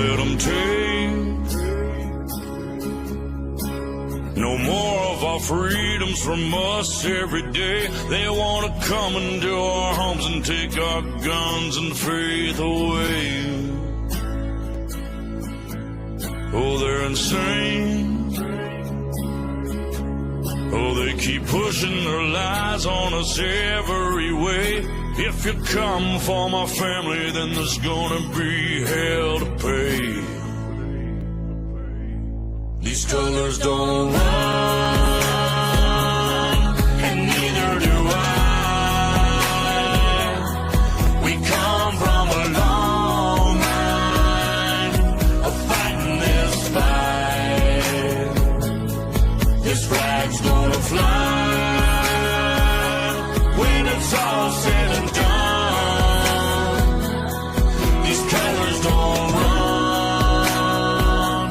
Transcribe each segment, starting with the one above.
let them take no more of our freedoms from us every day. They want to come into our homes and take our guns and faith away. Oh, they're insane. Oh, they keep pushing their lies on us every way. If you come for my family, then there's gonna be hell to pay. These colors don't run, and neither do I. We come from a long line of fighting this fight. This flag's gonna fly when it's all said and done. These colors don't run.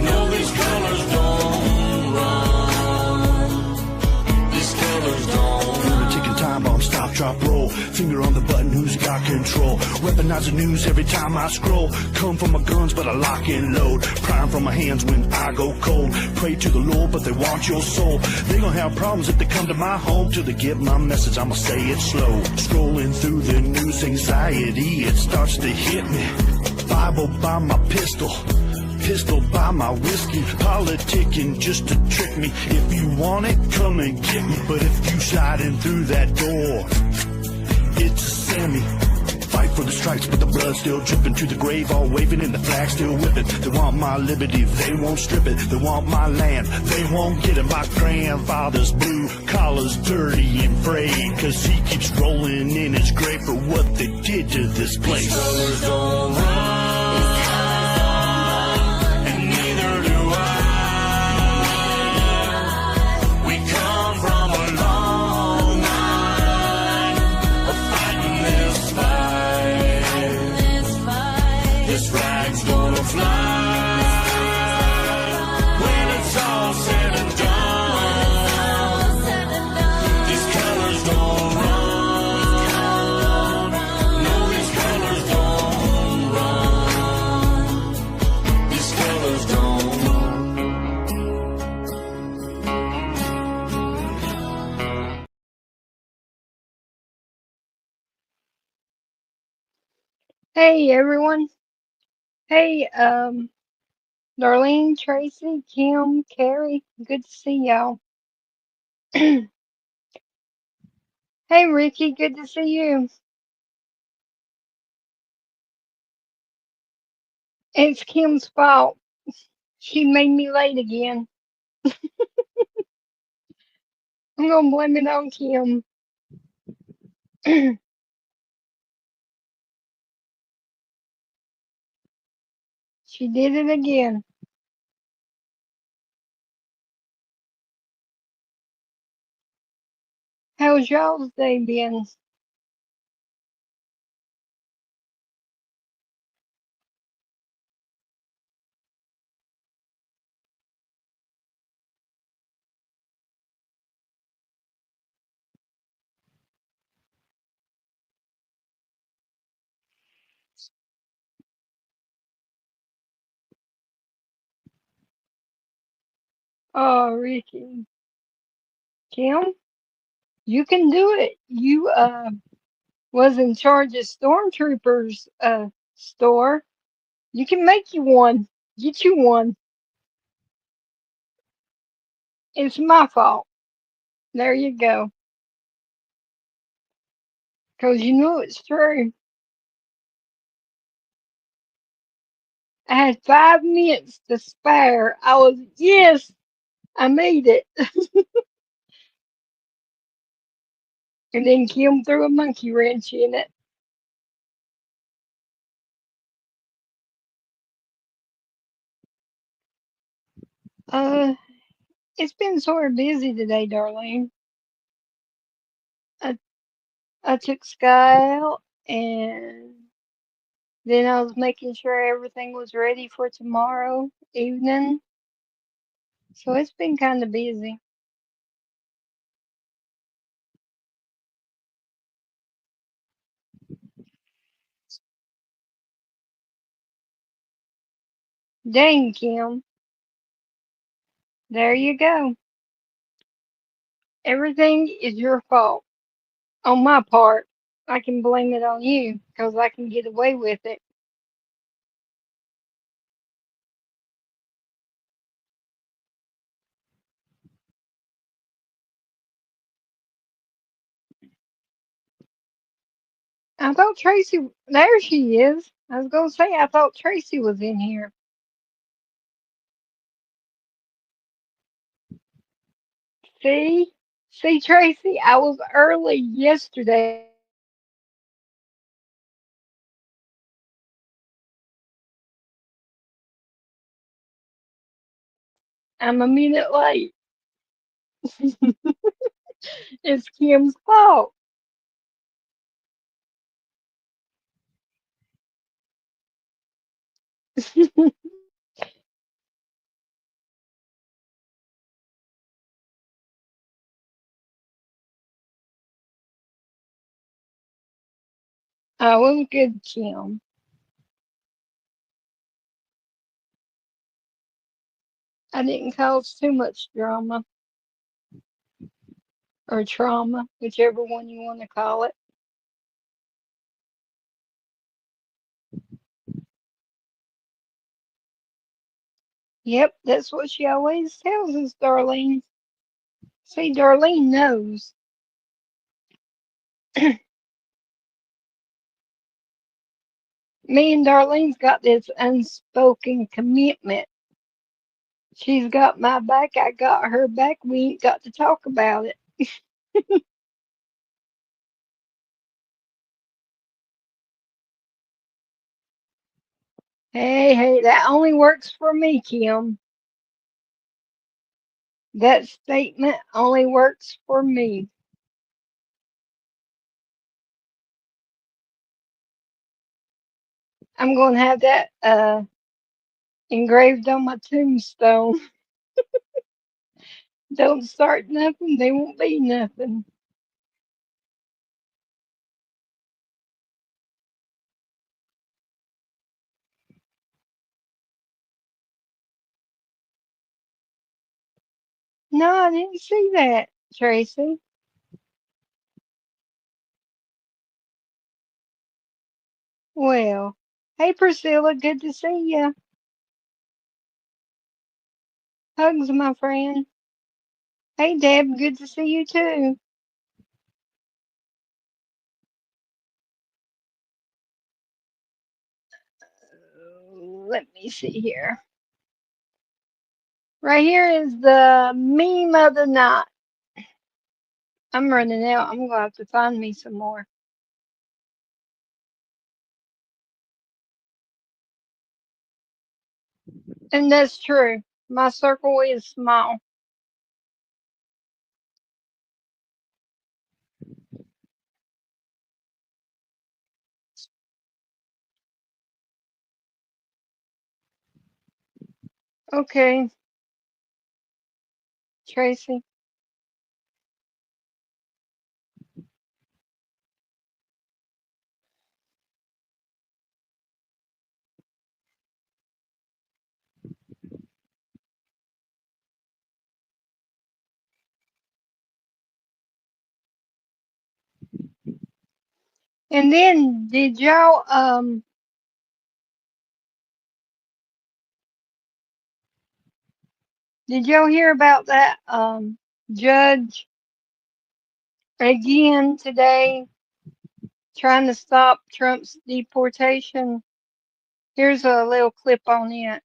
No, these colors don't run. These colors don't run. Ticking time bomb, stop, drop, roll. Finger on the button, who's got control? Weaponize the news every time I scroll. Come from my guns, but I lock and load. Prime from my hands when I go cold. Pray to the Lord, but they want your soul. They gonna have problems if they come to my home. Till they get my message, I'ma say it slow. Scrolling through the news, anxiety, it starts to hit me. Bible by my pistol by my whiskey. Politicking just to trick me. If you want it, come and get me. But if you sliding through that door, it's a Sammy. Fight for the stripes, but the blood still dripping to the grave, all waving and the flag still whipping. They want my liberty, they won't strip it. They want my land, they won't get it. My grandfather's blue collar's dirty and frayed, cause he keeps rolling in his grave for what they did to this place. These colors don't run, and neither do I. We come from a long line of fighting this fight. This flag's gonna fly when it's all said and done. These colors don't run. No, these colors don't run. These colors don't run. Hey everyone. Hey, Darlene, Tracy, Kim, Carrie. Good to see y'all. Hey Ricky, good to see you. It's Kim's fault. She made me late again. I'm gonna blame it on Kim. She did it again. How's y'all's day been? Oh, Ricky. Kim, you can do it. You was in charge of Stormtroopers store. You can make you one. Get you one. It's my fault. There you go. 'Cause you know it's true. I had 5 minutes to spare. Yes, I made it. And then Kim threw a monkey wrench in it. Uh, it's been sort of busy today, Darlene. I, I took Sky out and then I was making sure everything was ready for tomorrow evening. So it's been kind of busy. Dang, Kim. There you go. Everything is your fault. On my part, I can blame it on you because I can get away with it. I thought Tracy, there she is. I was going to say, I thought Tracy was in here. See? See, Tracy, I was early yesterday. I'm a minute late. It's Kim's fault. I was good, Kim. I didn't cause too much drama or trauma, whichever one you want to call it. Yep, that's what she always tells us, Darlene. See, Darlene knows. Me and Darlene's got this unspoken commitment. She's got my back, I got her back. We ain't got to talk about it. Hey, hey, that only works for me, Kim. That statement only works for me. I'm going to have that engraved on my tombstone. Don't start nothing, they won't be nothing. No, I didn't see that, Tracy. Well, hey Priscilla, good to see ya. Hugs, my friend. Hey Deb, good to see you too. Let me see here. Right here is the meme of the night. I'm running out. I'm gonna have to find me some more. And that's true. My circle is small. Okay, Tracy. And then did y'all hear about that judge again today trying to stop Trump's deportation? Here's a little clip on it.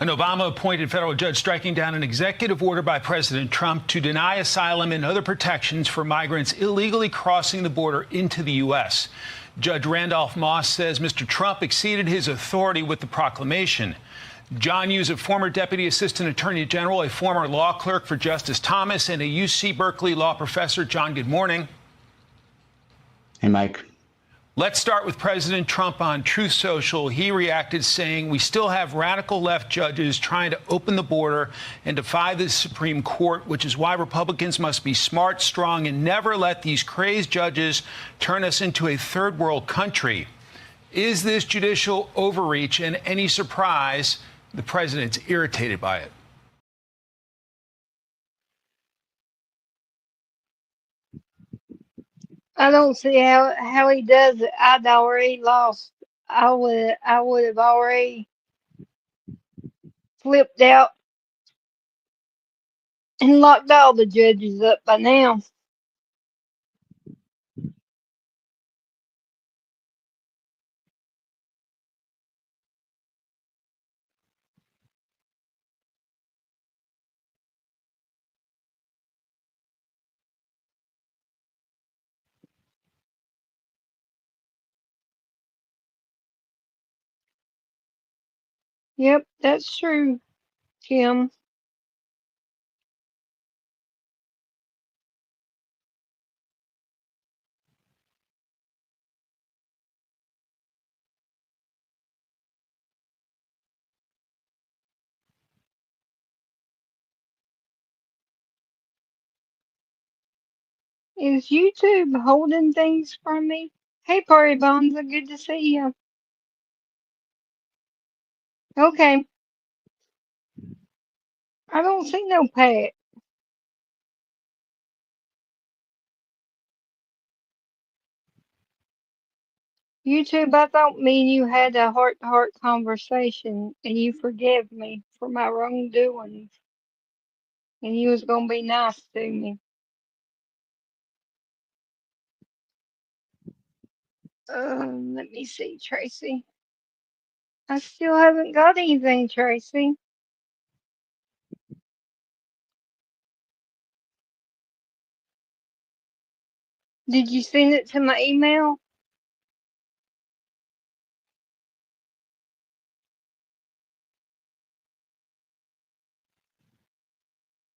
An Obama-appointed federal judge striking down an executive order by President Trump to deny asylum and other protections for migrants illegally crossing the border into the U.S. Judge Randolph Moss says Mr. Trump exceeded his authority with the proclamation. John Hughes, a former Deputy Assistant Attorney General, a former law clerk for Justice Thomas, and a UC Berkeley law professor. John, good morning. Hey, Mike. Let's start with President Trump on Truth Social. He reacted saying we still have radical left judges trying to open the border and defy the Supreme Court, which is why Republicans must be smart, strong, and never let these crazed judges turn us into a third world country. Is this judicial overreach, and any surprise the president's irritated by it? I don't see how he does it. I'd already lost. I would have already flipped out and locked all the judges up by now. Yep, that's true, Kim. Is YouTube holding things from me? Hey, Party Bonza, good to see you. Okay, I don't see no Pat. YouTube, I thought me and you had a heart-to-heart conversation, and you forgave me for my wrongdoings, and you was gonna be nice to me. Let me see, Tracy. I still haven't got anything, Tracy. Did you send it to my email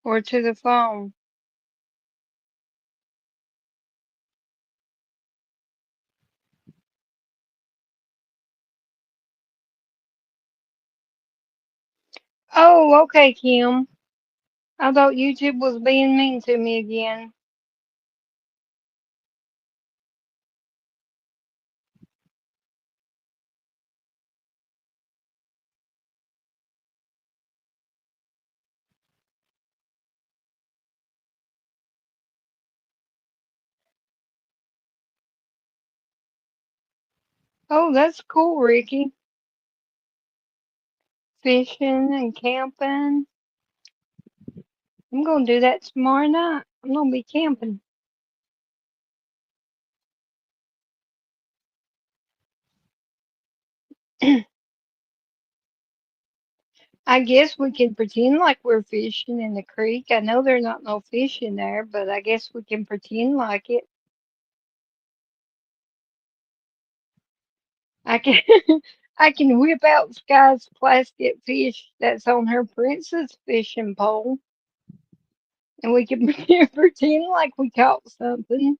or to the phone? Oh, okay, Kim. I thought YouTube was being mean to me again. Oh, that's cool, Ricky. Fishing and camping. I'm gonna do that tomorrow night. I'm gonna be camping. I guess we can pretend like we're fishing in the creek. I know there's not no fish in there, but I guess we can pretend like it. I can I can whip out Sky's plastic fish that's on her princess fishing pole, and we can pretend like we caught something.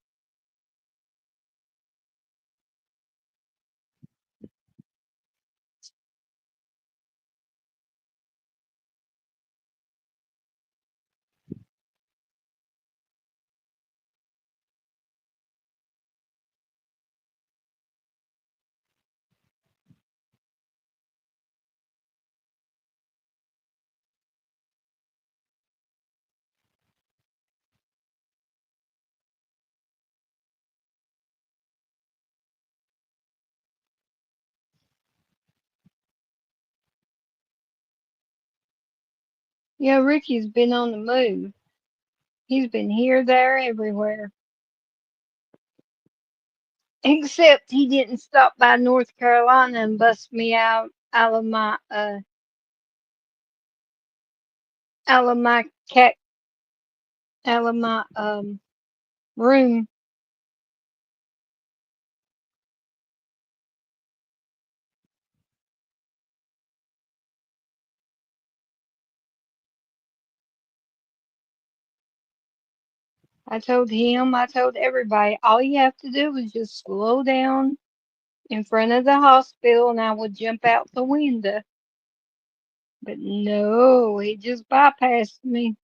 Yeah, Ricky's been on the move. He's been here, there, everywhere. Except he didn't stop by North Carolina and bust me out of my out of my cat out of my room. I told him, I told everybody, all you have to do is just slow down in front of the hospital and I would jump out the window. But no, he just bypassed me.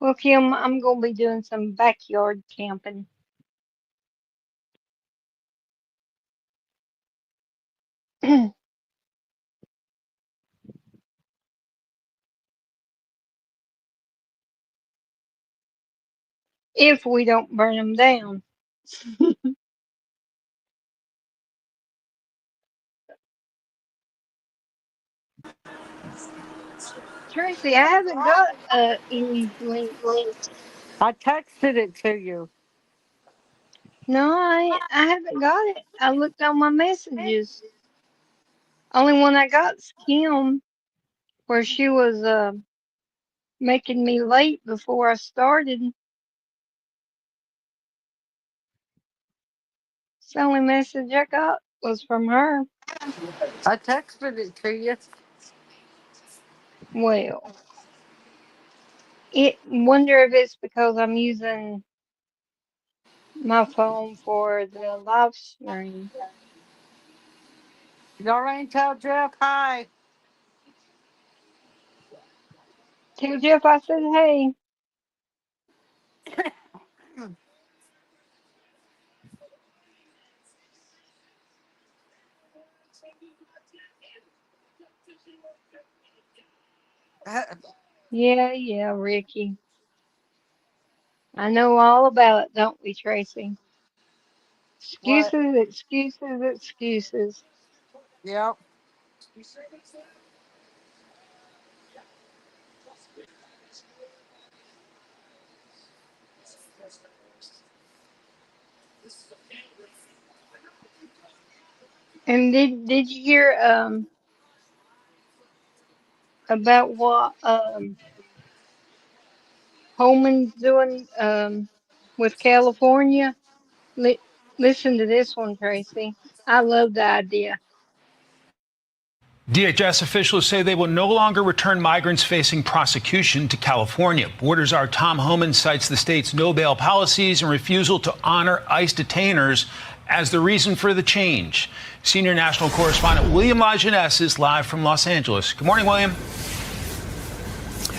Well, Kim, I'm gonna be doing some backyard camping. If we don't burn them down. Tracy, I haven't got any links. I texted it to you. No, I haven't got it. I looked on my messages. Only one I got's Kim, where she was making me late before I started. It's the only message I got was from her. I texted it to you. Well, it wonder if it's because I'm using my phone for the live stream. Y'all ain't tell Jeff hi. Tell Jeff I said hey. Yeah, Ricky. I know all about it, don't we, Tracy? What? Excuses, excuses, excuses. Yep. And did you hear about what Holman's doing with California? Li- Listen to this one, Tracy. I love the idea. DHS officials say they will no longer return migrants facing prosecution to California. Border Czar Tom Homan cites the state's no bail policies and refusal to honor ICE detainers as the reason for the change. Senior national correspondent William Lajeunesse is live from Los Angeles. Good morning, William.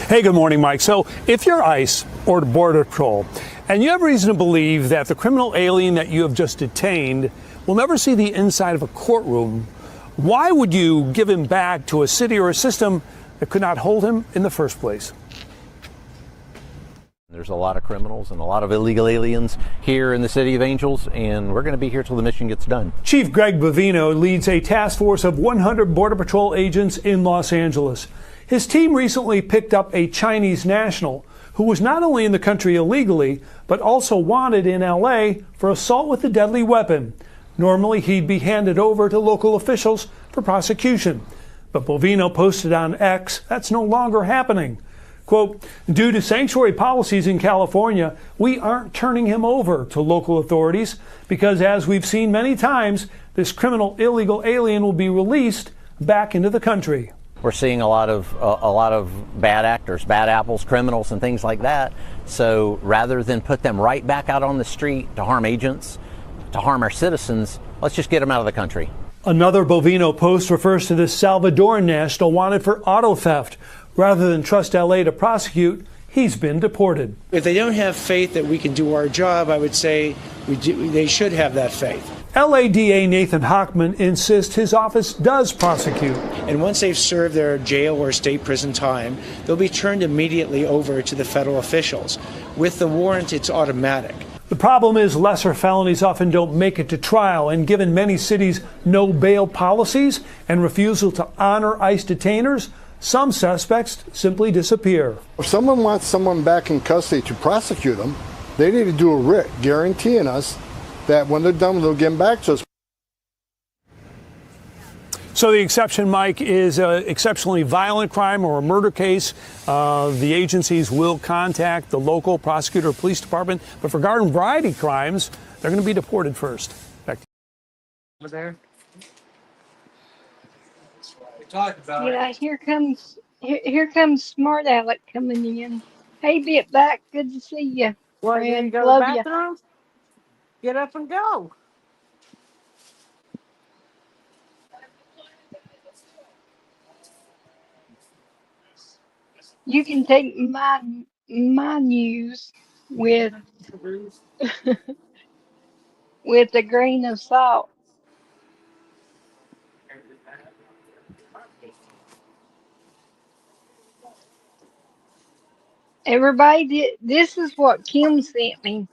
Hey, good morning, Mike. So if you're ICE or Border Patrol and you have reason to believe that the criminal alien that you have just detained will never see the inside of a courtroom, why would you give him back to a city or a system that could not hold him in the first place? There's a lot of criminals and a lot of illegal aliens here in the City of Angels, and we're going to be here till the mission gets done. Chief Greg Bovino leads a task force of 100 Border Patrol agents in Los Angeles. His team recently picked up a Chinese national who was not only in the country illegally, but also wanted in L.A. for assault with a deadly weapon. Normally, he'd be handed over to local officials for prosecution. But Bovino posted on X that's no longer happening. Quote, due to sanctuary policies in California, we aren't turning him over to local authorities because, as we've seen many times, this criminal illegal alien will be released back into the country. We're seeing a lot of bad actors, bad apples, criminals, and things like that. So rather than put them right back out on the street to harm agents, to harm our citizens, let's just get them out of the country. Another Bovino post refers to this Salvadoran national wanted for auto theft. Rather than trust LA to prosecute, he's been deported. If they don't have faith that we can do our job, I would say they should have that faith. LADA Nathan Hochman insists his office does prosecute. And once they've served their jail or state prison time, they'll be turned immediately over to the federal officials. With the warrant, it's automatic. The problem is lesser felonies often don't make it to trial, and given many cities' no bail policies and refusal to honor ICE detainers, some suspects simply disappear. If someone wants someone back in custody to prosecute them, they need to do a writ guaranteeing us that when they're done, they'll get them back to us. So the exception, Mike, is an exceptionally violent crime or a murder case. The agencies will contact the local prosecutor or police department. But for garden variety crimes, they're going to be deported first. Back to Over there. Yeah, here comes Smart Alec coming in. Hey, Bit Back, good to see you, What, you friend. go to Love the you. bathroom? Get up and go. You can take my my news with with a grain of salt. Everybody did. This is what Kim sent me,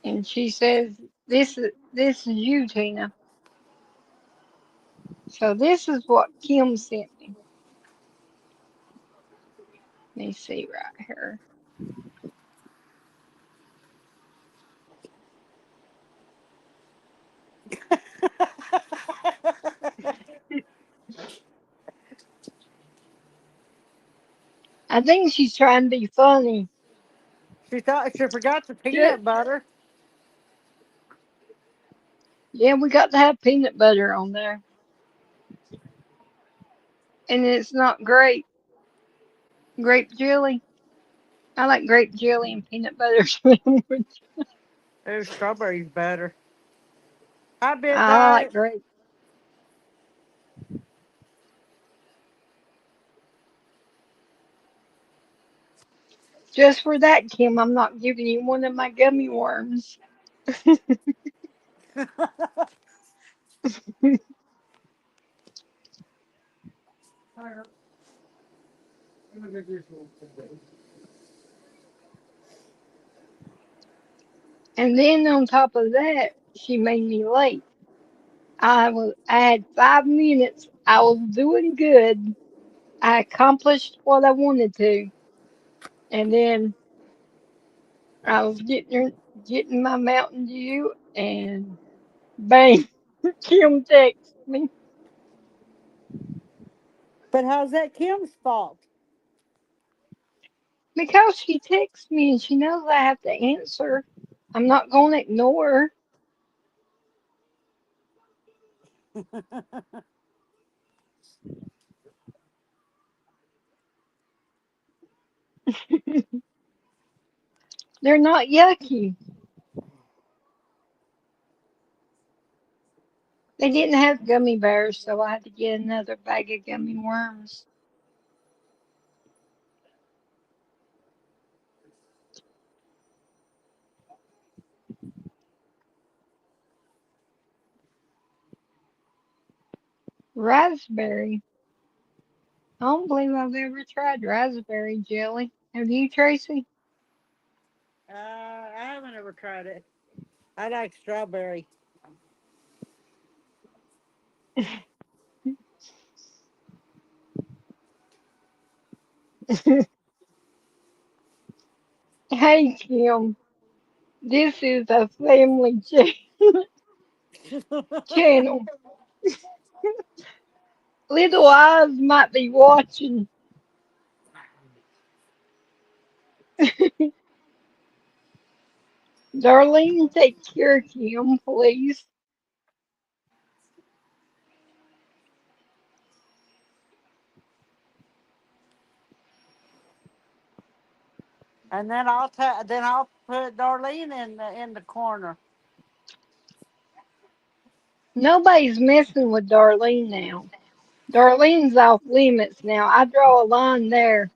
and she says this is you, Tina. So this is what Kim sent me. Let me see right here. I think she's trying to be funny. She thought she forgot the Ju- peanut butter. Yeah, we got to have peanut butter on there, and it's not grape jelly. I like grape jelly and peanut butter sandwich. Oh, strawberry's better. Hi, I Midnight. like grape. Just for that, Kim, I'm not giving you one of my gummy worms. And then on top of that, she made me late. I had 5 minutes. I was doing good. I accomplished what I wanted to. And then I was getting my Mountain Dew and bang, Kim texted me But how's that Kim's fault? because she texts me and she knows I have to answer. I'm not going to ignore her. They're not yucky. They didn't have gummy bears, so I had to get another bag of gummy worms. Raspberry. I don't believe I've ever tried raspberry jelly. Have you, Tracy? I haven't ever tried it. I like strawberry. Hey, Kim. This is a family channel. Little eyes might be watching. Darlene, take care, Kim, please. And then I'll put Darlene in the corner. Nobody's messing with Darlene now. Darlene's off limits now. I draw a line there.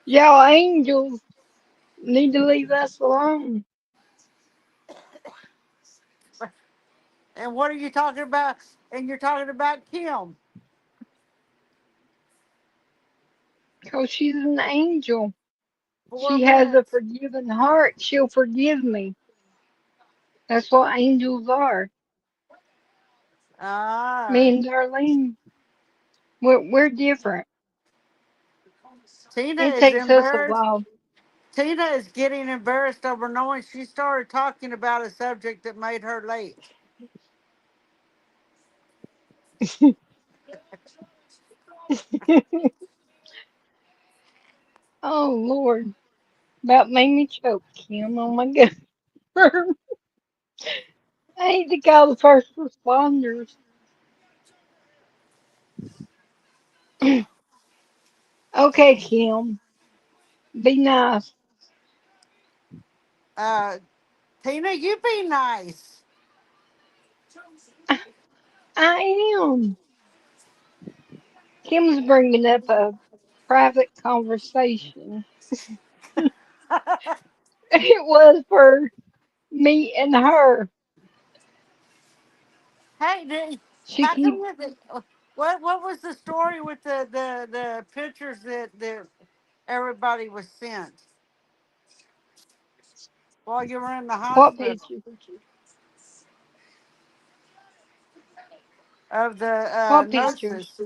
Y'all angels need to leave us alone. And what are you talking about? And you're talking about Kim. 'Cause she's an angel. 4 She has a minutes. forgiving heart. She'll forgive me. That's what angels are. All Me right. and Darlene, we're different. Tina It is takes us a embarrassed. while. Tina is getting embarrassed over knowing she started talking about a subject that made her late. Oh Lord, about made me choke, Kim. Oh my God. I hate to call the first responders. Okay, Kim, be nice. Uh, Tina, you be nice. I am. Kim's bringing up a private conversation. It was for me and her. Hey, She how come keep, what was the story with the pictures that everybody was sent while you were in the what hospital picture? of the What pictures?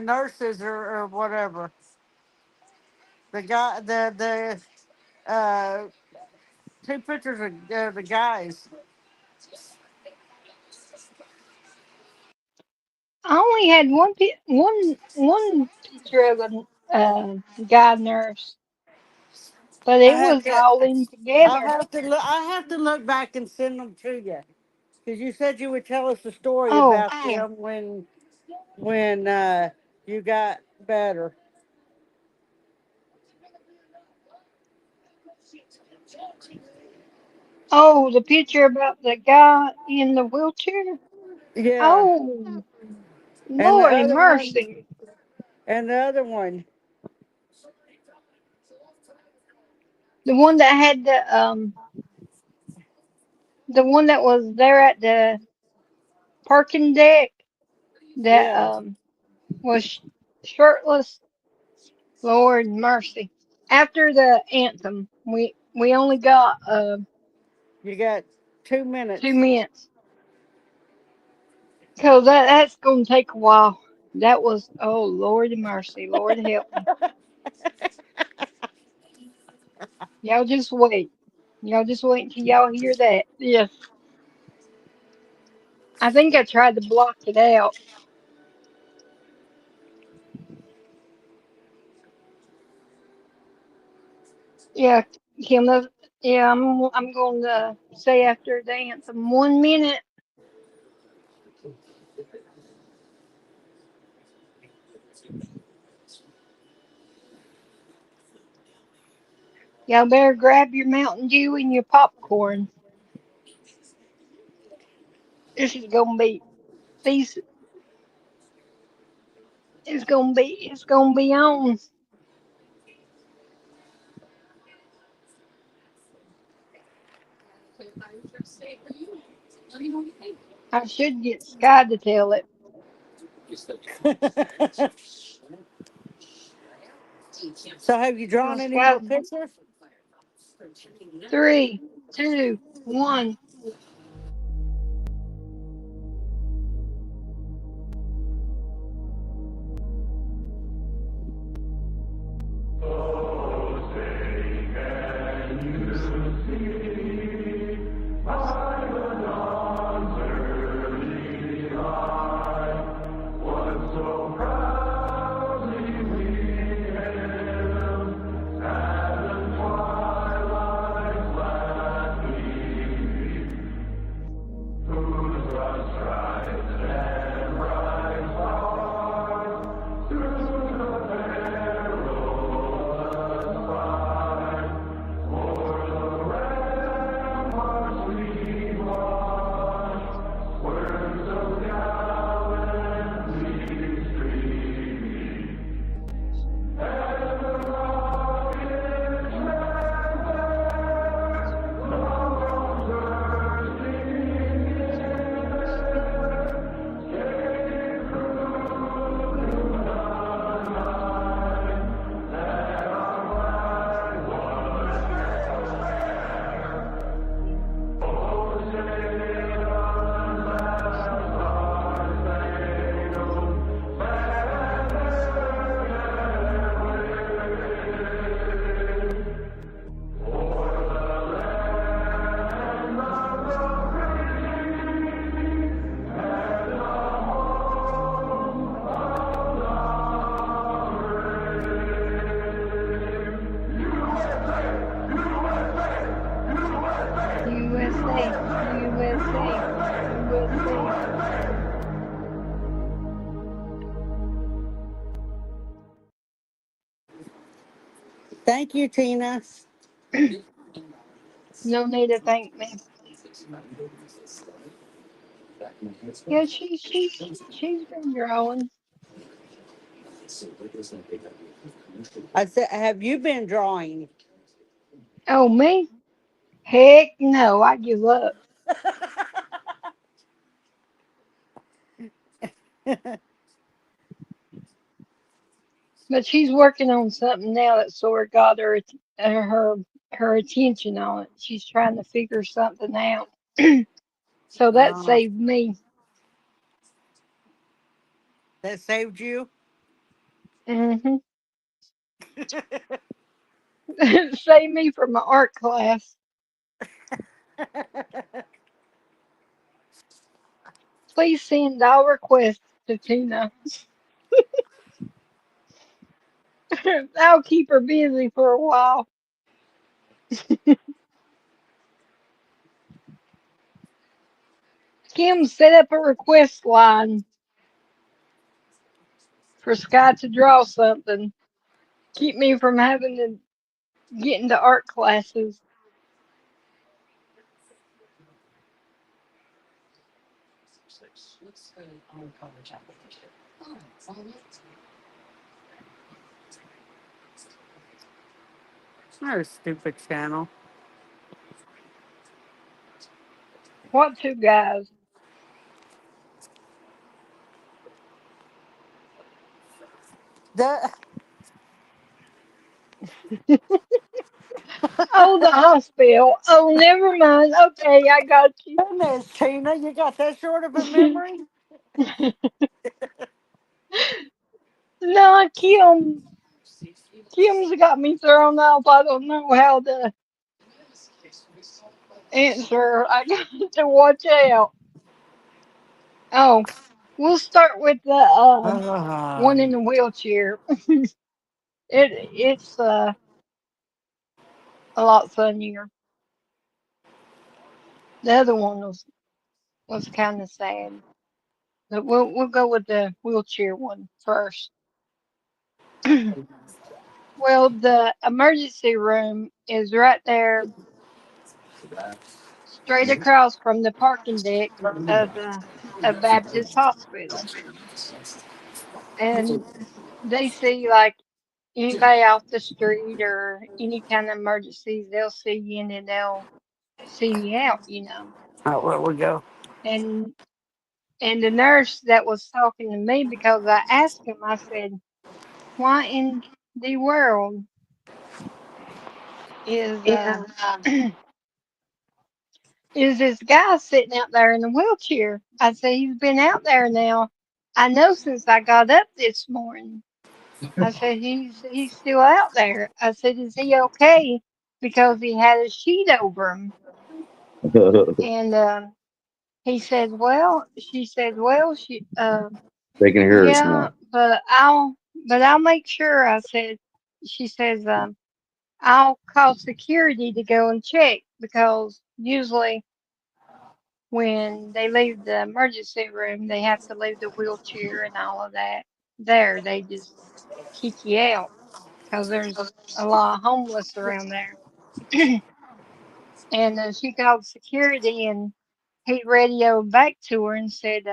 nurses or whatever the guy the two pictures of the guys. I only had one picture of a guy nurse, but I it have was to all in together. I have to look back and send them to you because you said you would tell us a story Oh, about them when you got better. oh, the picture about the guy in the wheelchair. Yeah, Oh, and the Lordy other one, mercy. and the other one. The one that had the one that was there at the parking deck that Yeah, was shirtless. Lord mercy. After the anthem, we only got you got 2 2 minutes. minutes. Cause that's gonna take a while. That was oh Lord mercy, Lord help me. Y'all just wait. Y'all just wait until y'all hear that. Yes. I think I tried to block it out. Yeah, Kim. Yeah, I'm going to say after the anthem 1 minute. Y'all better grab your Mountain Dew and your popcorn. This is gonna be these. It's gonna be on. I should get Sky to tell it. So have you Well, drawn any Sky, more pictures? 3, 2, 1. USA, USA, USA. Thank you, Tina. No need to thank me. Yeah, she's been drawing. I said, have you been drawing? Oh, me? Heck no, I give up. But she's working on something now that sort of got her attention on it. She's trying to figure something out. So that Uh, saved me. that saved you? Hmm. Saved me from my art class. Please send all requests to Tina. I'll keep her busy for a while. Kim set up a request line for Scott to draw something. Keep me from having to get into art classes. Not a stupid channel. What two guys? The Oh, the hospital. Oh, never mind. Okay, I got you. goodness, Tina, you got that short of a memory? No, Kim's got me thrown off. I don't know how to answer. I got to watch out. Oh, we'll start with the Ah, one in the wheelchair. It's a lot funnier. The other one was kind of sad, but we'll go with the wheelchair one first. Well, the emergency room is right there, straight across from the parking deck of the of Baptist Hospital, and they see like anybody off the street or any kind of emergencies, they'll see you and then they'll send you out. oh, where we go? And and the nurse that was talking to me because I asked him, I said, "Why in the world is is this guy sitting out there in a wheelchair?" I said, "He's been out there now. I know since I got up this morning." I said, "He's still out there." I said, "Is he okay?" Because he had a sheet over him. And he said, "Well," she said, "Well, They can hear us yeah, now. but I'll make sure." I said, she says, "I'll call security to go and check because usually when they leave the emergency room, they have to leave the wheelchair and all of that there. They just kick you out because there's a lot of homeless around there." And she called security and he radioed back to her and said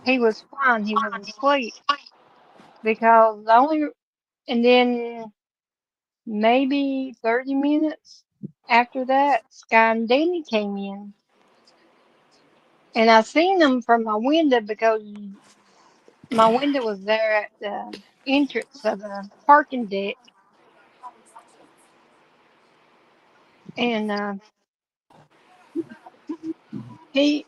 he was fine. He was asleep because the only, and then maybe 30 minutes after that, Sky and Danny came in. And I seen them from my window because my window was there at the entrance of the parking deck. And he,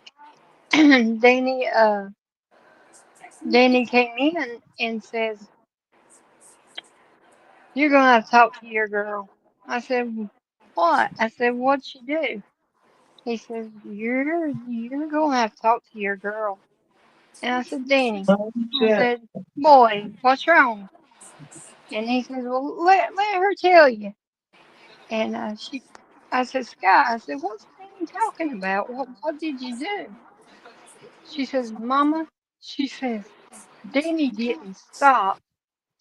Danny came in and says, "You're going to have to talk to your girl." I said, "What?" I said, "What'd she do?" He says, "You're going to have to talk to your girl." And I said, "Danny," I said, "Boy, what's wrong?" And he says, "Well, let her tell you." And I said, "Sky," I said, "What's Danny talking about? What did you do?" She says, "Mama," she says, "Danny didn't stop.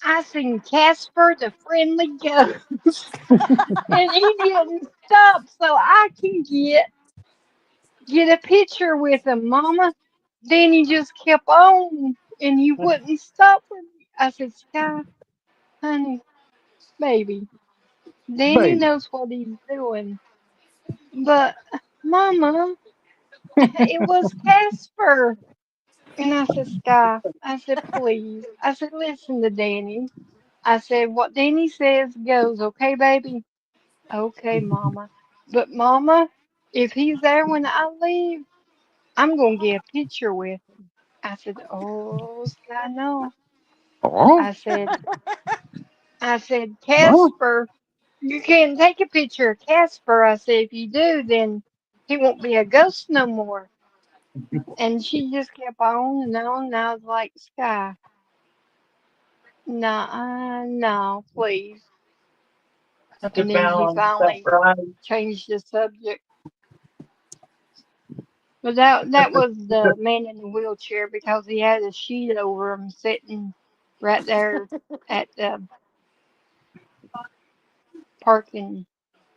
I seen Casper the Friendly Ghost, and he didn't stop so I can get a picture with him, Mama. Then he just kept on, and he wouldn't stop for me." I said, Sky, honey, baby, Danny Baby. knows what he's doing. But, Mama, it was Casper. And I said, Sky, I said, please. I said, listen to Danny. I said, what Danny says goes, okay, baby? Okay, Mama. But, Mama, if he's there when I leave, I'm going to get a picture with him. I said, oh, Sky, no. Oh, I said, well, Casper, you can't take a picture of Casper. I said, if you do, then he won't be a ghost no more. And she just kept on and on. And I was like, Sky, nah, no, please. Have to And then he balance that finally right. changed the subject. But that was the man in the wheelchair because he had a sheet over him sitting right there at the parking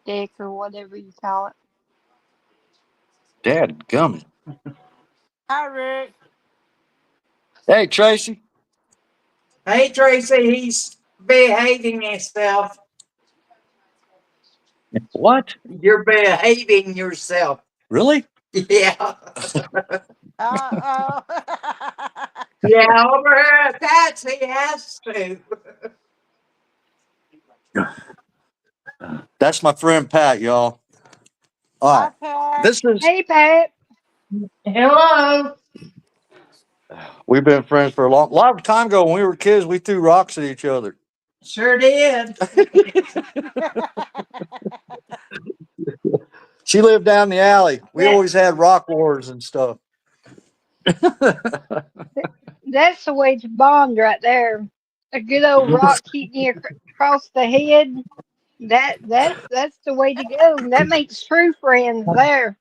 deck or whatever you call it. Dad gummit. Hi, Rick. Hey, Tracy. Hey, Tracy, he's behaving himself. What? You're behaving yourself. Really? Yeah. Uh-oh. Yeah, over here at Pat's, he has to. That's my friend Pat, y'all. All Hi, right. Pat. This is, Hey, Pat. Hello. we've been friends for a lot of time ago. When we were kids, we threw rocks at each other. Sure did. She lived down the alley. We Yeah. always had rock wars and stuff. That's the way to bond right there. A good old rock hitting you across the head. That's the way to go. That makes true friends there.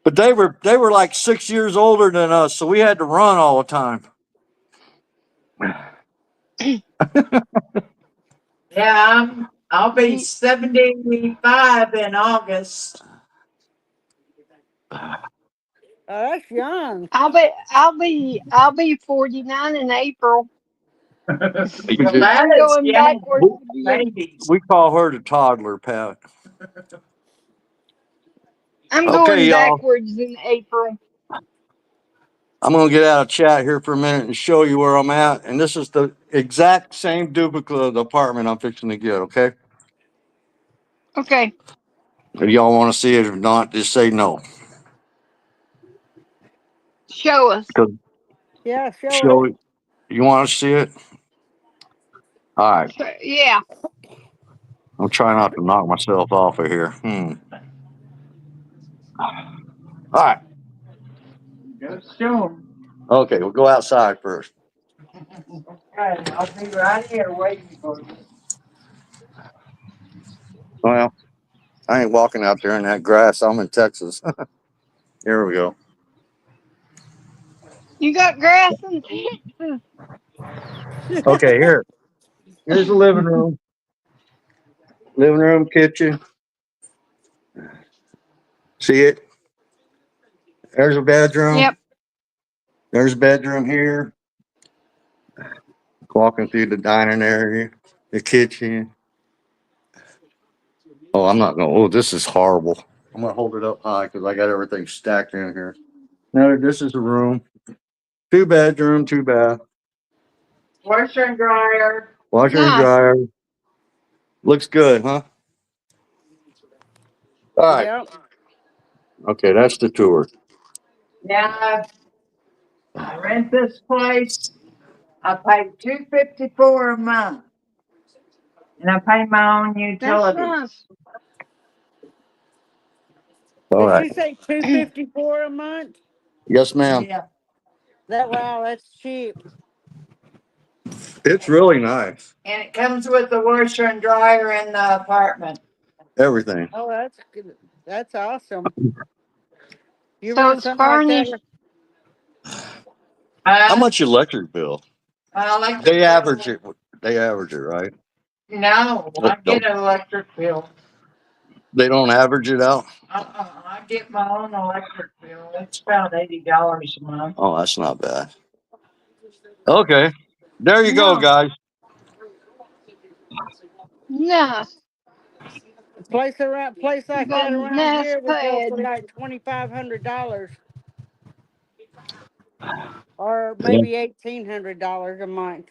But they were like 6 years older than us, so we had to run all the time. Yeah, I'll be You, 75 in August. Oh, that's young. I'll be 49 in April. You Well, do. that I'm is going young backwards again. babies. We call her the toddler, Pat. I'm Okay, going y'all. backwards in April. I'm going to get out of chat here for a minute and show you where I'm at. And this is the exact same duplicate of the apartment I'm fixing to get, okay? Okay, If y'all want to see it or not, just say no. show us. Because Yeah, show us. show it. You want to see it? All right. Yeah, I'm trying not to knock myself off of here. All right. Just show 'em. Okay, we'll go outside first. Okay, I'll be right here waiting for you. Well, I ain't walking out there in that grass. I'm in Texas. Here we go. you got grass in Texas. Okay, here. Here's the living room. Living room, kitchen. See it? There's a bedroom. Yep. There's a bedroom here. Walking through the dining area, the kitchen. Oh, I'm not going. Oh, this is horrible. I'm gonna hold it up high because I got everything stacked in here. Now this is a room. 2 bedroom, 2 bath. Washer and dryer. Washer and Nice. dryer. Looks good, huh? All right. Yep. Okay, that's the tour. Now, I rent this place. I pay $254 a month, and I pay my own That's utilities. nice. All Did right. you say 254 a month? Yes, ma'am. Yeah, Wow, that's cheap. It's really nice. and it comes with the washer and dryer in the apartment. Everything. Oh, that's good. That's awesome. You So rent it's something like that? furnished. How Uh, much electric bill? electric They bill. average it. They average it, right? No, I Don't get an electric bill. they don't average it out? I get my own electric bill. It's about $80 a month. Oh, that's not bad. Okay. There you go, No, guys. no, Place you like got that a around nice here would go for pad. like $2,500 or Yeah. maybe $1,800 a month.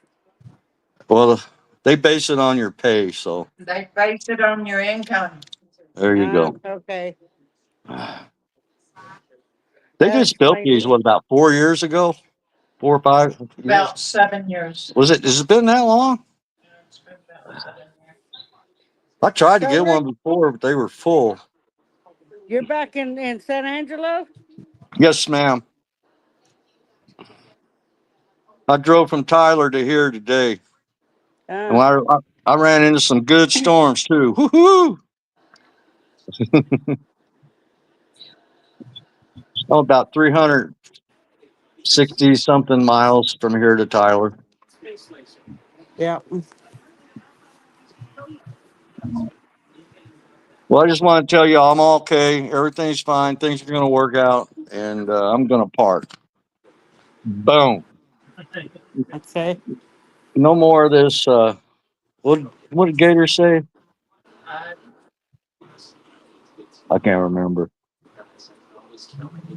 Well, they base it on your pay, so They base it on your income. there you Ah, go. okay. They That just built explains these, it. what, about 4 years ago? 4 or 5 years? About 7 years. Was it? Has it been that long? It's been about 7 years. I tried to So, get Rick, one before, but they were full. you're back in San Angelo? Yes, ma'am. I drove from Tyler to here today, and Ah, I ran into some good storms too. Woohoo! Oh, about 360 something miles from here to Tyler. yeah. Well, I just want to tell you I'm okay. Everything's fine. Things are going to work out, and I'm going to park. Boom. Okay. No more of this. What did Gator say? Uh, I can't remember.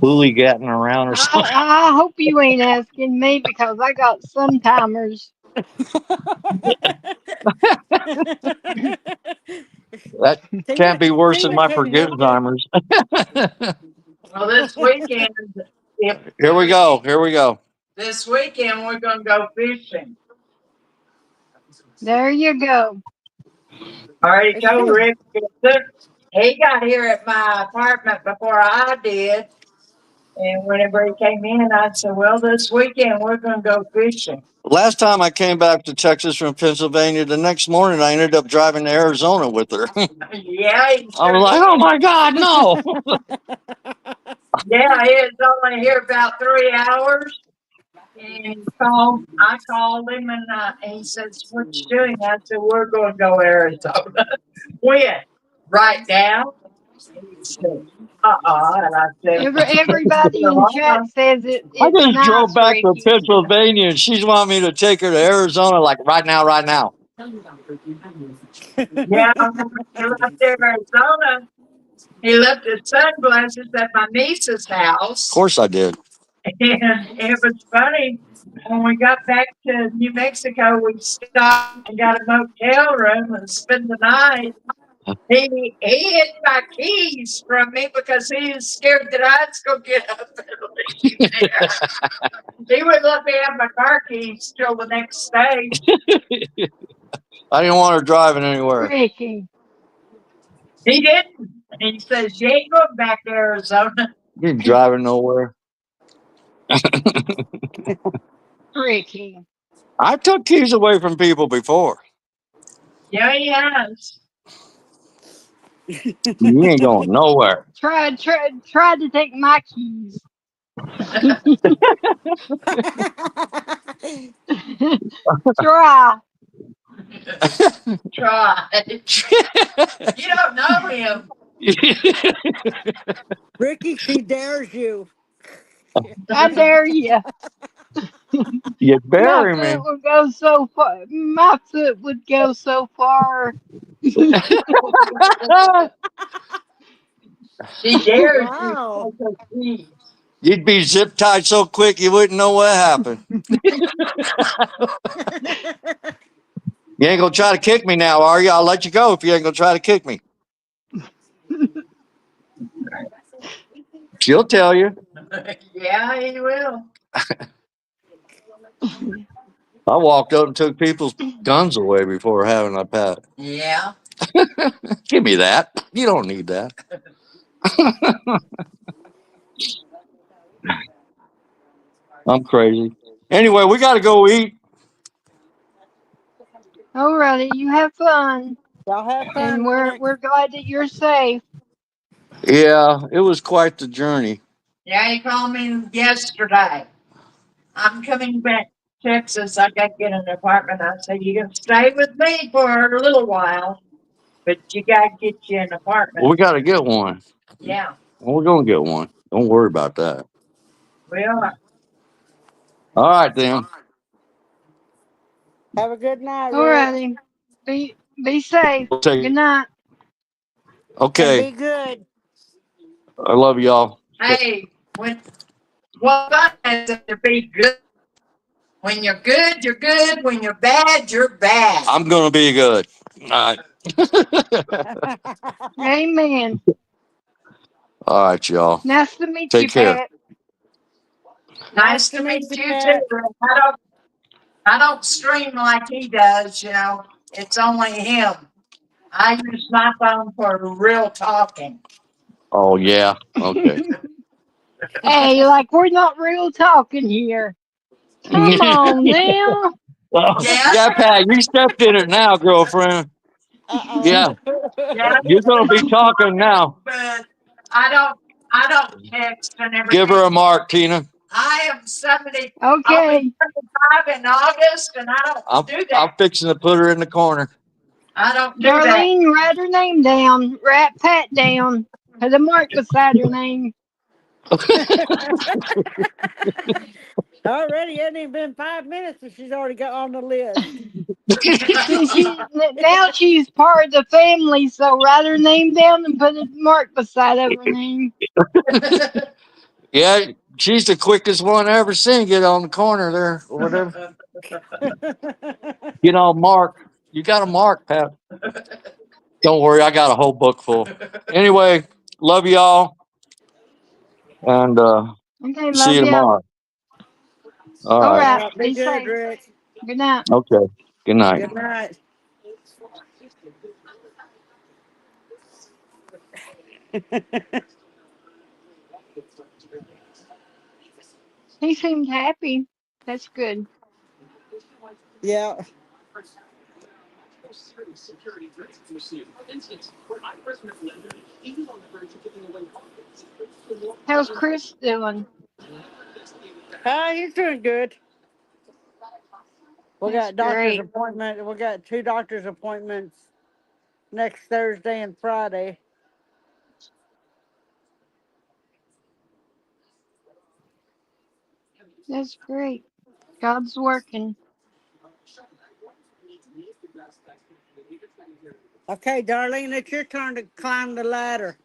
Gatting around or something. I hope you ain't asking me because I got sun timers. That can't be worse than Tina my couldn't forget help you. Alzheimer's. well, this weekend, if Here we go. Here we go. this weekend we're gonna go fishing. There you go. Already It's told true. Rick. He got here at my apartment before I did, and whenever he came in, I said, "Well, this weekend we're gonna go fishing." Last time I came back to Texas from Pennsylvania, the next morning I ended up driving to Arizona with her. Yeah, he I sure was like, did. oh my God, no. Yeah, it's only here about 3 hours. And I called him and he says, "What you doing?" I said, "We're going to go Arizona." When? Right now? He said, And I said, Everybody in chat says I it's just drove nice, back to Ricky. Pennsylvania and she's wanting me to take her to Arizona like right now, right now. yeah, when he left Arizona, he left his sunglasses at my niece's house. Of course I did. And it was funny. When we got back to New Mexico, we stopped and got a motel room and spent the night. He hid my keys from me because he was scared that I was going to get up and leave there. He wouldn't let me have my car keys till the next day. I didn't want her driving anywhere. Ricky. He didn't. He says, "You ain't going back to Arizona." You ain't driving nowhere. Ricky. I took keys away from people before. Yeah, he has. You ain't going nowhere. Tried to take my keys. Try. Try. You don't know him. Ricky, she dares you. I dare you. You My bury me. foot would go so far. My foot would go so far. She dares you Wow. to take her keys. You'd be zip tied so quick you wouldn't know what happened. You ain't gonna try to kick me now, are you? I'll let you go if you ain't gonna try to kick me. She'll tell you. Yeah, he will. I walked up and took people's guns away before having a pet. Yeah. Give me that. You don't need that. I'm crazy. Anyway, we got to go eat. Alrighty, you have fun. Y'all have And fun, Rick. we're glad that you're safe. Yeah, it was quite the journey. Yeah, he called me yesterday. "I'm coming back to Texas. I got to get an apartment." I said, "You can stay with me for a little while, but you got to get you an apartment." Well, we got to get one. Yeah. Well, we're going to get one. Don't worry about that. Well, All right, then. Have a good night, Rick. Alrighty. Be safe. Good night. And Okay. be good. I love y'all. Hey, when what fun is it to be good? When you're good, you're good. When you're bad, you're bad. I'm going to be good. All right. Amen. All right, y'all. Nice to meet Take you, care. Pat. Nice to meet you too. I don't stream like he does, you know. It's only him. I use my phone for real talking. Oh, yeah. Okay. Hey, like we're not real talking here. Come on now. Yeah, Pat, you stepped in it now, girlfriend. Uh-oh. Yeah. Yeah, You're going to be talking now. but I don't text and Give everything. her a mark, Tina. I am 70. I'll Okay. be 75 in August, and I don't do that. I'm fixing to put her in the corner. I don't do that. Darlene, write her name down. Write Pat down. Put a mark beside her name. Already hasn't even been 5 minutes and she's already got on the list. Now she's part of the family, so write her name down and put a mark beside of her name. Yeah, she's the quickest one I ever seen get on the corner there or whatever. Get on mark. You got a mark, Pat. Don't worry, I got a whole book full. Anyway, love y'all. And Okay, see love you ya. tomorrow. All All right. right, Be be good, safe. Rick. Good night. Okay. Good night. Good night. He seemed happy. That's good. Yeah. How's Chris doing? He's doing good. We That's got doctor's great. appointment. We got 2 doctor's appointments next Thursday and Friday. That's great. God's working. Okay, Darlene, it's your turn to climb the ladder.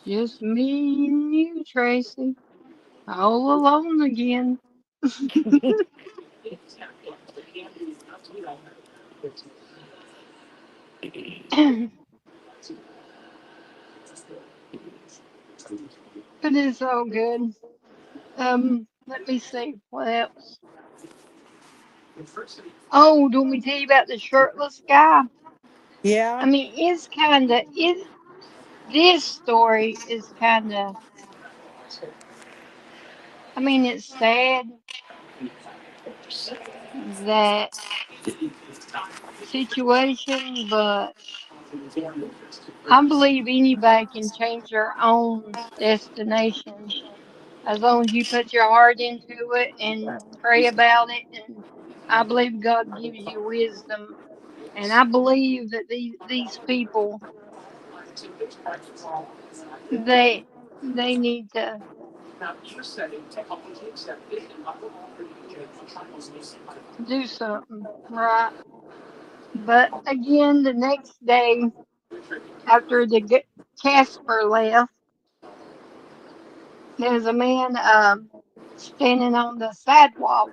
Just me and you, Tracy. All alone again. But it's all good. Let me see. What else? Oh, do we tell you about the shirtless guy? I Yeah. mean, it's kinda it this story is kinda I mean it's sad that situation, but I believe anybody can change their own destination as long as you put your heart into it and pray about it. And I believe God gives you wisdom. And I believe that these people they they need to do something right. But again, the next day after Casper left, there's a man standing on the sidewalk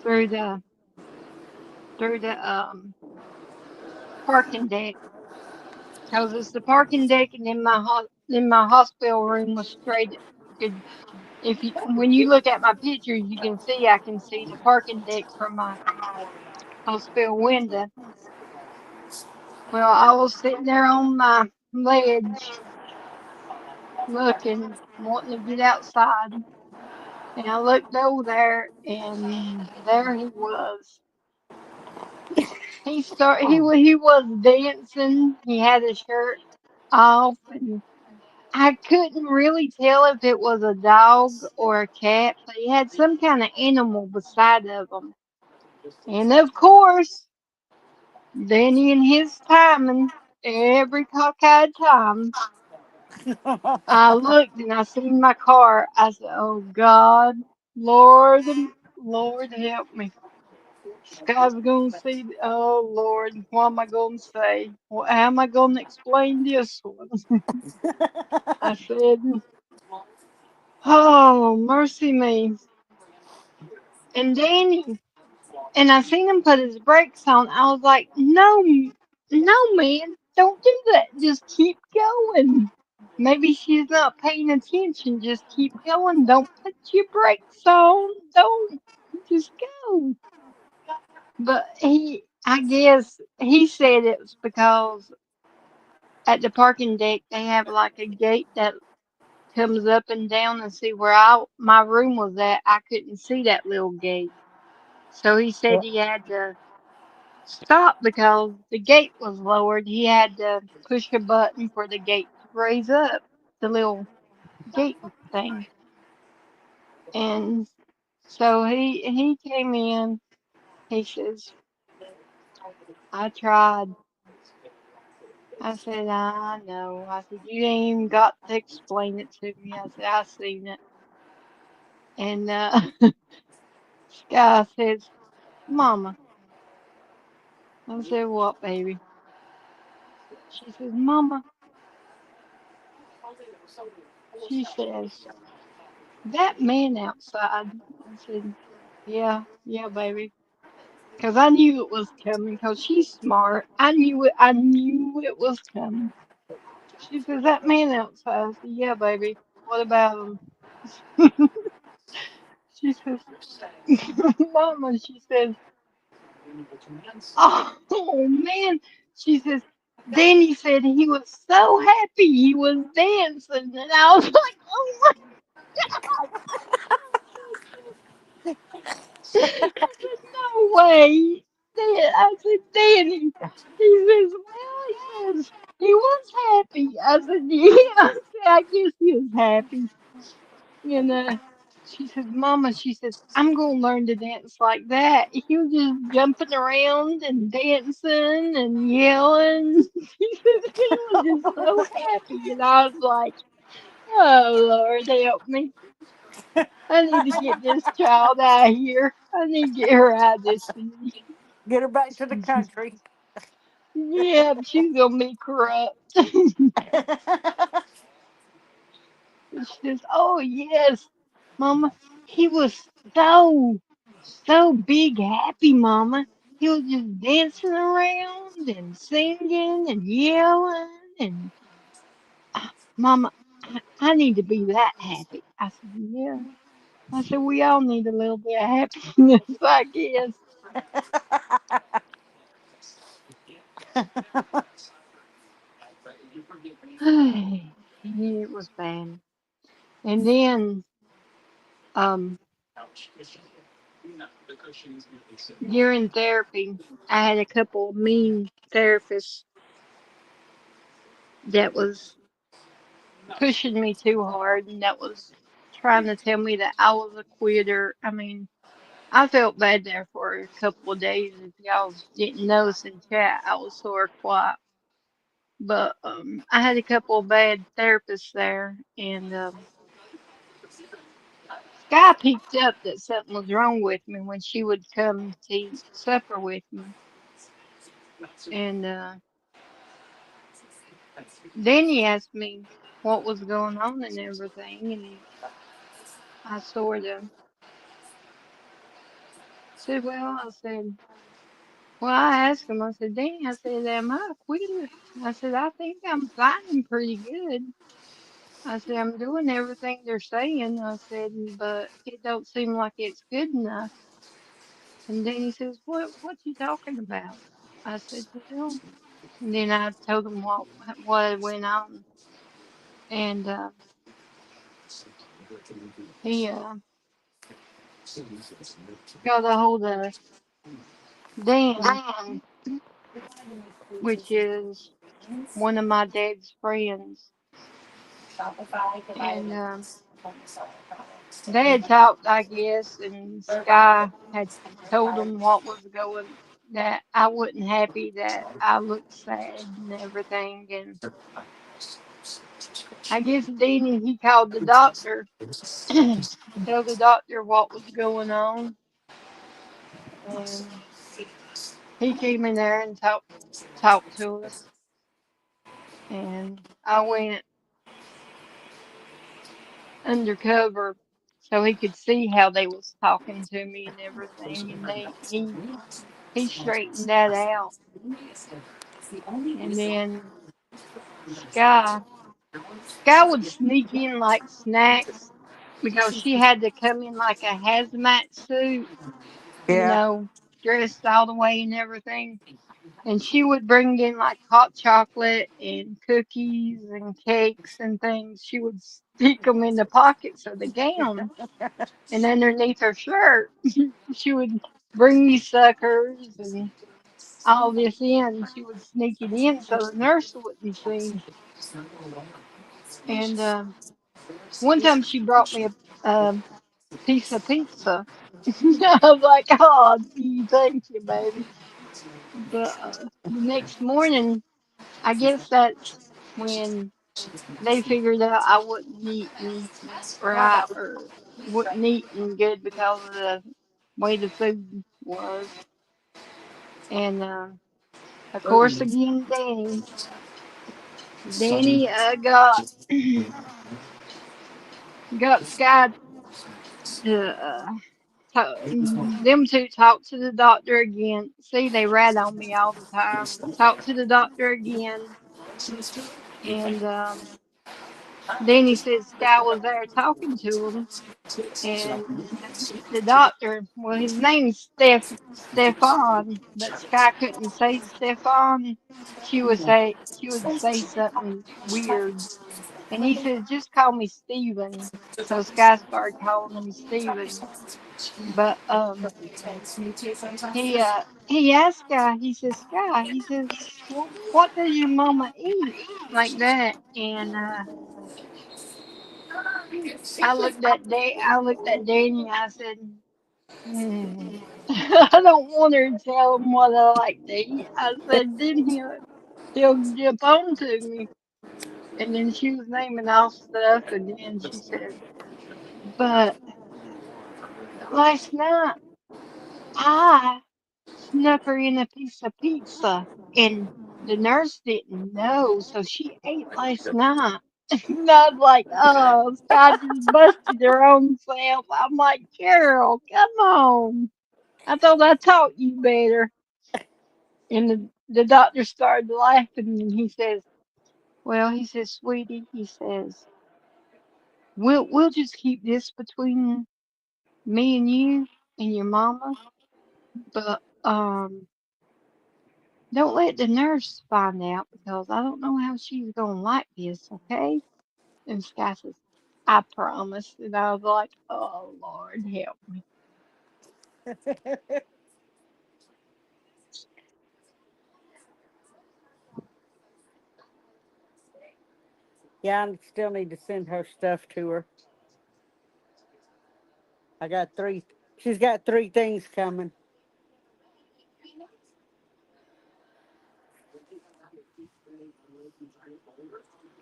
through the through the parking deck. Cause it's the parking deck, and then my hospital room was straight. Could if you when you look at my pictures, you can see I can see the parking deck from my hospital window. Well, I was sitting there on my ledge, looking, wanting to get outside, and I looked over there, and there he was. He was dancing. He had his shirt off, and I couldn't really tell if it was a dog or a cat, but he had some kind of animal beside of him. And of course, then in his timing, every cockeyed time, I looked and I seen my car. I said, "Oh God, Lord, Lord help me." Scott's gonna see. Oh Lord, what am I gonna say? How am I gonna explain this one? I said, "Oh mercy me." And Danny, and I seen him put his brakes on. I was like, "No, no, man, don't do that. Just keep going." Maybe she's not paying attention. Just keep going. Don't put your brakes on. Don't. Just go. But I guess he said it was because at the parking deck they have like a gate that comes up and down, and see where my room was at. I couldn't see that little gate. So he said he had to stop because the gate was lowered. He had to push a button for the gate to raise up, the little gate thing. And so he came in. He says, "I tried." I said, "I know." I said, "You ain't even got to explain it to me." I said, "I seen it." And Sky says, "Mama." I said, "What, baby?" She says, "Mama," she says, "that man outside." I said, "Yeah, yeah, baby." Because I knew it was coming, because she's smart. I knew it was coming. She says, "That man outside." I said, "Yeah, baby. What about him?" She says, "Mama," she says, "oh man," she says, "Danny said he was so happy he was dancing." And I was like, "Oh my God." I said, "No way." I said, "Danny." He says, "Well," he says, "he was happy." I said, "Yeah." I said, "I guess he was happy." And she says, "Mama," she says, "I'm gonna learn to dance like that." He was just jumping around and dancing and yelling. She says he was just so happy, and I was like, "Oh Lord, help me! I need to get this child out of here. I need to get her out of this city." Get her back to the country. Yeah, she's gonna be corrupt. And she says, "Oh yes, Mama, he was so big happy, Mama. He was just dancing around and singing and yelling and Mama, I need to be that happy." I said, "Yeah." I said, "We all need a little bit of happiness, I guess." It was bad. And then um during therapy I had a couple of mean therapists that was pushing me too hard, and that was trying to tell me that I was a quitter. I mean, I felt bad there for a couple of days. If y'all didn't notice in chat, I was sort of quiet. But I had a couple of bad therapists there, and Sky picked up that something was wrong with me when she would come to eat supper with me. And then he asked me what was going on and everything, and I sort of said, "Well," I said, "Well," I asked him, I said, "Danny," I said, "am I a quitter?" I said, "I think I'm fighting pretty good." I said, "I'm doing everything they're saying." I said, "But it don't seem like it's good enough." And then he says, "What you talking about?" I said, "Well," and then I told him what went on. And he got a hold of Dan, which is one of my dad's friends. And they had talked, I guess, and Sky had told them what was going, that I wasn't happy, that I looked sad and everything. And I guess Danny, he called the doctor to tell the doctor what was going on. And he came in there and talked to us. And I went undercover so he could see how they was talking to me and everything. And he straightened that out. And then Sky Sky would sneak in like snacks because she had to come in like a hazmat suit, you Yeah. know, dressed all the way and everything. And she would bring in like hot chocolate and cookies and cakes and things. She would stick them in the pockets of the gown and underneath her shirt. She would bring me suckers and all this in. She would sneak it in so the nurse wouldn't see. And one time she brought me a piece of pizza. I was like, oh, gee, thank you, baby. But the next morning, I guess that's when they figured out I wasn't eating right or wasn't eating good because of the way the food was. And of course, again, Danny got Sky to them two talked to the doctor again. See, they rat on me all the time. Talked to the doctor again, and Danny said Sky was there talking to him, and the doctor, well, his name's Stefan, but Sky couldn't say Stefan. She would say something weird, and he said, "Just call me Steven." So Sky started calling him Steven, but he asked Sky, he says, Sky, he says, well, what does your mama eat? Like that. And I looked at Danny, I said, I don't want her to tell him what I like to eat. I said, then he'll jump on to me. And then she was naming off stuff, and then she said, but last night I snuck her in a piece of pizza, and the nurse didn't know, so she ate last night. And I was like, oh, Scott just busted her own self. I'm like, Carol, come on. I thought I taught you better. And the doctor started laughing, and he says, well, he says, sweetie, he says, we'll just keep this between me and you and your mama, but don't let the nurse find out because I don't know how she's gonna like this, okay? And Sky says, I promise. And I was like, oh Lord help me. Yeah, I still need to send her stuff to her. I got three. She's got three things coming.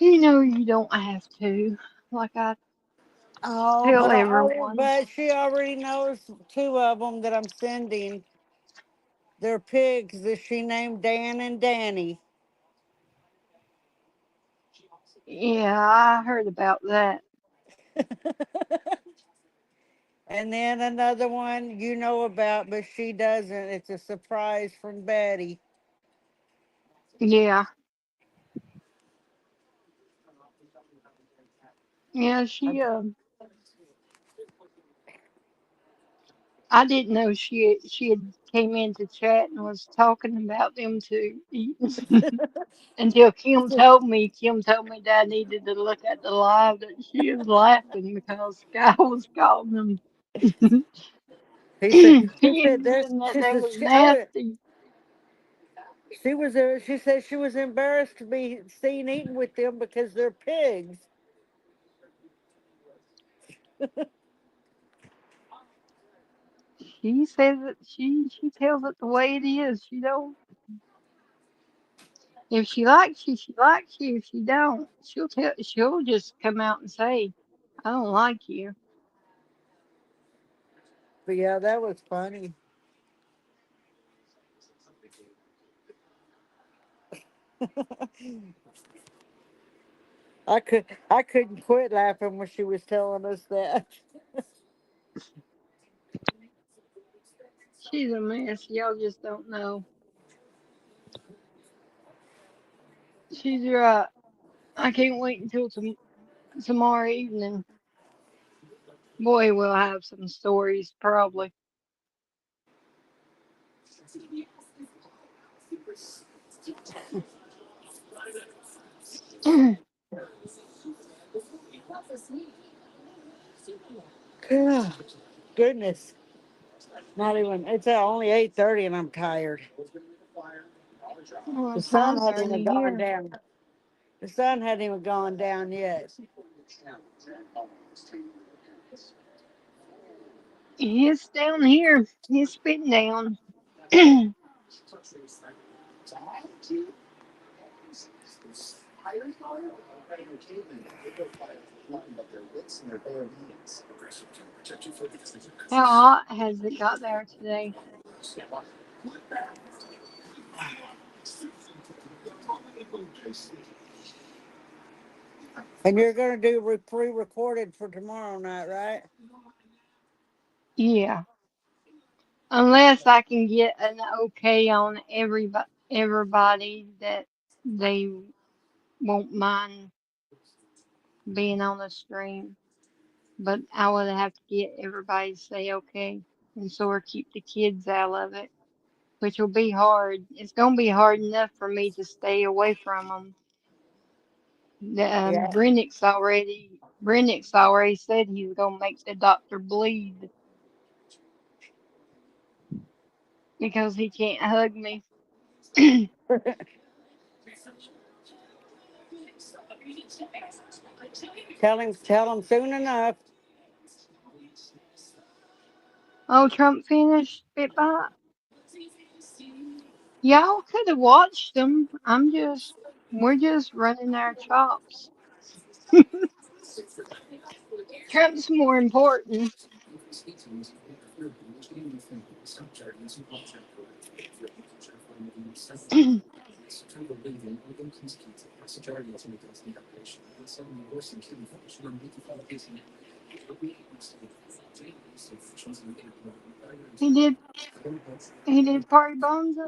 You know you don't have to. Like I Oh, tell everyone. but she already knows two of them that I'm sending. They're pigs that she named Dan and Danny. Yeah, I heard about that. And then another one you know about, but she doesn't. It's a surprise from Betty. Yeah. Yeah, I didn't know she had came into chat and was talking about them two eating until Kim told me that I needed to look at the live that she was laughing because Sky was calling them He said, she said, pigs and that she they said, was nasty. she said she was embarrassed to be seen eating with them because they're pigs. She says that she tells it the way it is. She don't If she likes you, she likes you. If she don't, she'll just come out and say, I don't like you. But yeah, that was funny. I couldn't quit laughing when she was telling us that. She's a mess. Y'all just don't know. She's right. I can't wait until tomorrow evening. Boy, we'll have some stories probably. Goodness, not even. It's only 8:30, and I'm tired. Well, The it's sun hadn't even 9:30 gone here. down. The sun hadn't even gone down yet. It's down here. It's been down. How hot has it got there today? And you're gonna do pre-recorded for tomorrow night, right? Yeah. Unless I can get an okay on everybody that they won't mind being on the stream. But I would have to get everybody to say okay and sort of keep the kids out of it, which will be hard. It's going to be hard enough for me to stay away from them. Yeah. Brennick's already said he's going to make the doctor bleed because he can't hug me. Tell him soon enough. Oh, Trump finished it by. Y'all could have watched them. We're just running our chops. Trump's more important. He did, he did party bonza.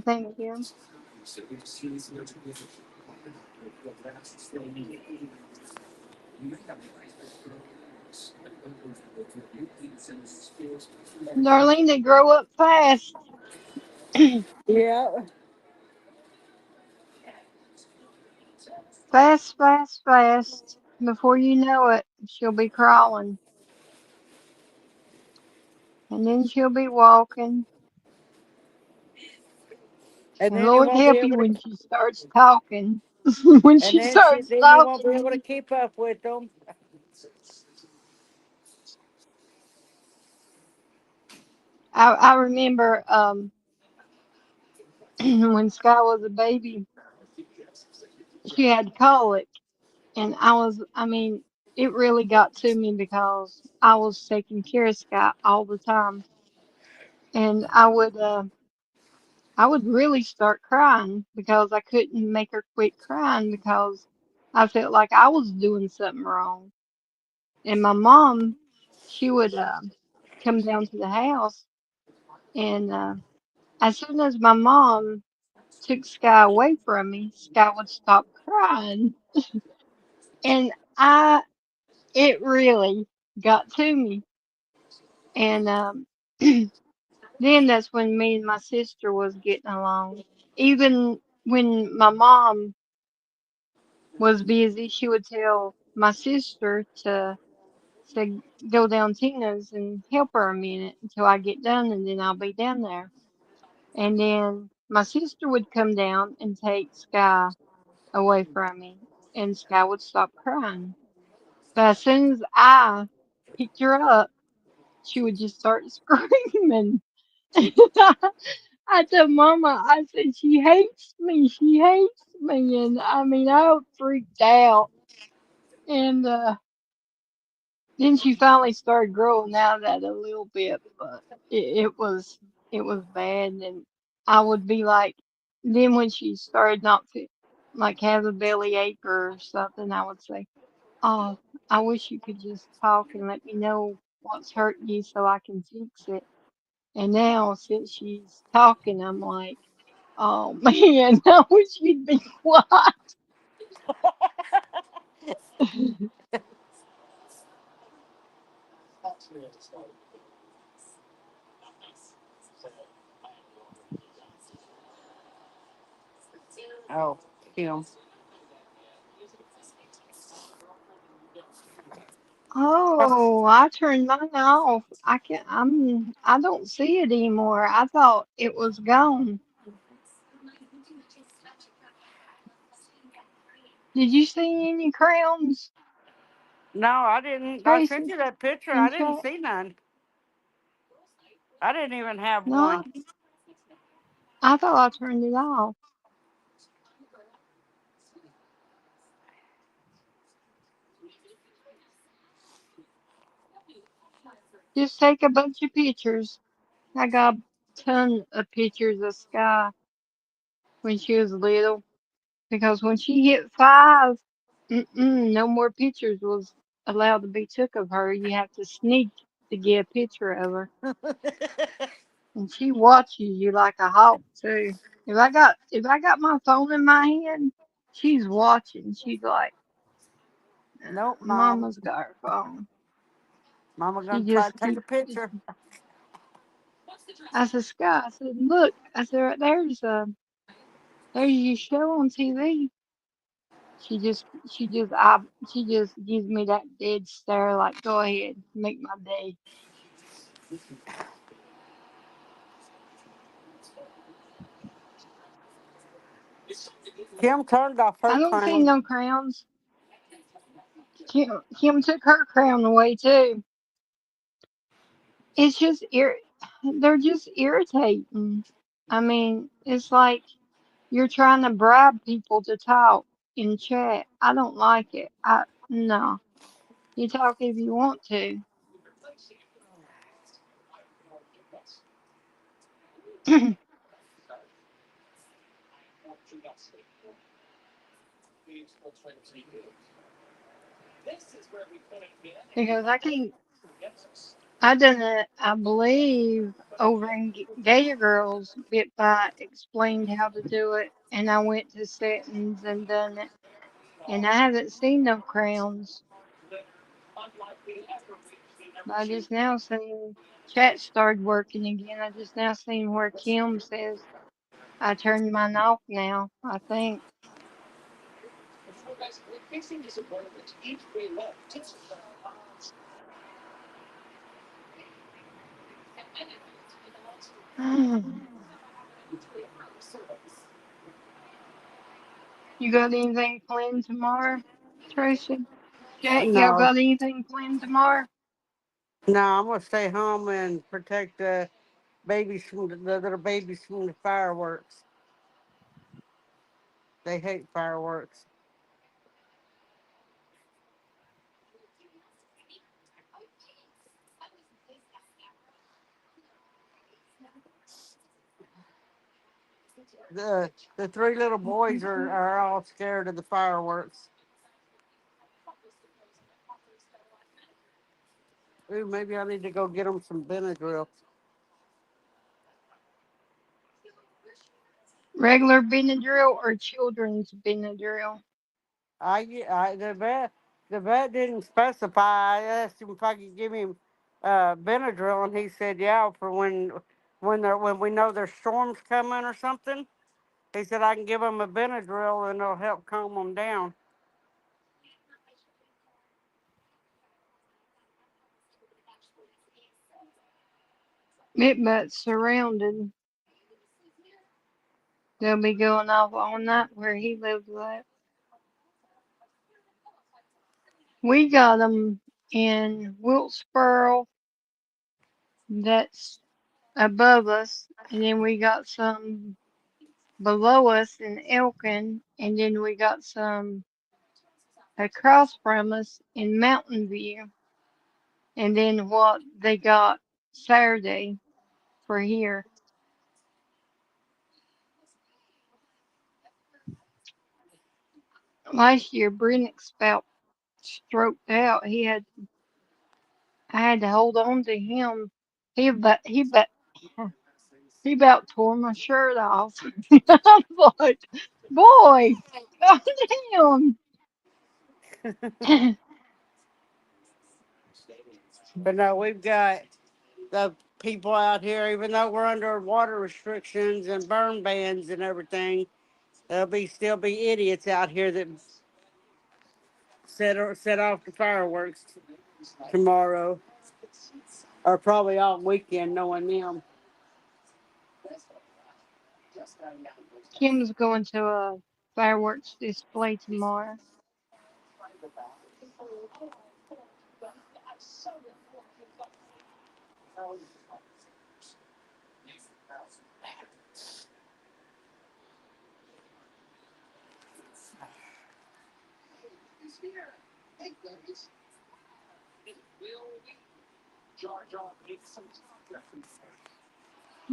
Thank you. Darlene, they grow up fast. Yeah. Fast, fast, fast. Before you know it, she'll be crawling. And then she'll be walking. And And then you Lord won't be help you able to. when she starts talking. When And she then starts you won't be able to talking. keep up with them. I remember when Sky was a baby, she had colic. And I mean, it really got to me because I was taking care of Sky all the time. And I would really start crying because I couldn't make her quit crying because I felt like I was doing something wrong. And my mom, she would come down to the house, and as soon as my mom took Sky away from me, Sky would stop crying. And it really got to me. And then that's when me and my sister was getting along. Even when my mom was busy, she would tell my sister to go down Tina's and help her a minute until I get done, and then I'll be down there. And then my sister would come down and take Sky away from me, and Sky would stop crying. But as soon as I picked her up, she would just start screaming. I told Mama, I said, she hates me. She hates me. And I mean, I freaked out. And then she finally started growing out of that a little bit, but it was bad. And I would be like, then when she started not to like have a belly ache or something, I would say, "Oh, I wish you could just talk and let me know what's hurting you so I can fix it." And now since she's talking, I'm like, "Oh man, I wish you'd be quiet." Oh, Kim. Oh, I turned mine off. I don't see it anymore. I thought it was gone. Did you see any crowns, No, I didn't. I sent Tracy, you that picture. in I didn't chat? see none. I didn't even have No, one. I thought I turned it off. Just take a bunch of pictures. I got a ton of pictures of Sky when she was little because when she hit 5, no more pictures was allowed to be took of her. You have to sneak to get a picture of her. And she watches you like a hawk too. If I got my phone in my hand, she's watching. She's like, Nope, Mom. Mama's got her phone. Mama She gonna try just to take keep. a picture. I said, Sky. I said, look. I said, right there's your show on TV. She just gives me that dead stare, like, go ahead, make my day. Kim turned off I her don't see crown. no crowns. Kim took her crown away too. It's just they're just irritating. I mean, it's like you're trying to bribe people to talk in chat. I don't like it. No. You talk if you want to. Because I done it, I believe, over in Gator Girls, Bitbite explained how to do it, and I went to settings and done it, and I haven't seen no crowns. But I just now seen chat started working again. I just now seen where Kim says I turned mine off now, I think. You got anything planned tomorrow, Tracy? Chat, y'all No, got anything planned tomorrow? no, I'm gonna stay home and protect the babies from the little babies from the fireworks. They hate fireworks. The three little boys are all scared of the fireworks. Ooh, maybe I need to go get them some Benadryl. Regular Benadryl or children's Benadryl? The vet didn't specify. I asked him if I could give him Benadryl, and he said, "Yeah, for when we know there's storms coming or something." He said I can give them a Benadryl and it'll help calm them down. Bitbut's surrounded. They'll be going off all night where he lives at. We got them in Wilkesboro, that's above us, and then we got some below us in Elkin, and then we got some across from us in Mountain View, and then what they got Saturday for here. Last year, Brennick spout stroked out. I had to hold on to him. He about tore my shirt off. I'm like, boy, calm down. But no, we've got the people out here, even though we're under water restrictions and burn bans and everything, there'll be still be idiots out here that set off the fireworks tomorrow, or probably all weekend, knowing them. Kim's going to a fireworks display tomorrow.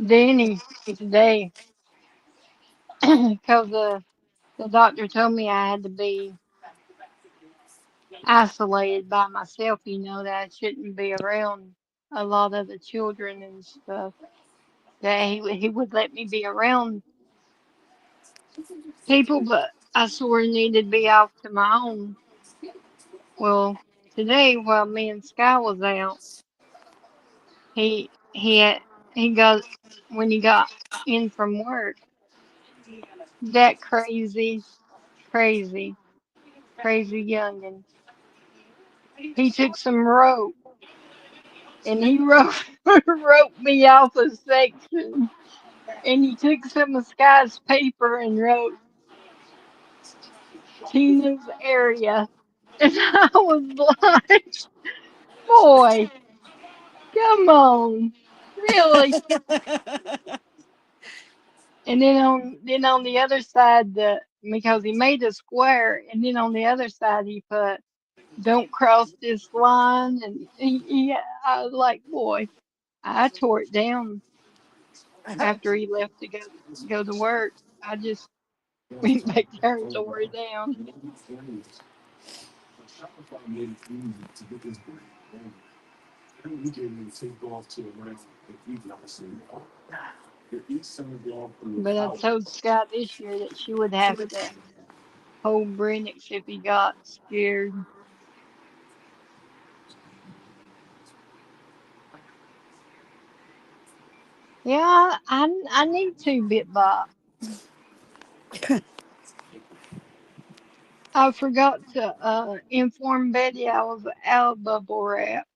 Danny today, because the doctor told me I had to be isolated by myself, that I shouldn't be around a lot of the children and stuff. That he would let me be around people, but I sort of needed to be off to my own. Well, today while me and Sky was out, he got when he got in from work, that crazy, crazy youngin. He took some rope and he wrote me off a section, and he took some of Sky's paper and wrote Tina's area. And I was like, boy, come on, really? And then on the other side, because he made a square, and then on the other side he put "Don't cross this line," and I was like, boy, I tore it down after he left to go to work. I just went back there and tore it down. But I told Scott this year that she would have to hold Brennick if he got scared. Yeah, I need to, Bit Bop. I forgot to inform Betty I was out of bubble wrap.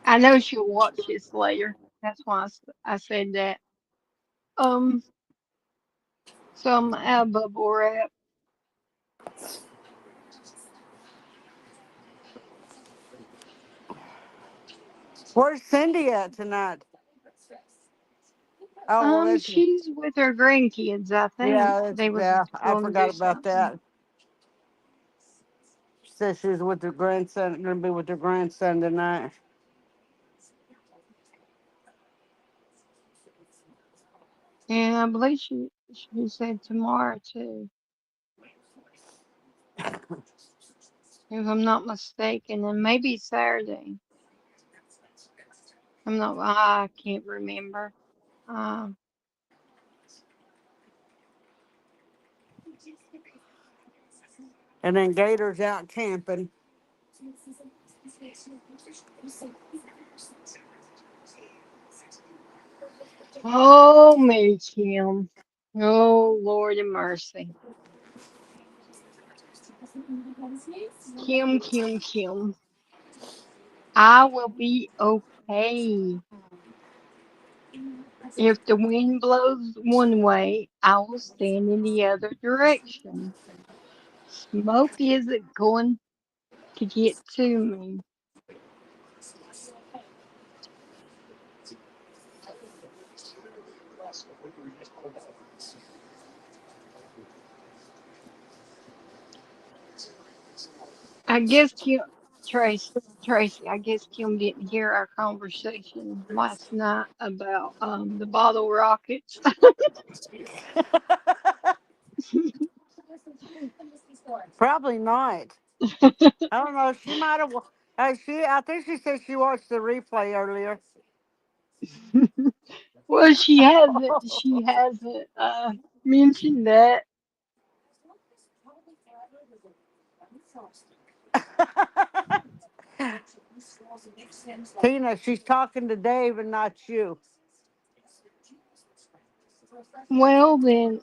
I know she'll watch this later. That's why I said that. Um, so I'm out of bubble wrap. Where's Cindy at tonight? Oh well, that's She's with her grandkids. I think they was I going to forgot do about something. that. She said she was with her grandson, gonna be with her grandson tonight. And I believe she said tomorrow too, if I'm not mistaken, and maybe Saturday. I can't remember. Um, And then Gator's out camping. oh, Mary Kim. Oh, Lord of mercy. Kim, Kim, Kim. I will be okay. If the wind blows one way, I will stand in the other direction. Smoke isn't going to get to me. I guess Tracy, I guess Kim didn't hear our conversation last night about the bottle rockets. Probably not. I don't know. She might have. I think she said she watched the replay earlier. Well, she hasn't mentioned that. Tina, she's talking to Dave and not you. Well, then,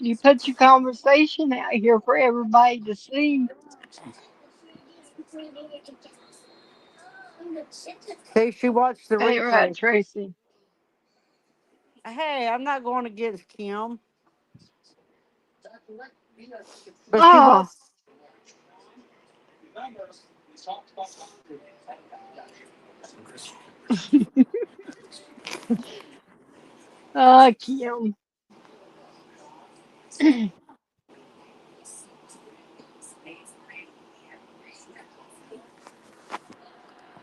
you put your conversation out here for everybody to see. See, she watched the Ain't right, replay. Tracy? Hey, I'm not going against Kim, but she Oh, watched. Kim.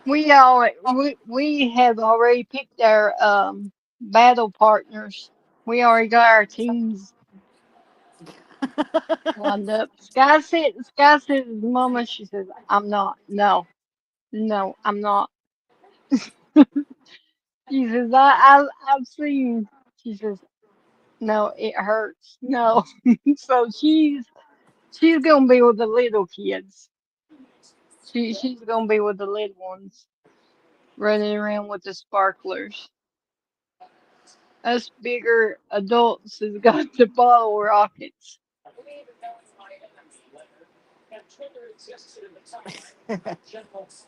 We have already picked our battle partners. We already got our teams lined up. Sky said his mama, she says, I'm not. No, no, I'm not. She says, I've seen, she says, no, it hurts. No. So she's gonna be with the little kids. She's gonna be with the little ones running around with the sparklers. Us bigger adults has got the bottle rockets.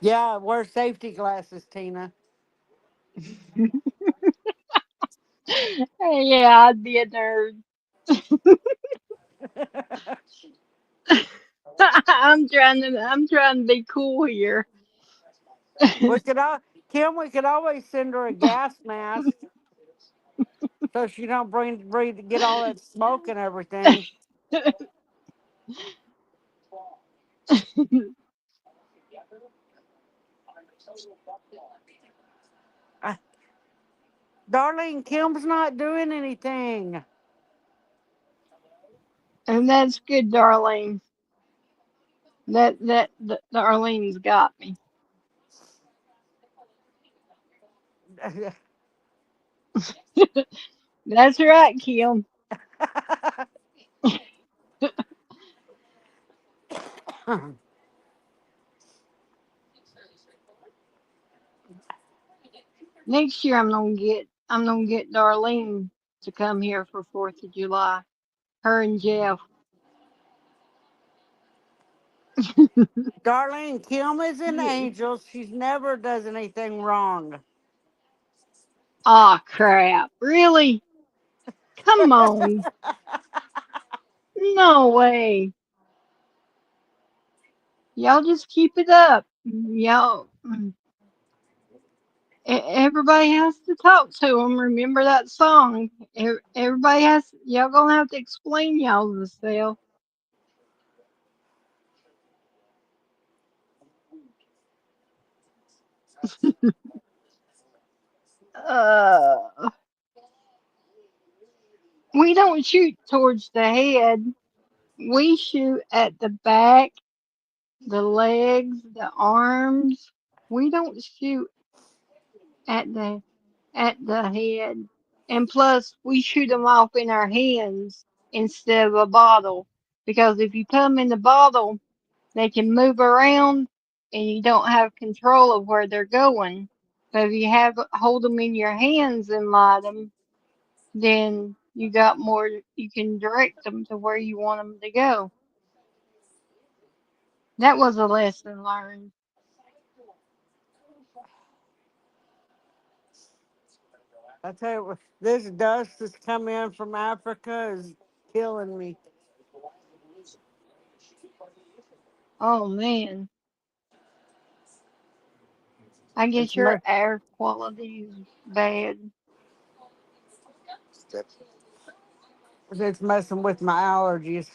Yeah, wear safety glasses, Tina. Yeah, I'd be a nerd. I'm trying to be cool here. We could all, Kim. We could always send her a gas mask so she don't breathe, get all that smoke and everything. Uh, Darlene, Kim's not doing anything. And that's good, Darlene. The Darlene's got me. That's right, Kim. Next year I'm gonna get Darlene to come here for 4th of July. Her and Jeff. Darlene, Kim is an Yeah. angel. She's never does anything wrong. Aw, crap. Really? Come on. No way. Y'all just keep it up. Everybody has to talk to them. Remember that song. Everybody y'all gonna have to explain y'all yourself. Uh, we don't shoot towards the head. We shoot at the back, the legs, the arms. We don't shoot at the head. And plus, we shoot them off in our hands instead of a bottle. Because if you put them in the bottle, they can move around and you don't have control of where they're going. But if you hold them in your hands and light them, then you got more, you can direct them to where you want them to go. That was a lesson learned. I tell you, this dust that's coming in from Africa is killing me. Oh man, I guess It's your mess- air quality is bad. it's messing with my allergies.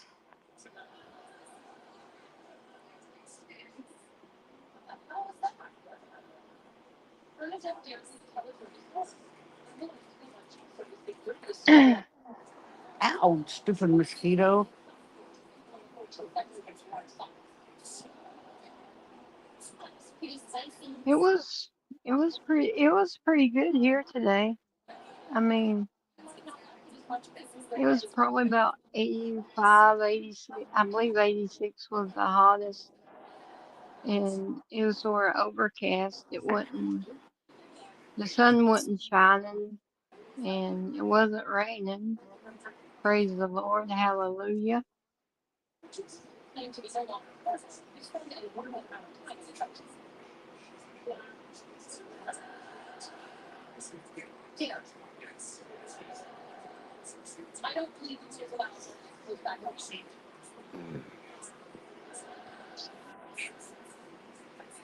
It Ouch, stupid mosquito. was it was pretty good here today. I mean, it was probably about 85, 86. I believe 86 was the hottest, and it was sort of overcast. The sun wasn't shining, and it wasn't raining. Praise the Lord, hallelujah.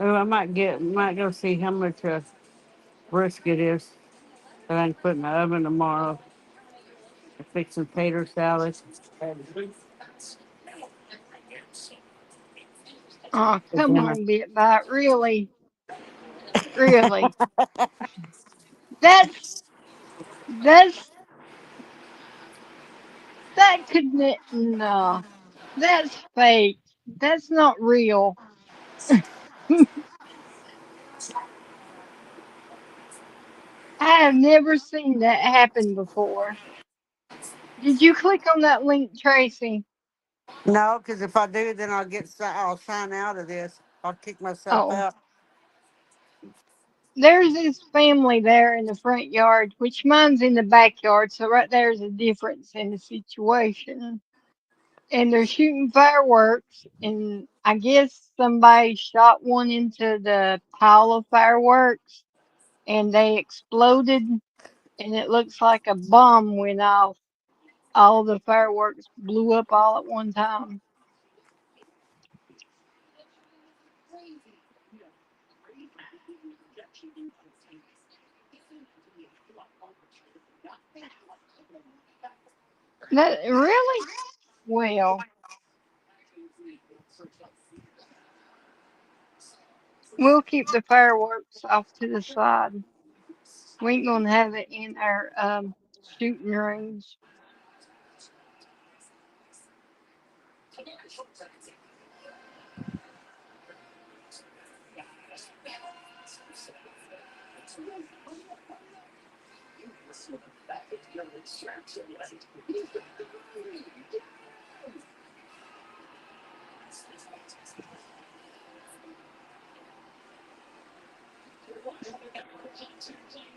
Oh, I might go see how much brisket is that I can put in the oven tomorrow. Fix some tater salad. Oh, For come dinner. on, Bit Bite, really, really. That's that's that couldn't no. That's fake. That's not real. I have never seen that happen before. Did you click on that link, Tracy? No, because if I do, then I'll sign out of this. I'll kick myself Oh, out. there's this family there in the front yard, which mine's in the backyard, so right there's a difference in the situation. And they're shooting fireworks, and I guess somebody shot one into the pile of fireworks, and they exploded, and it looks like a bomb went off. All the fireworks blew up all at one time. That really? Well, we'll keep the fireworks off to the side. We ain't gonna have it in our shooting range.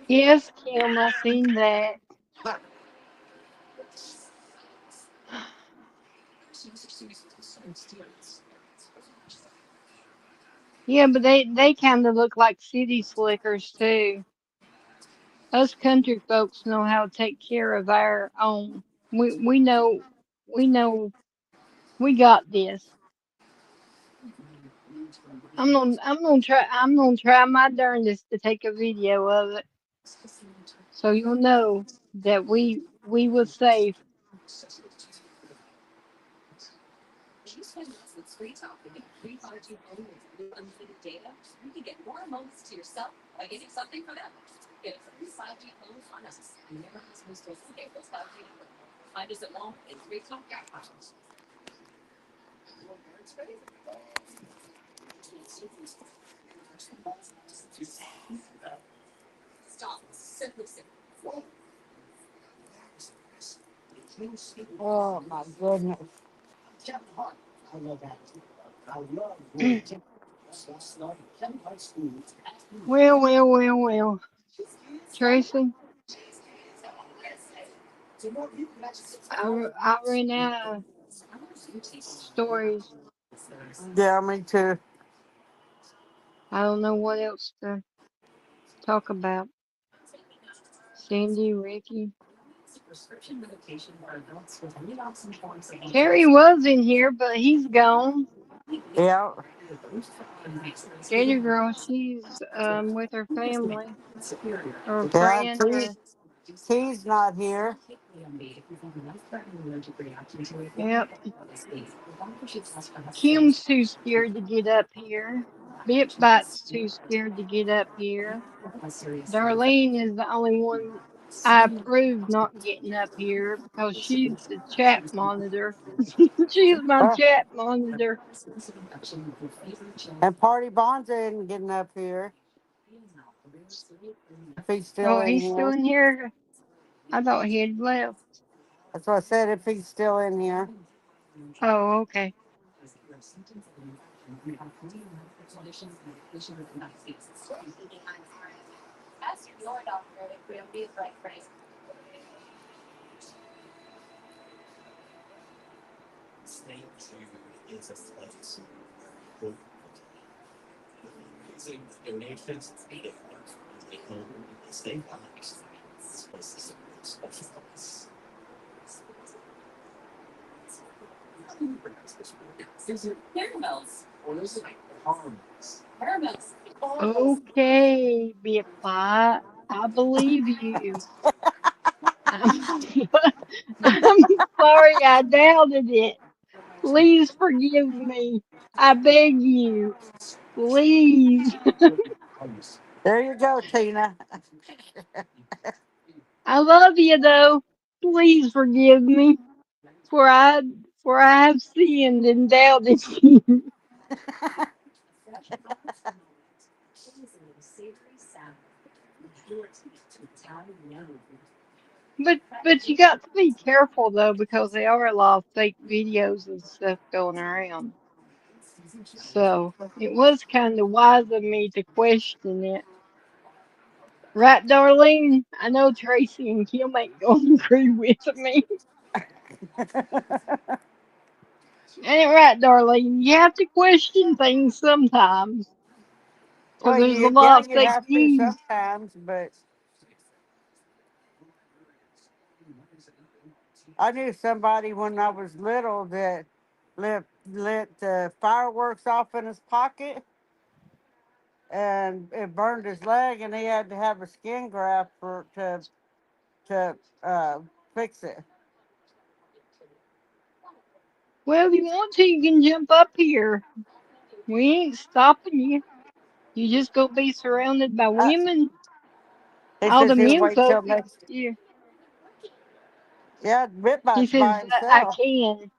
Yes, Kim, I seen that. Yeah, but they kind of look like city slickers too. Us country folks know how to take care of our own. We know we got this. I'm gonna try my darndest to take a video of it so you'll know that we was safe. Oh my goodness. Well. Tracy, I ran out of stories. Yeah, me too. I don't know what else to talk about. Sandy, Ricky. Terry was in here, but he's gone. Yeah. Gator girl, she's with her family or a Yeah, friend or T's not here. yep. Kim's too scared to get up here. Bitbite's too scared to get up here. Darlene is the only one I approve not getting up here because she's the chat monitor. She's my Uh, chat monitor. and Party Bonds isn't getting up here. If he's still Oh, in he's still here. in here. I thought he had left. That's what I said, if he's still in here. Oh, okay. Okay, Bitbite. I believe you. I'm, I'm sorry I doubted it. Please forgive me. I beg you. Please. There you go, Tina. I love you though. Please forgive me. For I for I have sinned and doubted you. But you got to be careful though because there are a lot of fake videos and stuff going around. So it was kind of wise of me to question it. Right, Darlene? I know Tracy and Kim ain't gonna agree with me. Ain't it right, Darlene? You have to question things sometimes. Because Well, there's a yeah, lot of you fake have to news. sometimes, but I knew somebody when I was little that lit fireworks off in his pocket and it burned his leg, and he had to have a skin graft for to fix it. Well, if you want to, you can jump up here. We ain't stopping you. You just go be surrounded by Uh, women. he All the says he'll men wait folk till is next. here. Yeah, He Bitbot's says, by but I himself. can.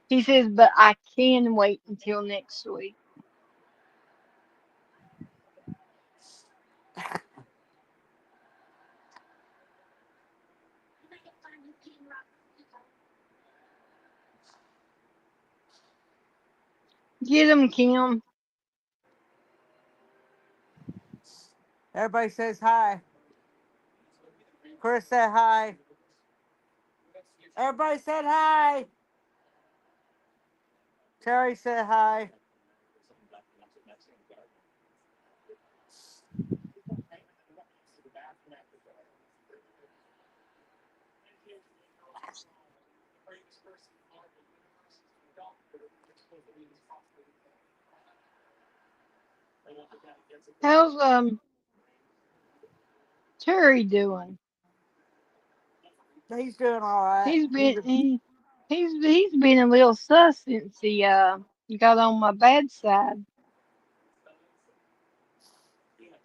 He says, but I can wait until next week. Get him, Kim. Everybody says hi. Chris said hi. Everybody said hi. Terry said hi. How's Terry doing? He's doing all right. He's been he's been a little sus since he got on my bad side.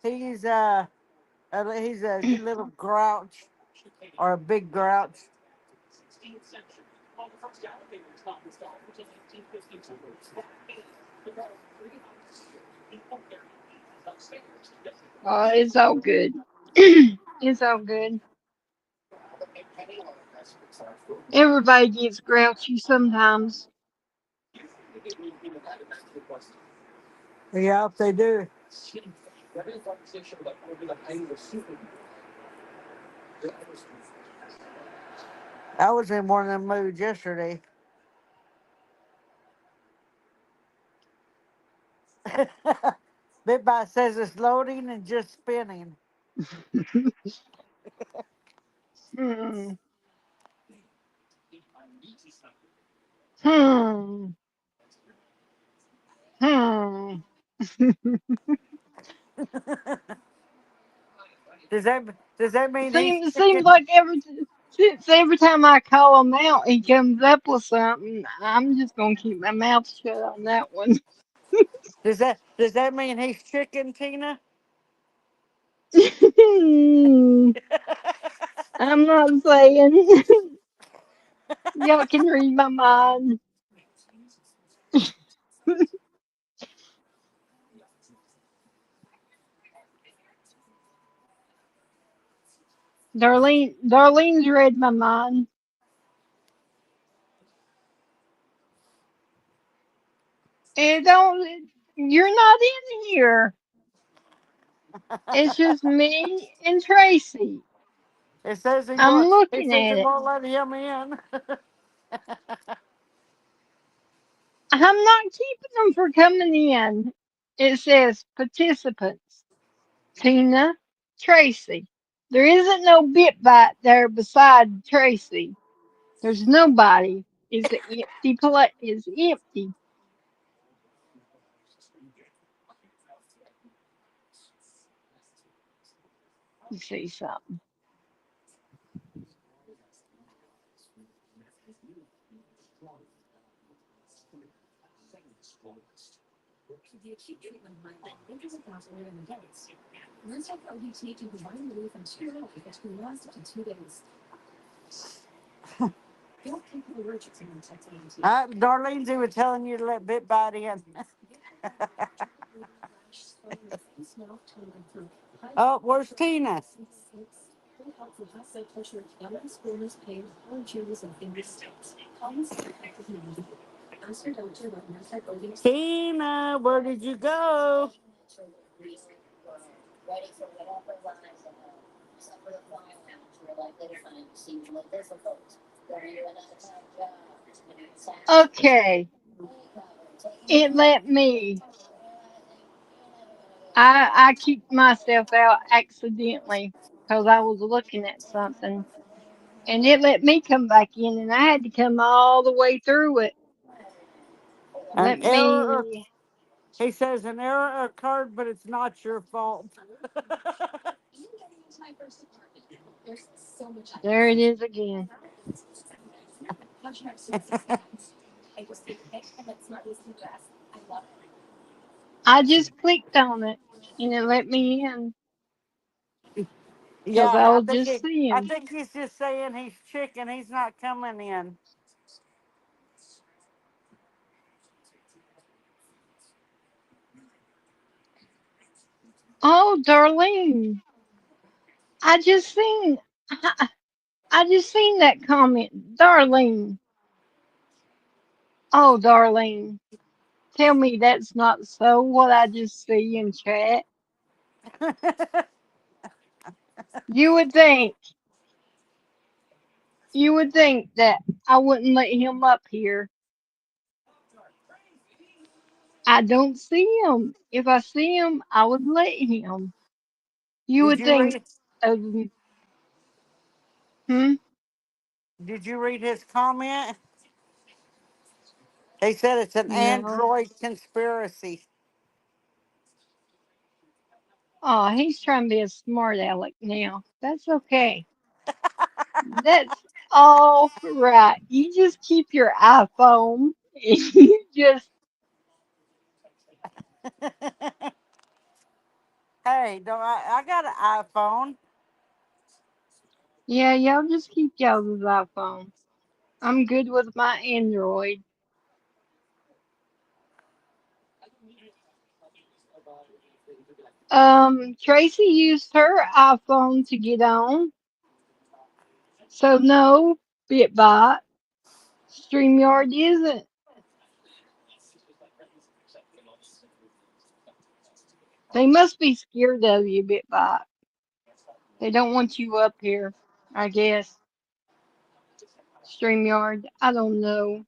He's he's a little grouch or a big grouch. It's all good. It's all good. Everybody gets grouchy sometimes. Yeah, they do. I was in one of them moods yesterday. Bitbot says it's loading and just spinning. Hmm. Hmm. Does that does that mean he's Seems chicken? like every time I call him out, he comes up with something. I'm just gonna keep my mouth shut on that one. Does that mean he's chicken, Tina? I'm not saying. Y'all can read my mind. Darlene's read my mind. And don't, you're not in here. It's just me and Tracy. It says he I'm won't. It looking says at he it. won't let him in. I'm not keeping them for coming in. It says participants. Tina, Tracy. There isn't no bit bite there beside Tracy. There's nobody. It's an empty place. It's empty. You see something. Darlene's even telling you to let Bit Bite in. Oh, where's Tina? Tina, where did you go? Okay. It let me. I kicked myself out accidentally because I was looking at something. And it let me come back in, and I had to come all the way through it. An Let error. me. He says an error occurred, but it's not your fault. There it is again. I just clicked on it, and it let me in because I Yeah, was just I seeing. think he's just saying he's chicken. He's not coming in. Oh, Darlene, I just seen. I just seen that comment, Darlene. Oh, Darlene, tell me that's not so. What I just see in chat. You would think. You would think that I wouldn't let him up here. I don't see him. If I see him, I would let him. You Did would you think read? of, hmm? Did you read his comment? He said it's an No. Android conspiracy. Oh, he's trying to be a smart aleck now. That's okay. That's all right. You just keep your iPhone. You just, Hey, don't I got an iPhone. yeah, y'all just keep y'all's iPhone. I'm good with my Android. Tracy used her iPhone to get on. So no, BitBot. StreamYard isn't. They must be scared of you, BitBot. They don't want you up here, I guess. StreamYard. I don't know.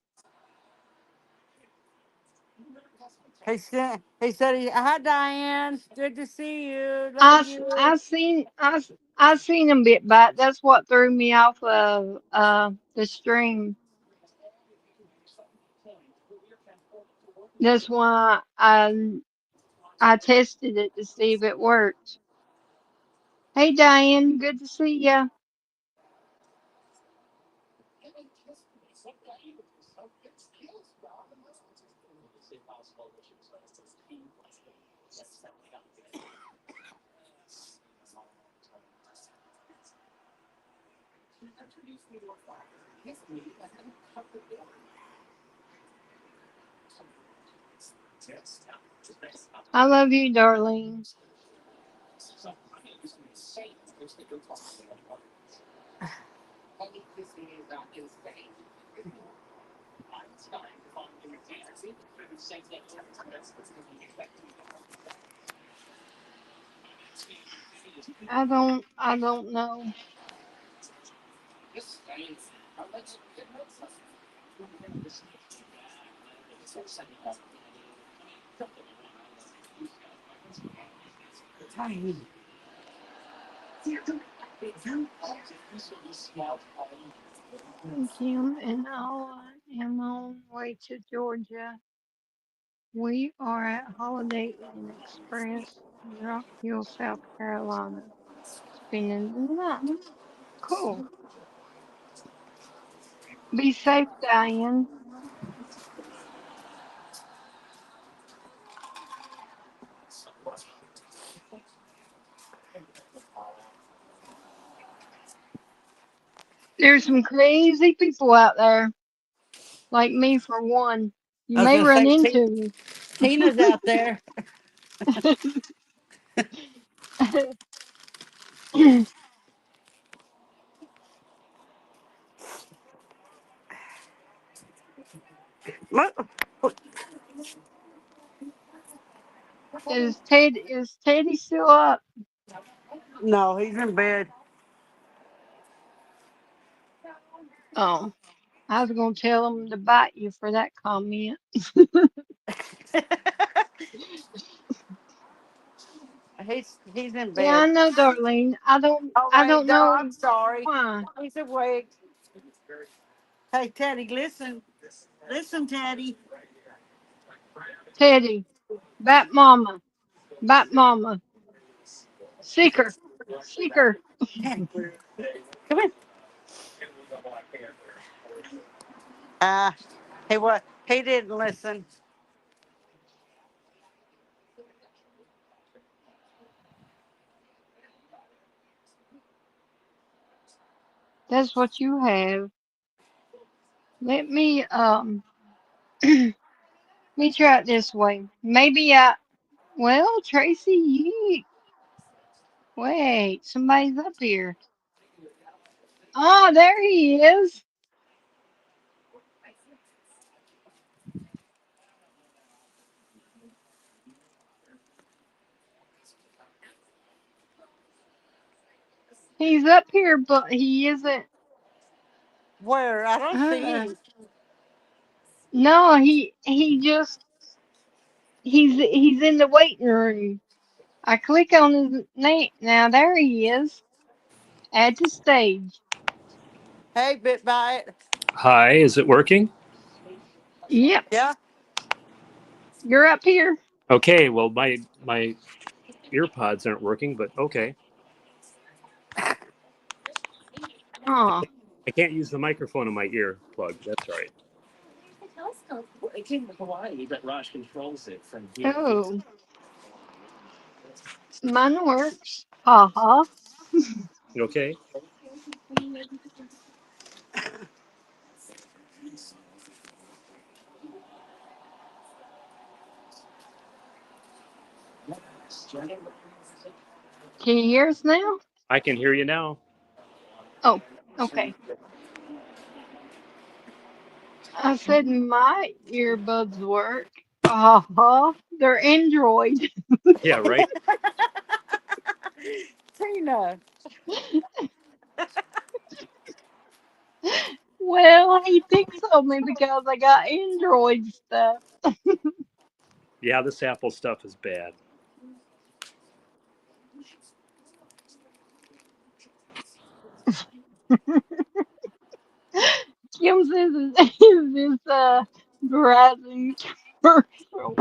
Hi Diane, good to see you. I, Love s- you. I seen I, s- I seen them BitBot. That's what threw me off of the stream. That's why I I tested it to see if it worked. Hey, Diane, good to see ya. I love you, Darlene. I don't know. Kim and I am on way to Georgia. We are at Holiday Inn Express, Rock Hill, South Carolina, spending the night. Cool. Be safe, Diane. There's some crazy people out there, like me for one. You I was may gonna run say into Tina's out there. me. What? Is Teddy still up? No, he's in bed. Oh, I was gonna tell him to bite you for that comment. He's in Yeah, I bed. know, Darlene. Oh I wait, don't no, know I'm sorry. why. He's awake. Hey Teddy, listen. Listen, Teddy. Teddy, bat mama, bat mama, seeker, seeker. Teddy, come in. Uh he what he didn't listen. That's what you have. Let me let me try it this way. Maybe well, Tracy, you wait. Somebody's up here. Oh, there he is. He's up here, but he isn't. Where? I don't see Uh, him. no, he just he's in the waiting room. I click on his name. Now there he is. Add to stage. Hey, Bit Bite. Hi, is it working? Yep, Yeah. you're up here. Okay, well my ear pods aren't working, but okay. Oh, I can't use the microphone in my ear plug. That's all right. oh, mine works. Ha ha. Okay. Can you hear us now? I can hear you now. Oh, okay. I said my earbuds work. Ha ha. They're Android. Yeah, right. Tina. Well, he picks on me because I got Android stuff. Yeah, this Apple stuff is bad. Kim says, is this Verizon commercial?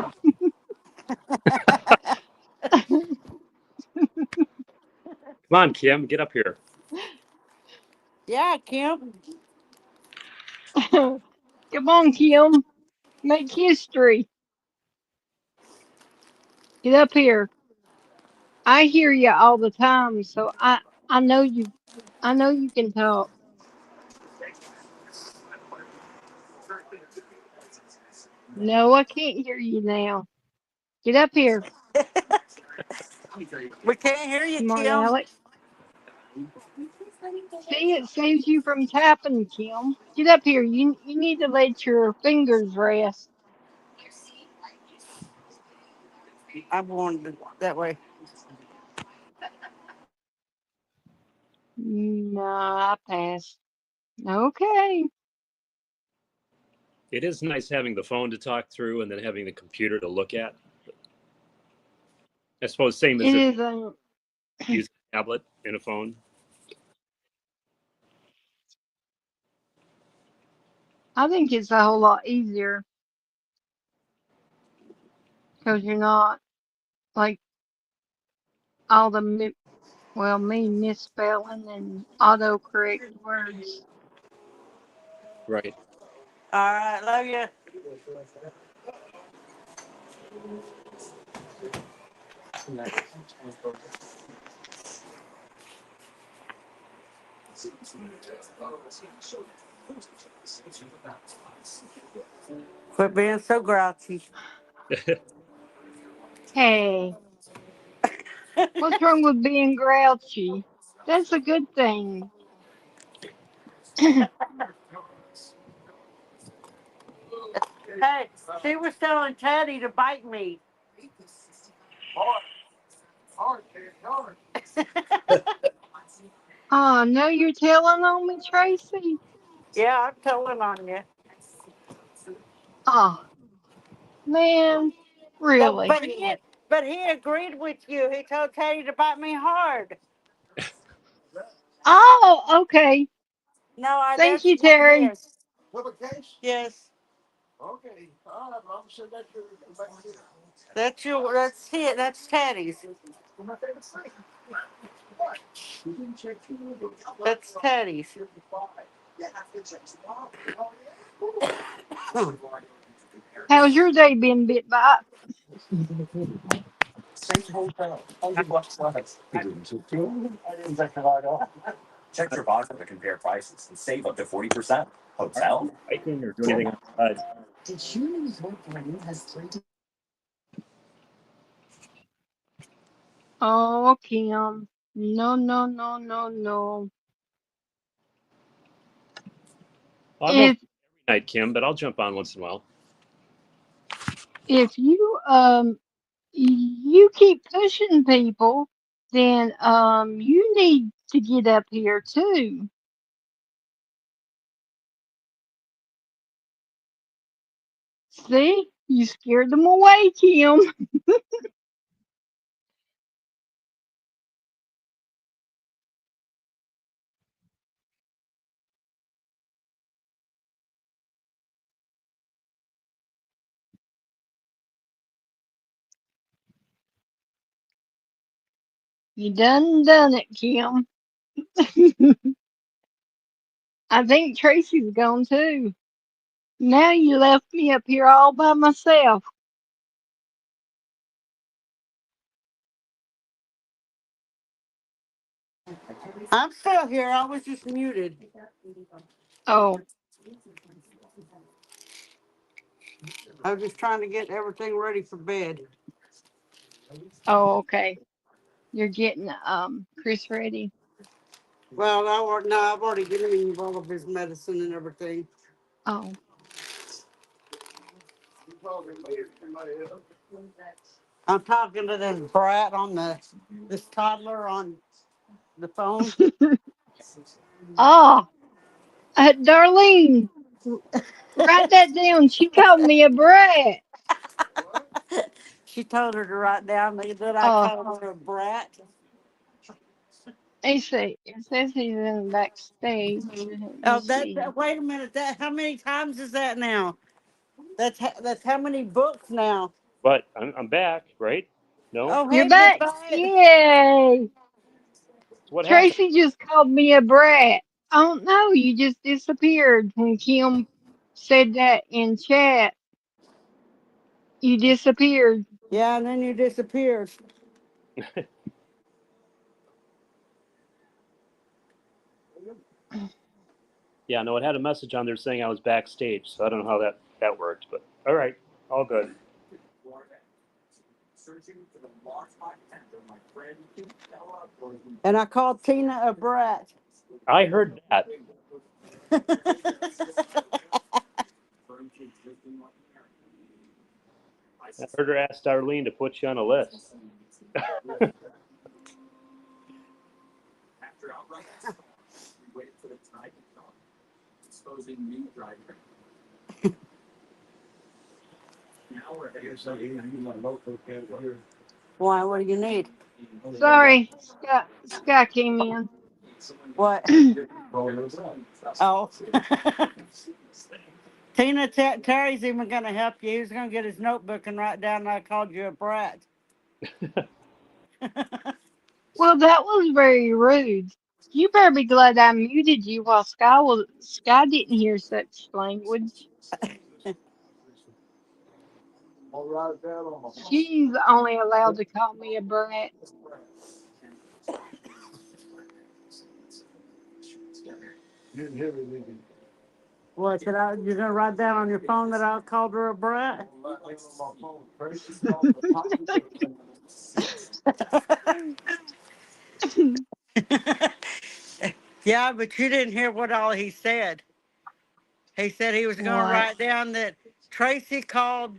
Come on, Kim, get up here. Yeah, Kim. Come on, Kim. Make history. Get up here. I hear you all the time, so I know you can talk. No, I can't hear you now. Get up here. We can't hear you, Smart Kim. Alex. See, it saves you from tapping, Kim. Get up here. You need to let your fingers rest. I'm going that way. Nah, I pass. Okay. It is nice having the phone to talk through and then having the computer to look at. I suppose same as It if is you use a tablet and a phone. I think it's a whole lot easier because you're not like all the me misspelling and autocorrect words. Right. All right, love you. Quit being so grouchy. Hey, what's wrong with being grouchy? That's a good thing. Hey, she was telling Teddy to bite me. Oh, no, you're telling on me, Tracy? Yeah, I'm telling on you. Oh, man, But really? but he but he agreed with you. He told Teddy to bite me hard. Oh, okay. No, Thank that's you, Terry. yes. Yes. That's it. That's Teddy's. That's Teddy's. How's your day been bit by? Hiking or do anything outside. Oh, Kim. No, no, no, no, no. I'm okay If every night, Kim, but I'll jump on once in a while. if you keep pushing people, then you need to get up here too. See? You scared them away, Kim. You done it, Kim. I think Tracy's gone too. Now you left me up here all by myself. I'm still here. I was just muted. Oh, I was just trying to get everything ready for bed. oh, okay. You're getting Chris ready. Well, no, I've already given him all of his medicine and everything. Oh, I'm talking to this brat on this toddler on the phone. oh, Darlene, write that down. She called me a brat. She told her to write down that I Oh, called her a brat. let see. It says he's in backstage. Let me Oh, see. wait a minute. That how many times is that now? That's how many books now? But I'm back, right? No? Oh, You're hey, Big back. Bad. Yay. What happened? Tracy just called me a brat. I don't know. You just disappeared when Kim said that in chat. You disappeared. Yeah, and then you disappeared. Yeah, no, it had a message on there saying I was backstage, so I don't know how that worked, but all right, all good. And I called Tina a brat. I heard that. I heard her ask Darlene to put you on a list. Why? What do you need? Sorry, Scott came in. What? Oh. Tina, Terry's even going to help you. He's going to get his notebook and write down I called you a brat. Well, that was very rude. You better be glad I muted you while Sky didn't hear such language. She's only allowed to call me a brat. What, you're going to write down on your phone that I called her a brat? Yeah, but you didn't hear what all he said. He said he was going to What? write down that Tracy called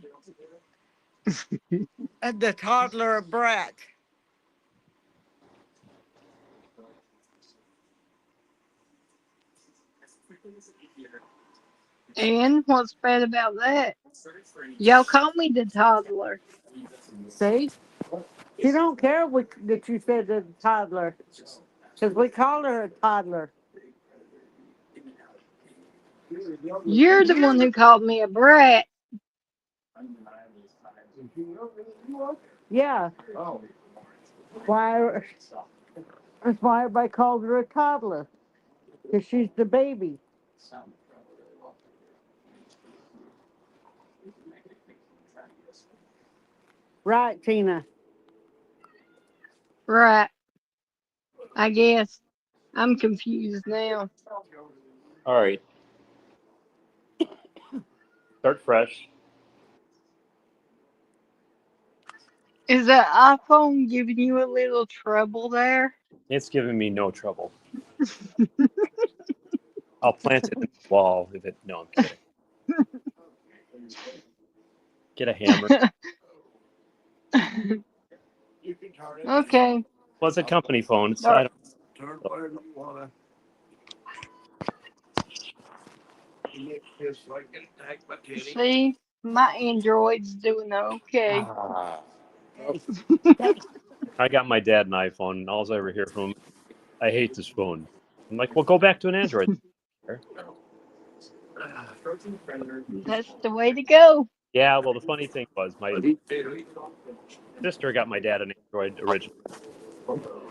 the toddler a brat. And what's bad about that? Y'all call me the toddler. See? She don't care that you said the toddler. Because we called her a toddler. You're the one who called me a brat. Yeah. Why? That's why everybody called her a toddler. Because she's the baby. Right, Tina? Right. I guess. I'm confused now. All right. Start fresh. Is that iPhone giving you a little trouble there? It's giving me no trouble. I'll plant it in the wall if it. No, I'm kidding. Get a hammer. Okay. Well, it's a company phone. It's, Dar- I don't. See, my Android's doing okay. I got my dad an iPhone, and all I ever hear from him, I hate this phone. I'm like, well, go back to an Android. That's the way to go. Yeah, well, the funny thing was, my sister got my dad an Android originally.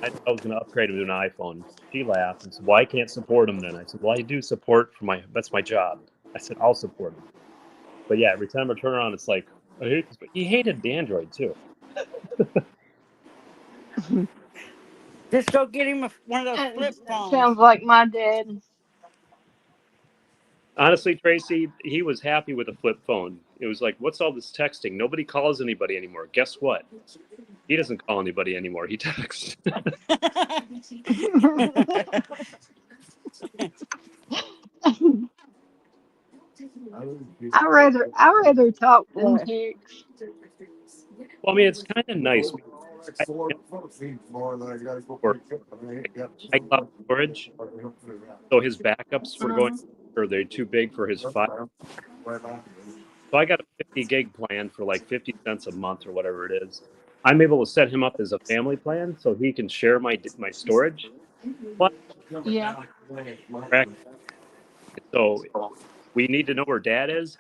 I was going to upgrade him to an iPhone. She laughed and said, well, I can't support him then. I said, well, I do support that's my job. I said, I'll support him. But yeah, every time I turn around, it's like, I hate this. But he hated the Android too. Just go get him one of those flip phones. Sounds like my dad. Honestly, Tracy, he was happy with a flip phone. It was like, what's all this texting? Nobody calls anybody anymore. Guess what? He doesn't call anybody anymore. He texts. I rather talk than text. Well, I mean, it's kind of nice. I iCloud storage, so his backups were going, or they're too big for his file. So I got a 50 gig plan for like 50 cents a month or whatever it is. I'm able to set him up as a family plan so he can share my storage. But Yeah. so we need to know where dad is.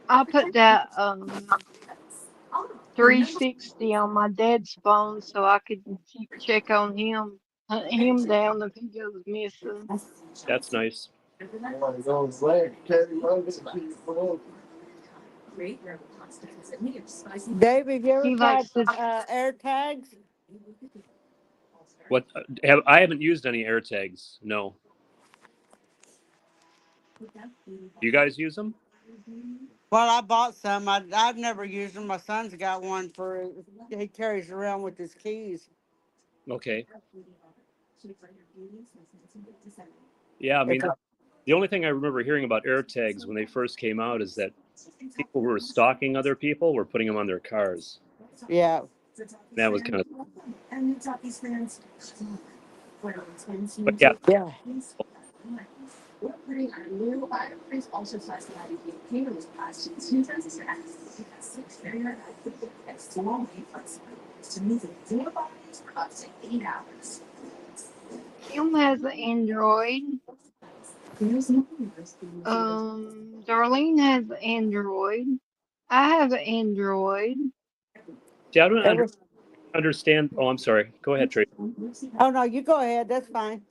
I put that 360 on my dad's phone so I could keep check on him, hunt him down if he goes missing. That's nice. David, you ever He tried likes to. air tags? What I haven't used any air tags. No. You guys use them? Well, I bought some. I've never used them. My son's got one he carries around with his keys. Okay. Yeah, I mean, It's a, the only thing I remember hearing about air tags when they first came out is that people who were stalking other people were putting them on their cars. yeah. That was kind of. But yeah, Yeah. Kim has an Android. Darlene has an Android. I have an Android. see, I don't understand. Oh, I'm sorry. Go ahead, Tracy. Oh no, you go ahead. That's fine.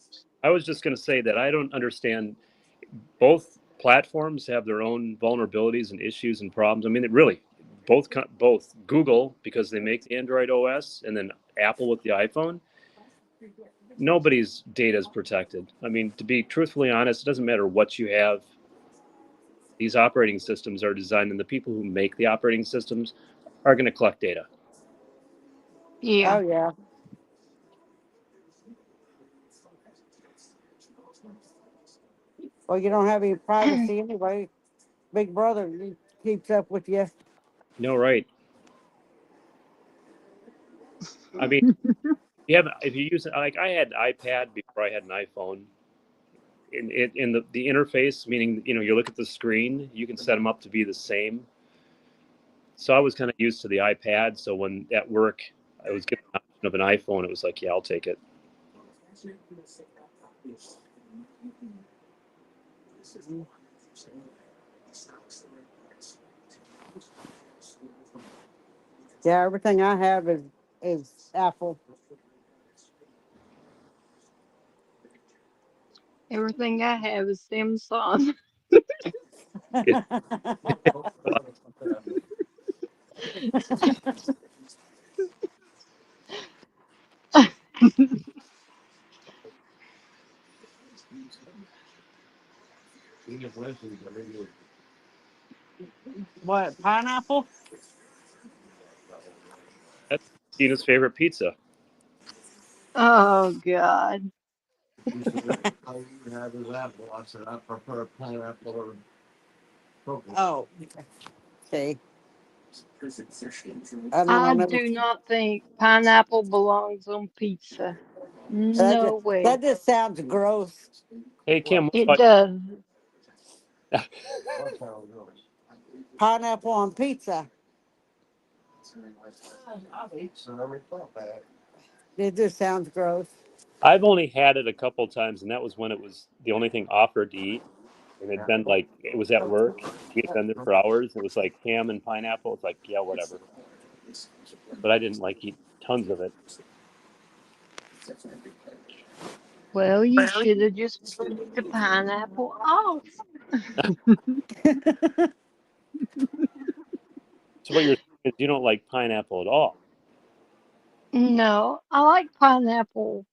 I was just going to say that I don't understand. Both platforms have their own vulnerabilities and issues and problems. I mean, it really both Google because they make the Android OS, and then Apple with the iPhone. Nobody's data is protected. I mean, to be truthfully honest, it doesn't matter what you have. These operating systems are designed, and the people who make the operating systems are going to collect data. Yeah. Oh yeah. Well, you don't have any privacy anyway. Big Brother keeps up with you. No, right. I mean, if you use like I had an iPad before I had an iPhone. In the interface, meaning you look at the screen, you can set them up to be the same. So I was kind of used to the iPad. So when at work I was given an option of an iPhone, it was like, yeah, I'll take it. Yeah, everything I have is Apple. Everything I have is Samsung. It, What, pineapple? that's Tina's favorite pizza. Oh God. Oh, see. I don't I know. do not think pineapple belongs on pizza. No way. That just sounds gross. Hey Kim, It what does. Pineapple on pizza. It just sounds gross. I've only had it a couple times, and that was when it was the only thing offered to eat, and it'd been like it was at work. We had been there for hours. It was like ham and pineapple. It's like, yeah, whatever. But I didn't like eat tons of it. Well, you should have just put the pineapple off. So what you're saying is you don't like pineapple at all. No, I like pineapple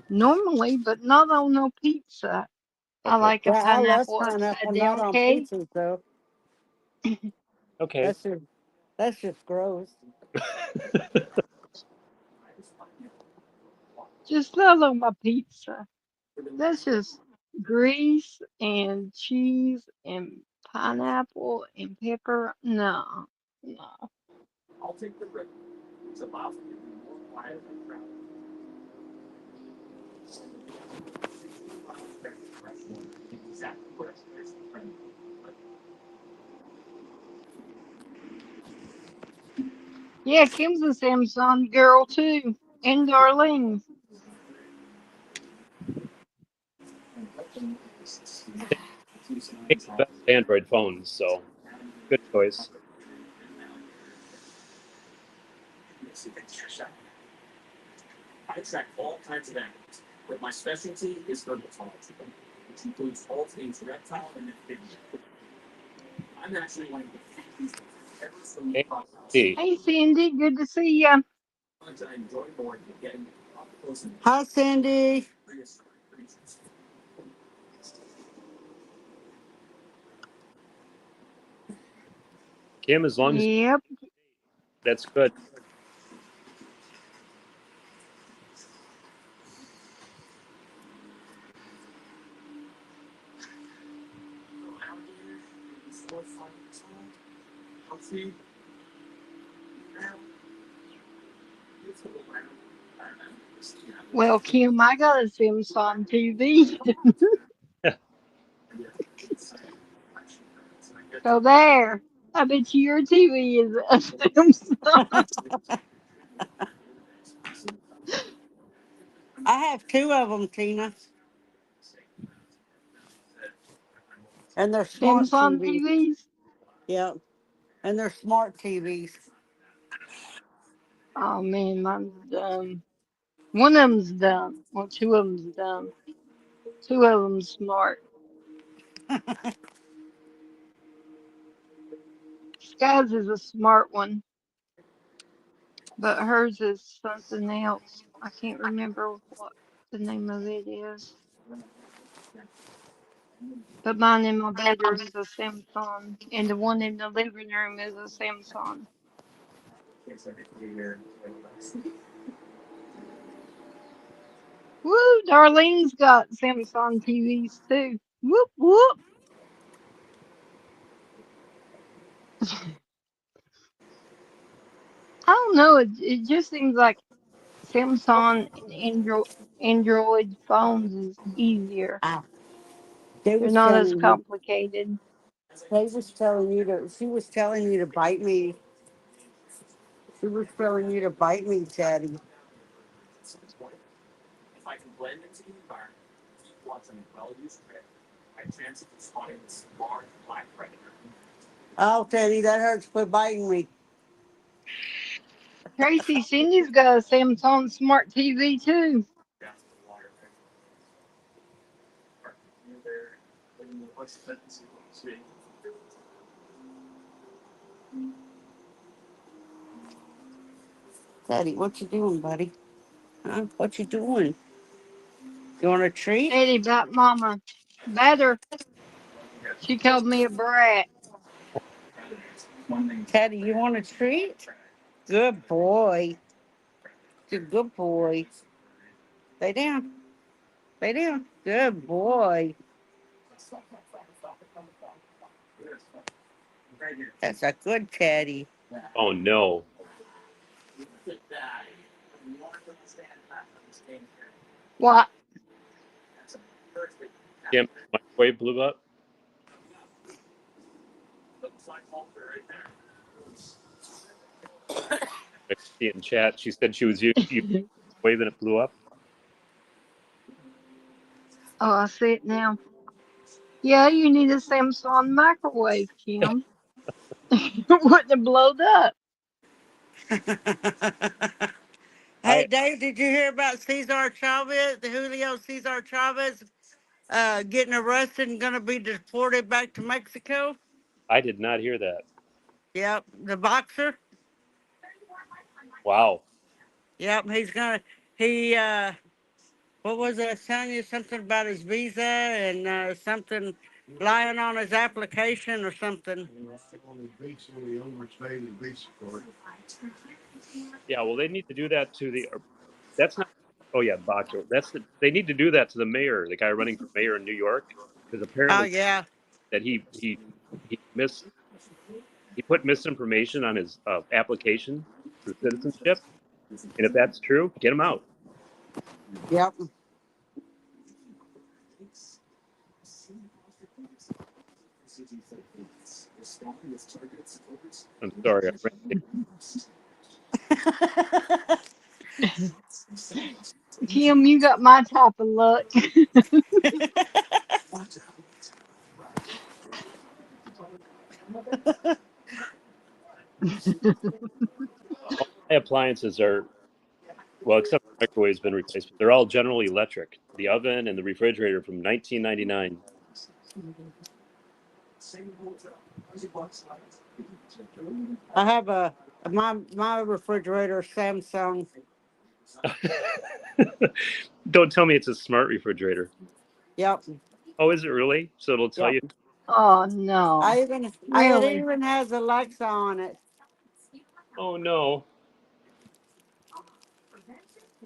normally, but not on no pizza. I Okay. like a Yeah, I love pineapple pineapple, upside not down on cake. pizzas though. Okay. That's just gross. Just not on my pizza. That's just grease and cheese and pineapple and pepper. No, no. Yeah, Kim's a Samsung girl too, and Darlene. Make the best Android phones, so good choice. I track all kinds of animals, but my specialty is dermatology, which includes all things reptile and amphibian. I'm actually one of the few people ever from the process. Hey, Hey, Cindy, good to see you. I enjoy more than getting up close and Hi, Cindy. prehistoric creatures. Kim, as long as Yep. that's good. Well, Kim, I got a Samsung TV. So there. I bet you your TV is a Samsung. I have two of them, Tina, and they're smart Samsung TVs. TVs. Yep, and they're smart TVs. Oh man, mine's dumb. One of them's dumb. Well, two of them's dumb. Two of them's smart. Sky's is a smart one, but hers is something else. I can't remember what the name of it is. But mine in my bedroom is a Samsung, and the one in the living room is a Samsung. Woo! Darlene's got Samsung TVs too. Whoop whoop. I don't know. It just seems like Samsung and Android phones is easier. Ah, they They're was not as telling you. complicated. They was telling you to. She was telling you to bite me. She was telling you to bite me, Teddy. If I can blend into the environment, keep watching a well-used trip, I chance of spotting this large black predator. Oh, Teddy, that hurts. Quit biting me. Tracy, Cindy's got a Samsung smart TV too. Down to the water. There, what's the see? Teddy, what you doing, buddy? Huh? What you doing? You want a treat? Eddie about mama. Better. She called me a brat. Teddy, you want a treat? Good boy. You're a good boy. Lay down. Lay down. Good boy. That's a good Teddy. Oh no, What? Kim, microwave blew up. I see it in chat. She said she was you waving it blew up. Oh, I see it now. Yeah, you need a Samsung microwave, Kim. It wouldn't have blowed up. Hey, Dave, did you hear about Cesar Chavez, the Julio Cesar Chavez, getting arrested and going to be deported back to Mexico? I did not hear that. Yep, the boxer. Wow. Yep, he's going to, what was it? I was telling you something about his visa and something lying on his application or something. Yeah, well, they need to do that to the. That's not. Oh yeah, boxer. They need to do that to the mayor, the guy running for mayor in New York, because Oh, apparently yeah. that he put misinformation on his application for citizenship, and if that's true, get him out. Yep. I'm sorry. Kim, you got my type of luck. All my appliances are, well, except the microwave's been replaced, but they're all General Electric. The oven and the refrigerator from 1999. I have my refrigerator Samsung. Don't tell me it's a smart refrigerator. Yep. Oh, is it really? So it'll tell Yep. you. Oh no. It Really? even has Alexa on it. Oh no.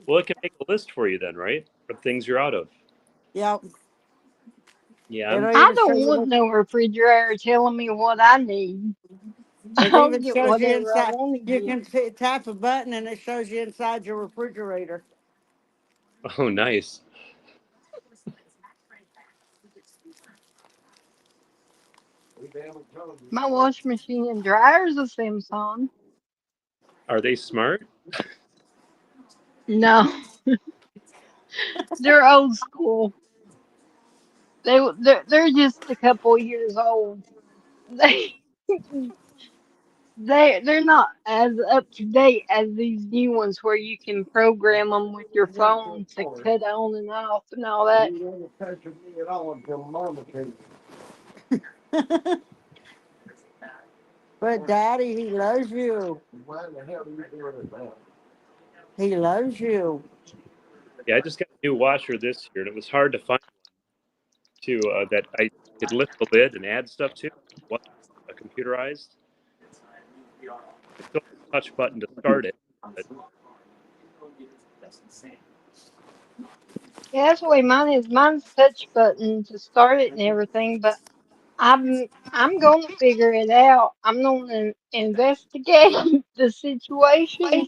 Well, it can make a list for you then, right? Of things you're out of. Yep. Yeah, It'll I even show don't you want what no refrigerator telling me what I need. it I'll even get shows you whatever I inside. want to You get. can tap a button and it shows you inside your refrigerator. Oh, nice. My washing machine and dryer's a Samsung. Are they smart? No, they're old school. They're just a couple years old. They they're not as up to date as these new ones where you can program them with your phone to cut on and off and all that. But Daddy, he loves you. He loves you. Yeah, I just got a new washer this year, and it was hard to find too that I could lift the lid and add stuff to. It wasn't computerized. I still have a touch button to start it. But Yeah, that's the way mine is. Mine's touch button to start it and everything, but I'm gonna figure it out. I'm gonna investigate the situation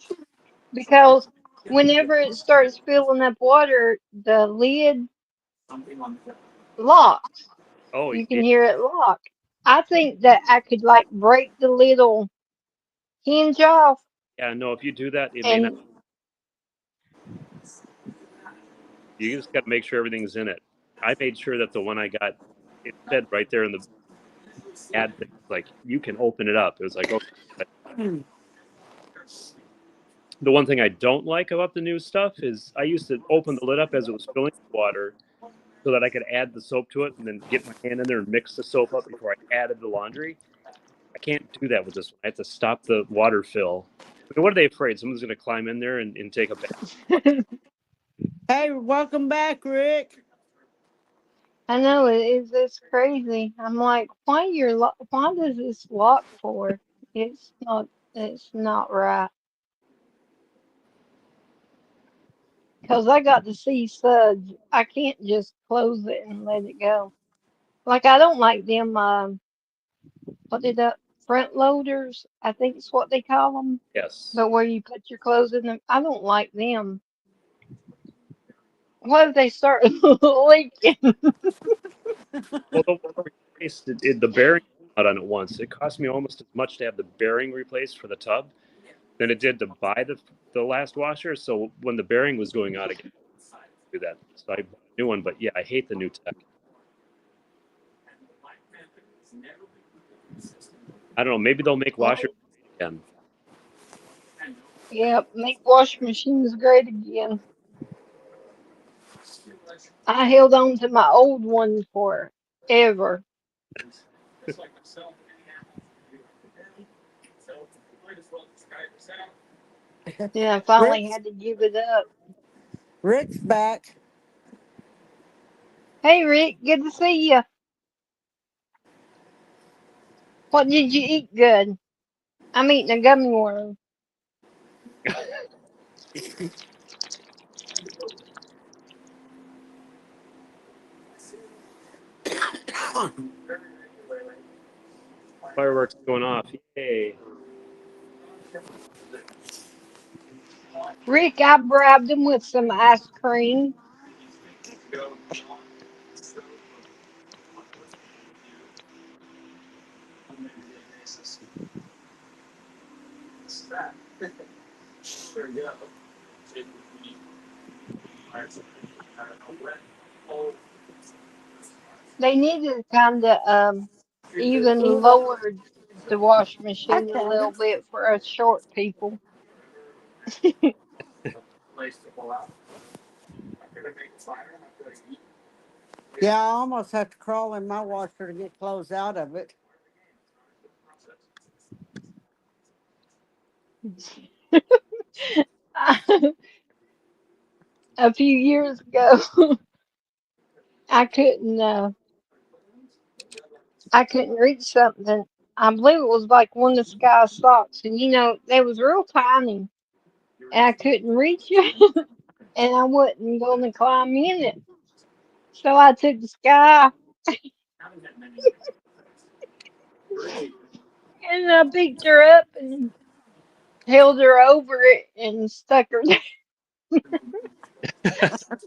because whenever it starts filling up water, the lid locks. oh You can yeah, hear it lock. I think that I could like break the little hinge off yeah, no. If you do that, it may not. and You just got to make sure everything's in it. I made sure that the one I got, it said right there in the ad thing, like you can open it up. It was like, oh. The one thing I don't like about the new stuff is I used to open the lid up as it was filling with water so that I could add the soap to it and then get my hand in there and mix the soap up before I added the laundry. I can't do that with this one. I have to stop the water fill. I mean, what are they afraid? Someone's going to climb in there and take a bath? Hey, welcome back, Rick. I know it's crazy. I'm like, why does this lock for? It's not right. Cause I got to see suds. I can't just close it and let it go. Like I don't like them. What did that front loaders? I think it's what they call them. Yes. But where you put your clothes in them, I don't like them. What if they start leaking? Well, the one I replaced, the bearing out on it once. It cost me almost as much to have the bearing replaced for the tub than it did to buy the last washer. So when the bearing was going out again, I do that. So I bought a new one. But yeah, I hate the new tech. I don't know. Maybe they'll make washers again. Yep, make washing machines great again. I held on to my old one forever. Then I finally Rick's had to give it up. Rick's back. Hey Rick, good to see you. What did you eat good? I'm eating a gummy worm. Fireworks going off. Yay. Rick, I bribed him with some ice cream. They needed kind of even lowered. the wash I machine a little can. bit for us short people. Yeah, I almost have to crawl in my washer to get clothes out of it. A few years ago, I couldn't uh, I couldn't reach something. I believe it was like one of the Sky socks, and they was real tiny, and I couldn't reach it, and I wasn't gonna climb in it. So I took the Sky and I picked her up and held her over it and stuck her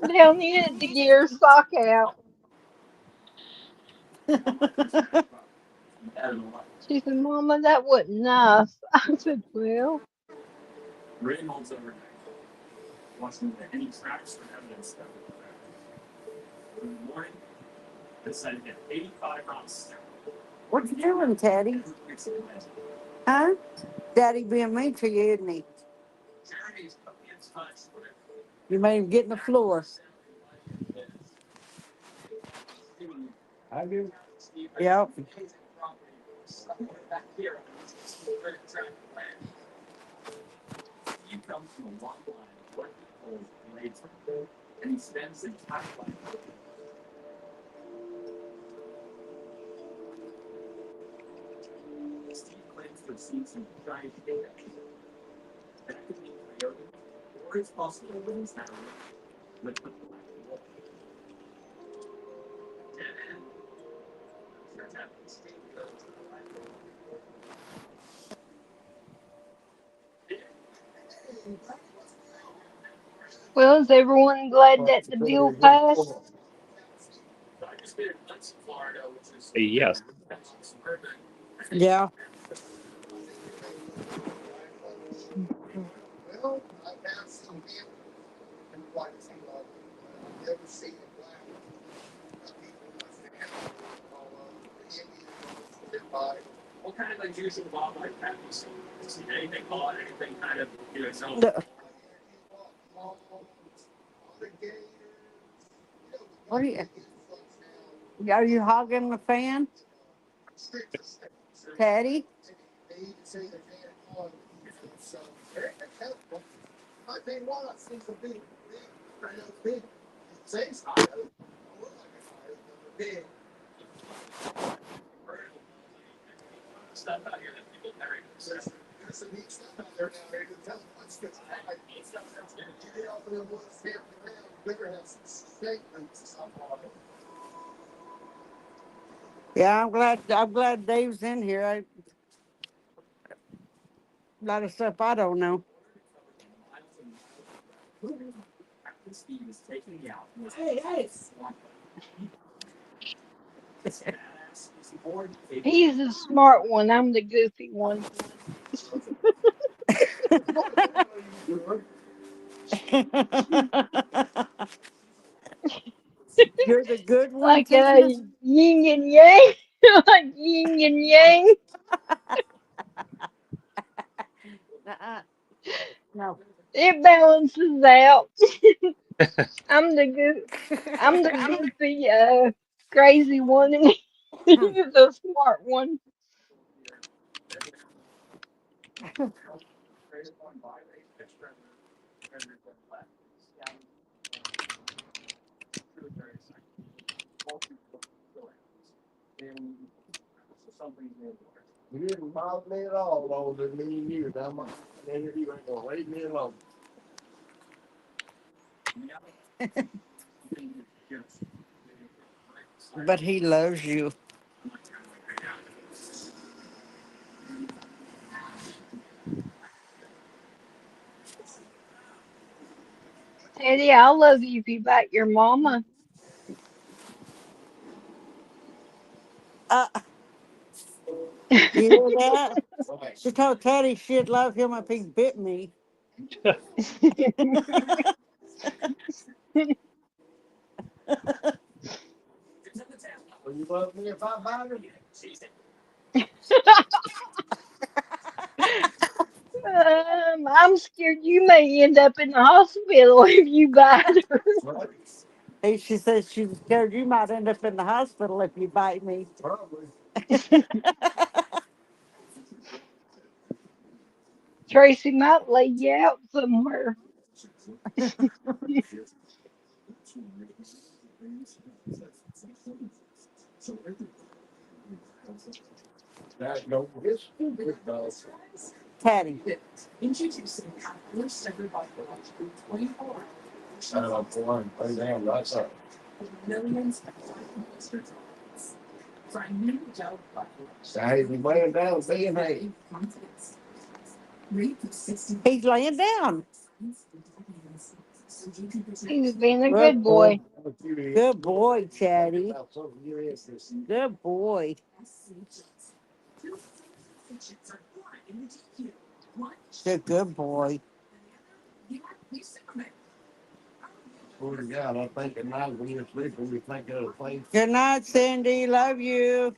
down in it to get her sock out. She said, "Mama, that wasn't nice." I said, "Well, What you doing, Teddy? Huh? Daddy being mean to you, isn't he? You made him get in the floor. Yep. well, is everyone glad that the bill passed?" Yes. Yeah. The- What are you hogging the fan, Teddy? Yeah, I'm glad. I'm glad Dave's in here. A lot of stuff I don't know. He's the smart one. I'm the goofy one. You're the good one, Like Tina? yin and yang, like yin and yang. Uh-uh. No. It balances out. I'm the good. I'm the goofy, crazy one, and he's the smart one. You didn't bother me at all, older than me and you. Now my interview ain't gonna leave me alone. But he loves you. Teddy, I love you if you back your mama. Uh, you hear that? She told Teddy she'd love him if he bit me. Will you love me if I bite her? I'm scared you may end up in the hospital if you bite her. Hey, she says she's scared you might end up in the hospital if you bite me. Tracy might lay you out somewhere. Patty. He's laying down. He's being a Good good boy. boy. Good boy, Chatty. Good boy. Good boy. Good night, Cindy. Love you.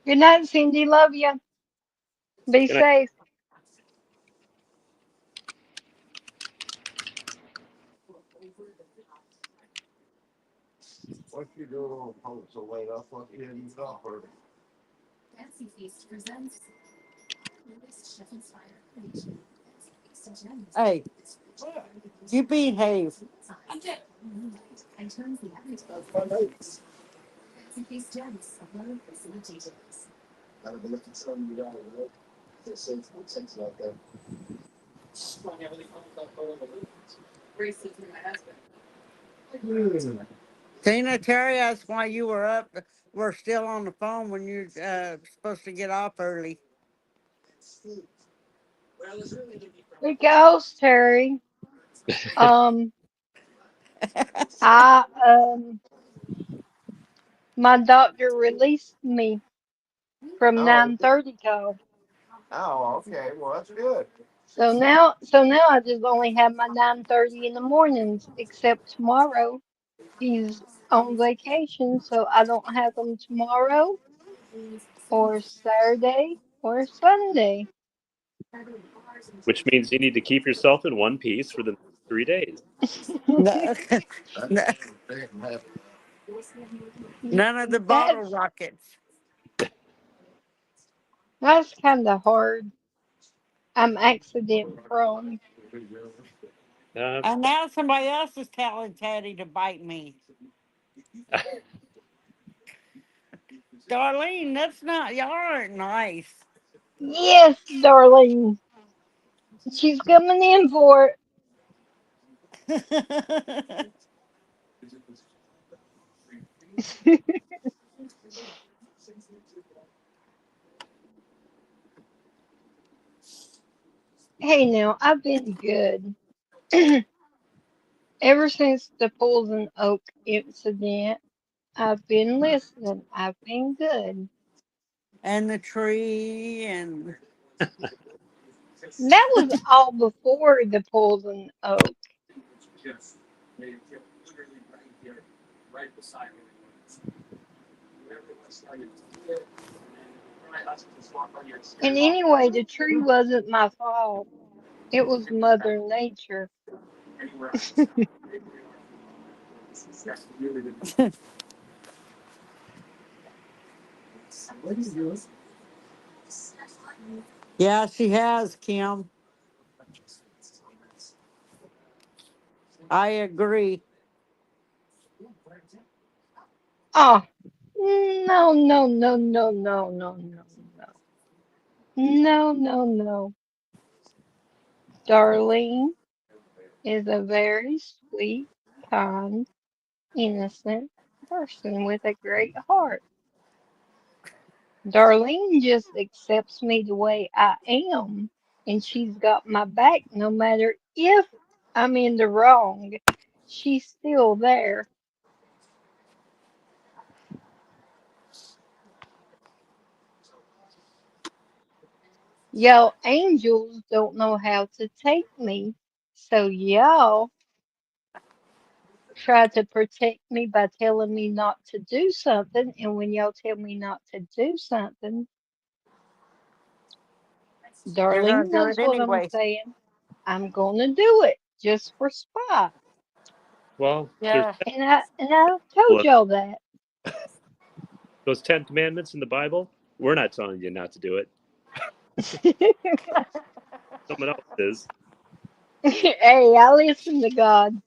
Good night, Cindy. Love you. Be Good night. safe. Hey, you behave. Tina, Terry asked why you were up. We're still on the phone when you're supposed to get off early. Because Terry, um, I my doctor released me from 9:30 call. So now I just only have my 9:30 in the mornings, except tomorrow. He's on vacation, so I don't have them tomorrow or Saturday or Sunday. Which means you need to keep yourself in one piece for the next 3 days. No. None of the bottle That's rockets. that's kind of hard. I'm accident prone. And now somebody else is telling Teddy to bite me. Darlene, that's not, y'all aren't nice. Yes, darling. She's coming in for it. Hey, now I've been good ever since the Poison Oak incident. I've been listening. I've been good. And the tree and That was all before the Poison Oak. And anyway, the tree wasn't my fault. It was Mother Nature. yeah, she has, Kim. I agree. Oh, no, no, no, no, no, no, no, no. No, no, no. Darlene is a very sweet, kind, innocent person with a great heart. Darlene just accepts me the way I am, and she's got my back no matter if I'm in the wrong. She's still there. Y'all angels don't know how to take me, so y'all try to protect me by telling me not to do something, and when y'all tell me not to do something, You're gonna Darlene do knows it what I'm anyway. saying. I'm gonna do it just for spite. Well, there's Yeah. And I told y'all that. those 10 commandments in the Bible. We're not telling you not to do it. Someone else is. Hey, I listen to God.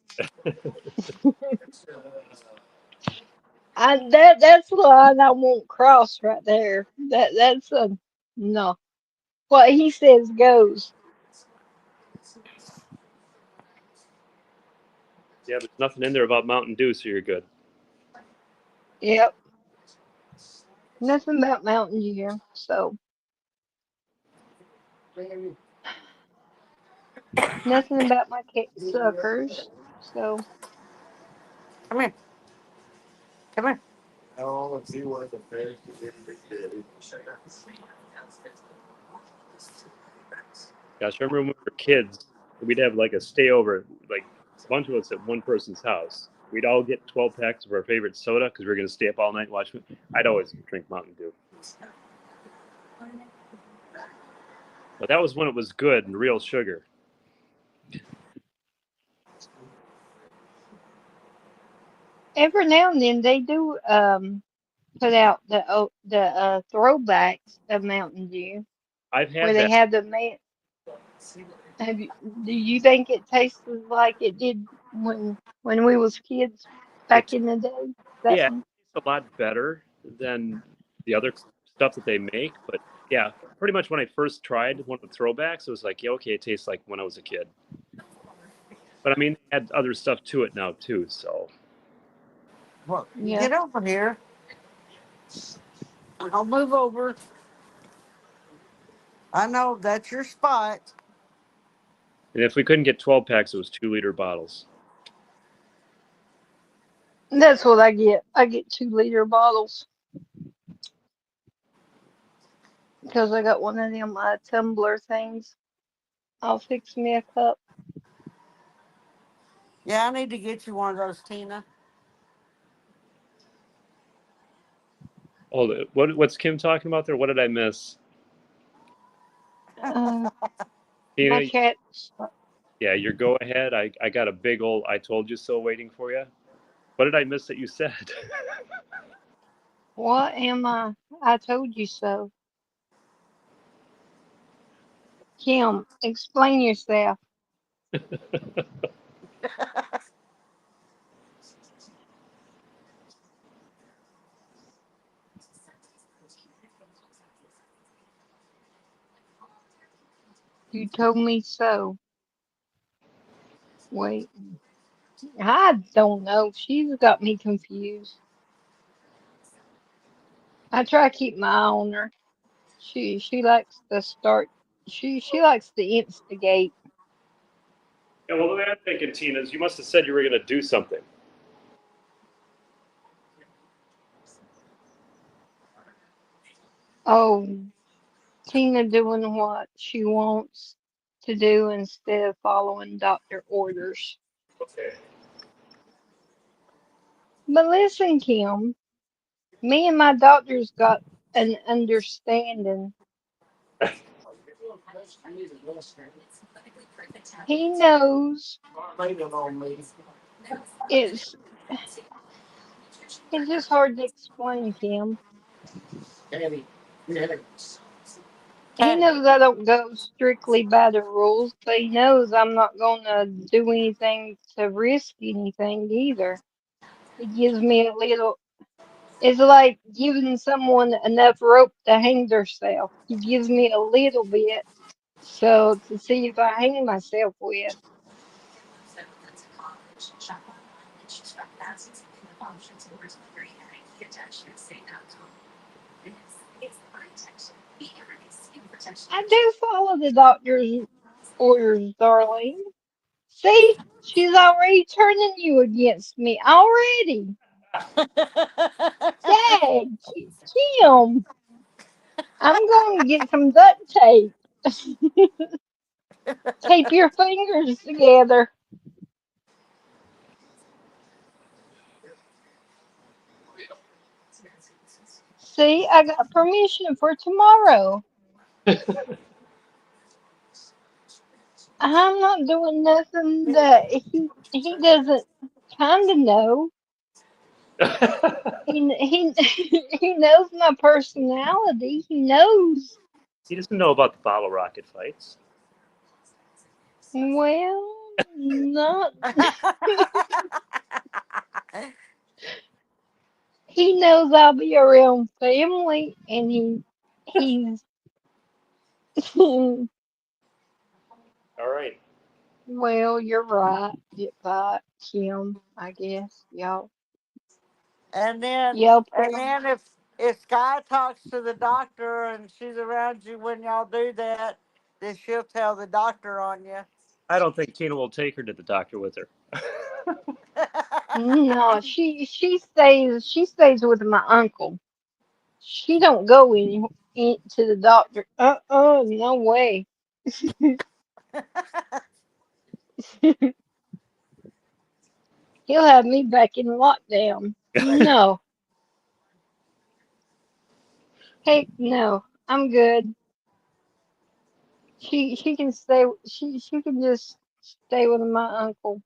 That's the line I won't cross right there. That's a no. What he says goes. Yeah, there's nothing in there about Mountain Dew, so you're good. Yep. Nothing about Mountain Dew. So nothing about my cat suckers. So Come here. Come here. Gosh, I remember when we were kids, we'd have like a stayover, like a bunch of us at one person's house. We'd all get 12 packs of our favorite soda because we were going to stay up all night and watch it. I'd always drink Mountain Dew. But that was when it was good and real sugar. every now and then they do put out the throwbacks of Mountain Dew I've where had they that. have the man. Have you, do you think it tastes like it did when we was kids back It, in the day? That yeah, one. it's a lot better than the other stuff that they make. But yeah, pretty much when I first tried one of the throwbacks, it was like, yeah, okay, it tastes like when I was a kid. But I mean, they add other stuff to it now too. So Well, Yeah. get over here. I'll move over. I know that's your spot. and if we couldn't get 12 packs, it was 2-liter bottles. That's what I get. I get 2 liter bottles because I got one of them tumbler things. I'll fix me a cup. Yeah, I need to get you one of those, Tina. Hold it. What's Kim talking about there? What did I miss? Uh, my Tina, cat. yeah, your go ahead. I got a big old I told you so waiting for you. What did I miss that you said? What am I? I told you so. Kim, explain yourself. You told me so. Wait, I don't know. She's got me confused. I try to keep my eye on her. She likes to start. She likes to instigate. Yeah, well, the way I'm thinking, Tina, is you must have said you were going to do something. Oh, Tina doing what she wants to do instead of following doctor orders. Okay. But listen, Kim, me and my doctor's got an understanding. He knows it's it's just hard to explain, Kim. He Patty. knows I don't go strictly by the rules, but he knows I'm not gonna do anything to risk anything either. He gives me a little. It's like giving someone enough rope to hang themselves. He gives me a little bit, so to see if I hang myself with. I do follow the doctor's orders, darling. See, she's already turning you against me already. Dang, Kim, I'm going to get some duct tape. Tape your fingers together. See, I got permission for tomorrow. I'm not doing nothing that he doesn't kind of know. He he knows my personality. He knows. He doesn't know about the bottle rocket fights. Well, not. He knows I'll be around family, and he's All right. well. You're right. But Kim, I guess And then, y'all and pray. then if Sky talks to the doctor and she's around you when y'all do that, then she'll tell the doctor on you. I don't think Tina will take her to the doctor with her. No, she stays with my uncle. She don't go to the doctor. No way. He'll have me back in lockdown. No, heck no. I'm good. She can stay. She can just stay with my uncle.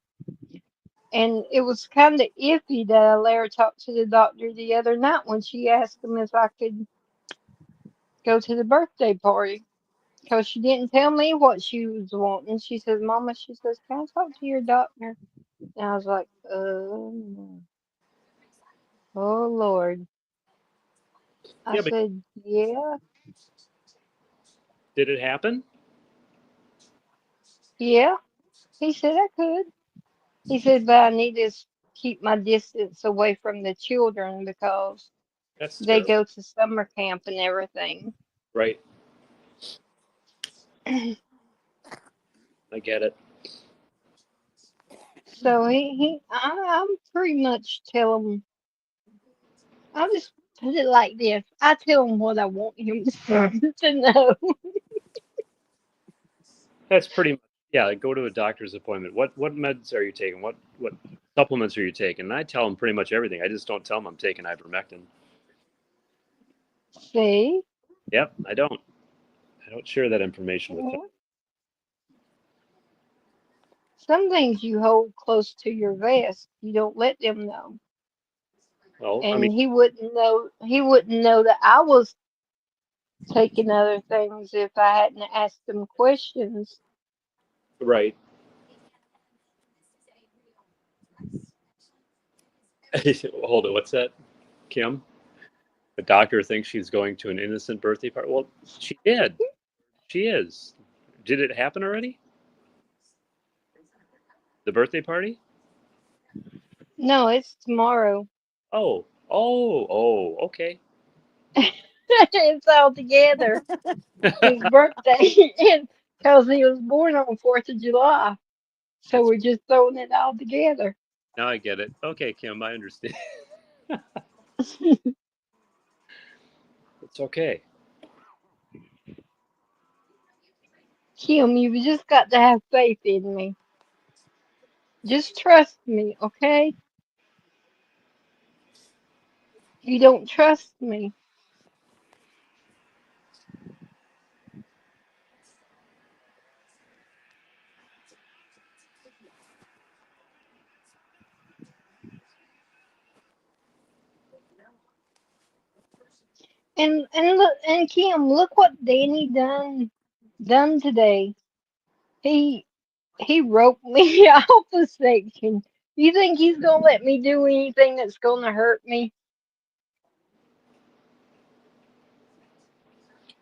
And it was kind of iffy that I let her talk to the doctor the other night when she asked him if I could go to the birthday party. Because she didn't tell me what she was wanting. She says, Mama, she says, can I talk to your doctor? And I was like, oh Lord. I Yeah, but said, yeah, did it happen? yeah. He said I could. He said, but I need to keep my distance away from the children because That's they terrible. go to summer camp and everything. Right. I get it. So I'm pretty much tell him, I'll just put it like this. I tell him what I want him to know. That's pretty much, yeah. Go to a doctor's appointment. What meds are you taking? What supplements are you taking? And I tell them pretty much everything. I just don't tell them I'm taking ivermectin. See? Yep, I don't. I don't share that information with them. Mhm. Some things you hold close to your vest. You don't let them know. Well, I mean, And he wouldn't know that I was taking other things if I hadn't asked them questions. right. Hold it. What's that, Kim? The doctor thinks she's going to an innocent birthday party. Well, she did. She is. Did it happen already? The birthday party? No, it's tomorrow. Oh. Okay. It's all together. His birthday, and because he was born on 4th of July. So That's we're just throwing it all together. now I get it. Okay, Kim, I understand. It's okay. Kim, you've just got to have faith in me. Just trust me, okay? You don't trust me. And look, and Kim, look what Danny done today. He he roped me off the section. You think he's gonna let me do anything that's gonna hurt me?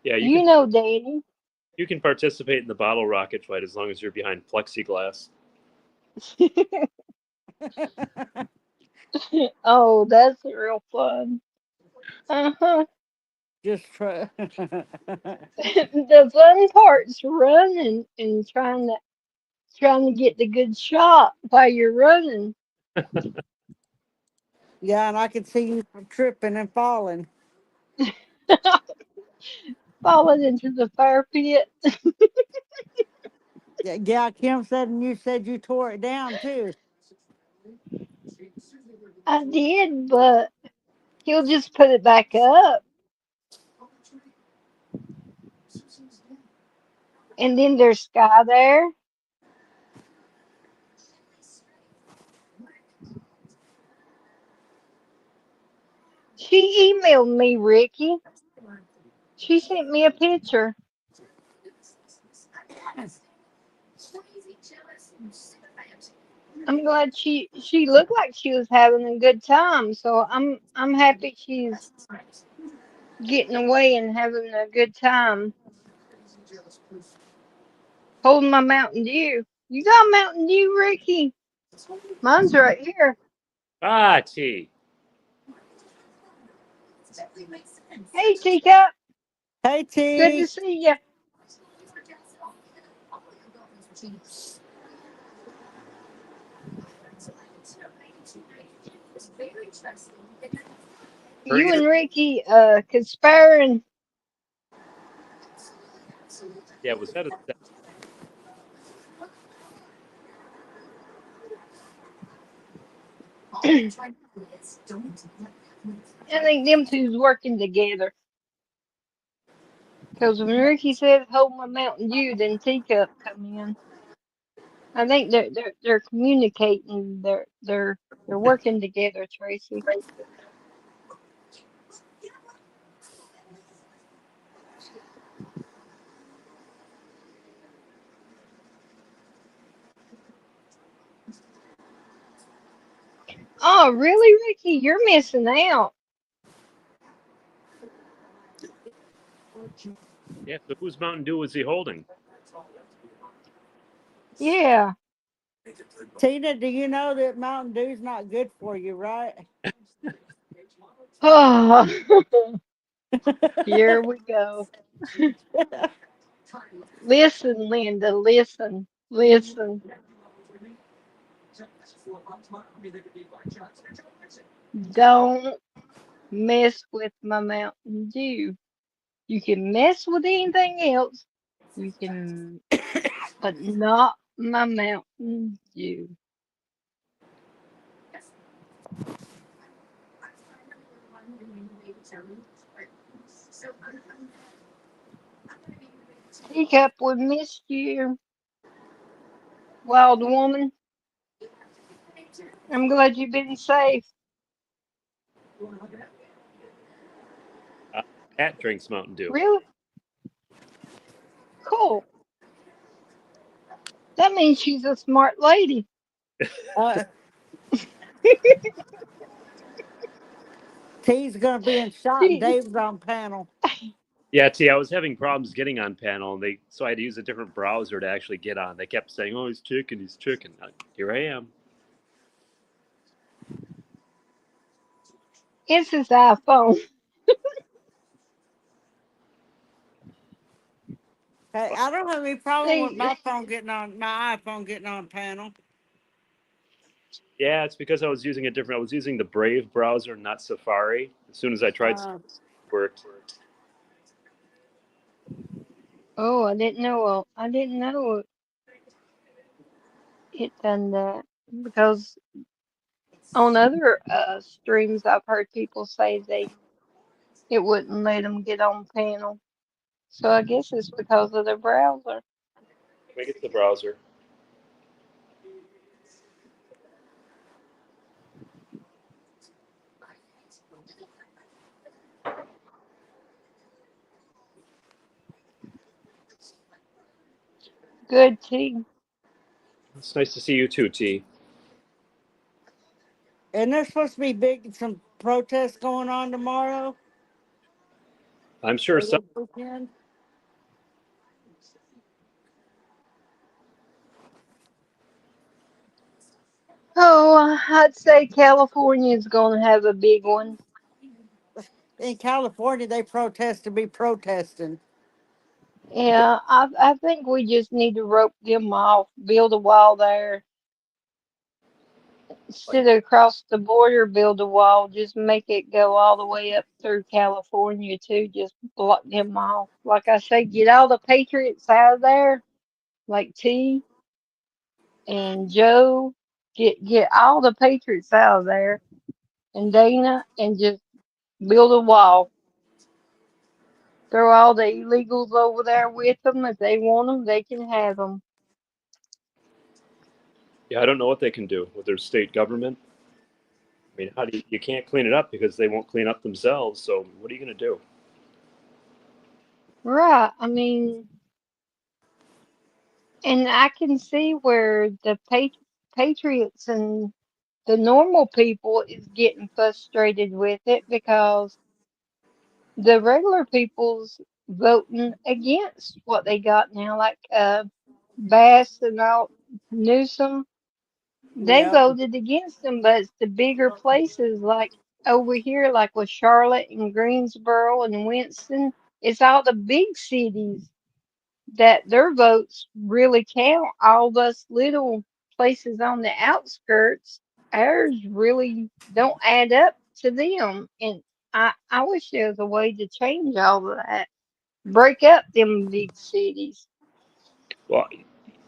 Yeah, You know, Danny. you can participate in the bottle rocket fight as long as you're behind plexiglass. Oh, that's real fun. Uh-huh. Just try. The fun part's running and trying to get the good shot while you're running. Yeah, and I can see you tripping and falling. Falling into the fire pit. Yeah, Kim said, and you said you tore it down too. I did, but he'll just put it back up. And then there's Sky there. She emailed me, Ricky. She sent me a picture. I'm glad she looked like she was having a good time. So I'm happy she's getting away and having a good time. Holding my Mountain Dew. You got Mountain Dew, Ricky? Mine's right here. Ah, T. Hey, Teacup. Hey, Good to T. see you. You Hurry. and Ricky conspiring. Yeah, was that a? I think them two's working together. Because when Ricky said hold my Mountain Dew, then Teacup come in. I think they're communicating. They're working together, Tracy. Oh, really, Ricky? You're missing out. Yeah. So whose Mountain Dew was he holding? Yeah. Tina, do you know that Mountain Dew's not good for you, right? Oh, here we go. Listen, Linda, listen, listen. Don't mess with my Mountain Dew. You can mess with anything else. You can, but not my Mountain Dew. Teacup, we missed you, wild woman. I'm glad you've been safe. Uh, Cat drinks Mountain Dew. Really? Cool. That means she's a smart lady. Uh, T's gonna be in shot and She, Dave's on panel. Yeah, T. I was having problems getting on panel, and so I had to use a different browser to actually get on. They kept saying, "Oh, he's chicken, he's chicken." Here I am. it's his iPhone. Hey, I don't have any problem with See, my iPhone getting on panel. Yeah, it's because I was using a different. I was using the Brave browser, not Safari. As soon as I tried, it Uh, worked. oh, I didn't know. I didn't know it done that because on other streams, I've heard people say it wouldn't let them get on panel. So I guess it's because of the browser. Let me get the browser. Good tea. It's nice to see you too, T. and there's supposed to be some protests going on tomorrow I'm sure or some. this weekend. Oh, I'd say California's gonna have a big one. In California, they protest to be protesting. Yeah, I think we just need to rope them off, build a wall there. Instead of across the border, build a wall. Just make it go all the way up through California too. Just block them off. Like I say, get all the patriots out of there, like T and Joe. Get all the patriots out of there, and Dana, and just build a wall Throw all the illegals over there with them. If they want them, they can have them. Yeah, I don't know what they can do with their state government. I mean, how do you can't clean it up because they won't clean up themselves. So what are you going to do? Right. I mean, and I can see where the patriots and the normal people is getting frustrated with it because the regular people's voting against what they got now, like Bass and all Newsom. They Yep. voted against them, but it's the bigger places like over here, like with Charlotte and Greensboro and Winston. It's all the big cities that their votes really count. All those little places on the outskirts, ours really don't add up to them. And I wish there was a way to change all of that. Break up them big cities. Well,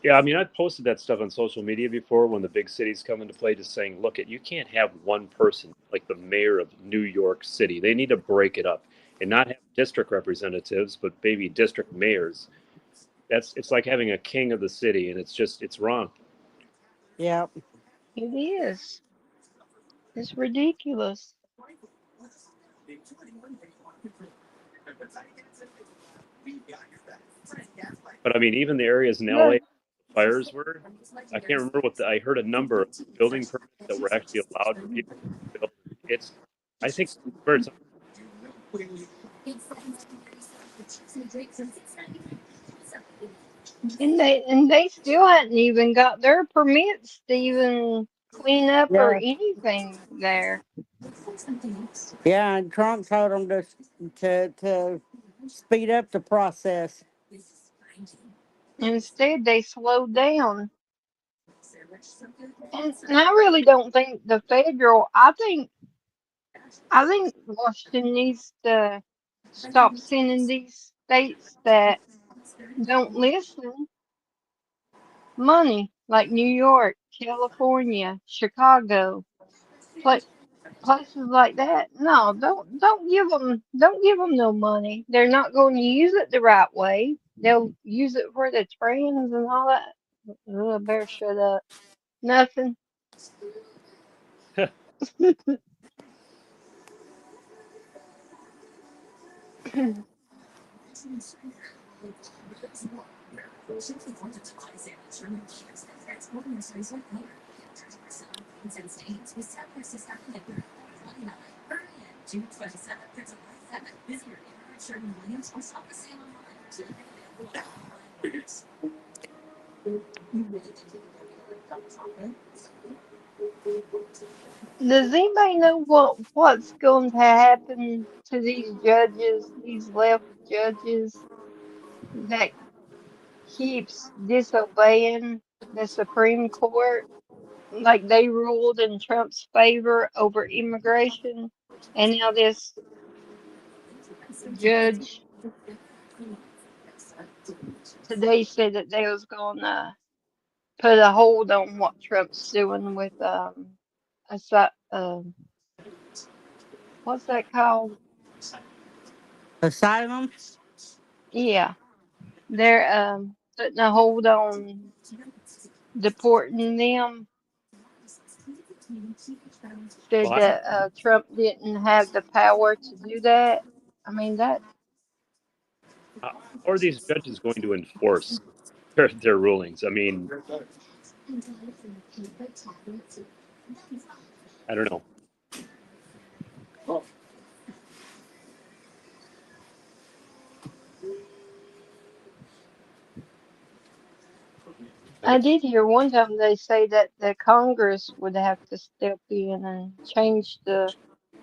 yeah, I mean, I've posted that stuff on social media before when the big cities come into play, just saying, look, you can't have one person like the mayor of New York City. They need to break it up and not have district representatives, but maybe district mayors. It's like having a king of the city, and it's wrong. Yep. It is. It's ridiculous. But I mean, even the areas in LA Look, the fires were, I can't remember I heard a number of building permits that were actually allowed for people to build. It's, I think, where it's and they still hadn't even got their permits to even clean up or Yeah. anything there. Yeah, and Trump told them to speed up the process. Instead, they slowed down. And I really don't think the federal. I think Washington needs to stop sending these states that don't listen money, like New York, California, Chicago, pla places like that. No, don't give them no money. They're not going to use it the right way. They'll use it for the trans and all that. Oh, better shut up. Nothing. Does anybody know what's going to happen to these judges, these left judges that keeps disobeying the Supreme Court? Like they ruled in Trump's favor over immigration, and now this judge today said that they was gonna put a hold on what Trump's doing with what's that called? Asylum? Yeah, they're putting a hold on deporting them. Said well, that Trump didn't have the power to do that. I mean that how are these judges going to enforce their rulings? I mean, I don't know. I did hear one time they say that the Congress would have to step in and change the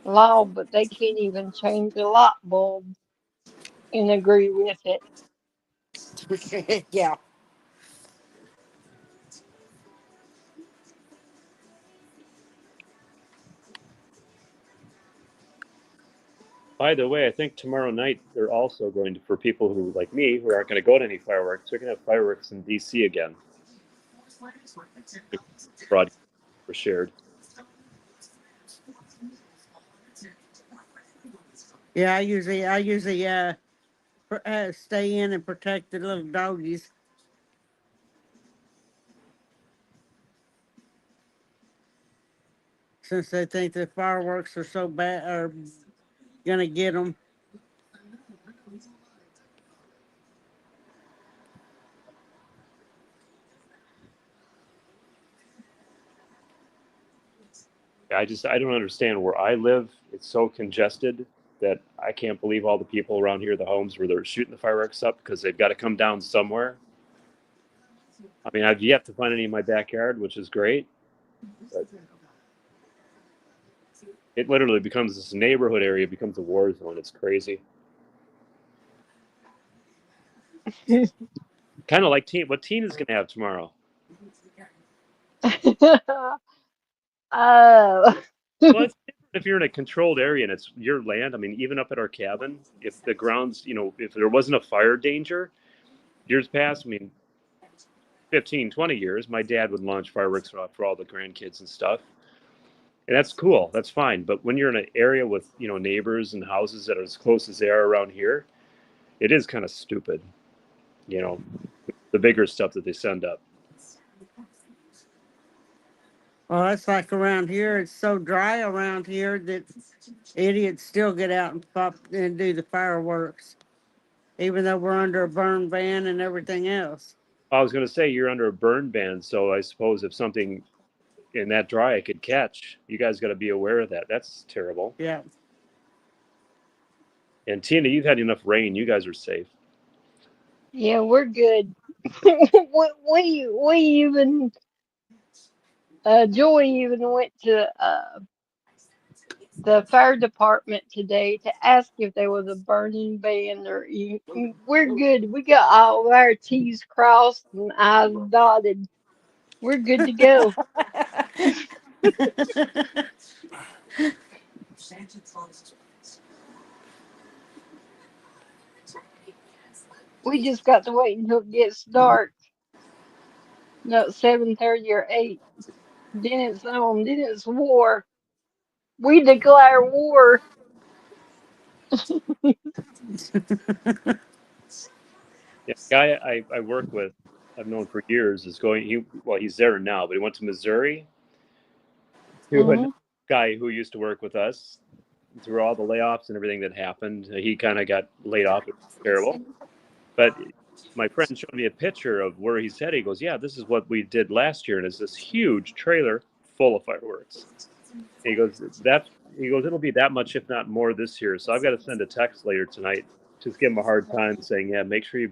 law, but they can't even change a light bulb and agree with it. Yeah. By the way, I think tomorrow night they're also going to, for people who like me who aren't going to go to any fireworks, they're going to have fireworks in D.C. again. Broadcast were shared. Yeah, I usually stay in and protect the little doggies. Since they think the fireworks are so bad, are gonna get them. I don't understand where I live. It's so congested that I can't believe all the people around here, the homes where they're shooting the fireworks up because they've got to come down somewhere. I mean, I've yet to find any in my backyard, which is great. But it literally becomes this neighborhood area becomes a war zone. It's crazy. Kind of like what Tina's gonna have tomorrow. Oh. Well, it's different if you're in a controlled area and it's your land. I mean, even up at our cabin, if the grounds, if there wasn't a fire danger, years past, I mean, 15, 20 years, my dad would launch fireworks for all the grandkids and stuff. And that's cool. That's fine. But when you're in an area with, neighbors and houses that are as close as they are around here, it is kind of stupid, the bigger stuff that they send up. Well, that's like around here. It's so dry around here that idiots still get out and pop and do the fireworks, even though we're under a burn ban and everything else. I was going to say you're under a burn ban, so I suppose if something in that dry I could catch, you guys got to be aware of that. That's terrible. Yeah. And Tina, you've had enough rain. You guys are safe. Yeah, we're good. we even Joy even went to the fire department today to ask if there was a burning ban or we're good. We got all of our T's crossed and I's dotted. We're good to go. We just got to wait until it gets dark. No, 7:30 or 8. Then it's on. Then it's war. We declare war. Yeah, the guy I work with, I've known for years, is going. He's there now, but he went to Missouri. To a guy who used to work with us through all the layoffs and everything that happened. He kind of got laid off. It was terrible. But my friend showed me a picture of where he's headed. He goes, "Yeah, this is what we did last year, and it's this huge trailer full of fireworks." He goes, it'll be that much, if not more, this year. So I've got to send a text later tonight, just give him a hard time, saying, "Yeah, make sure you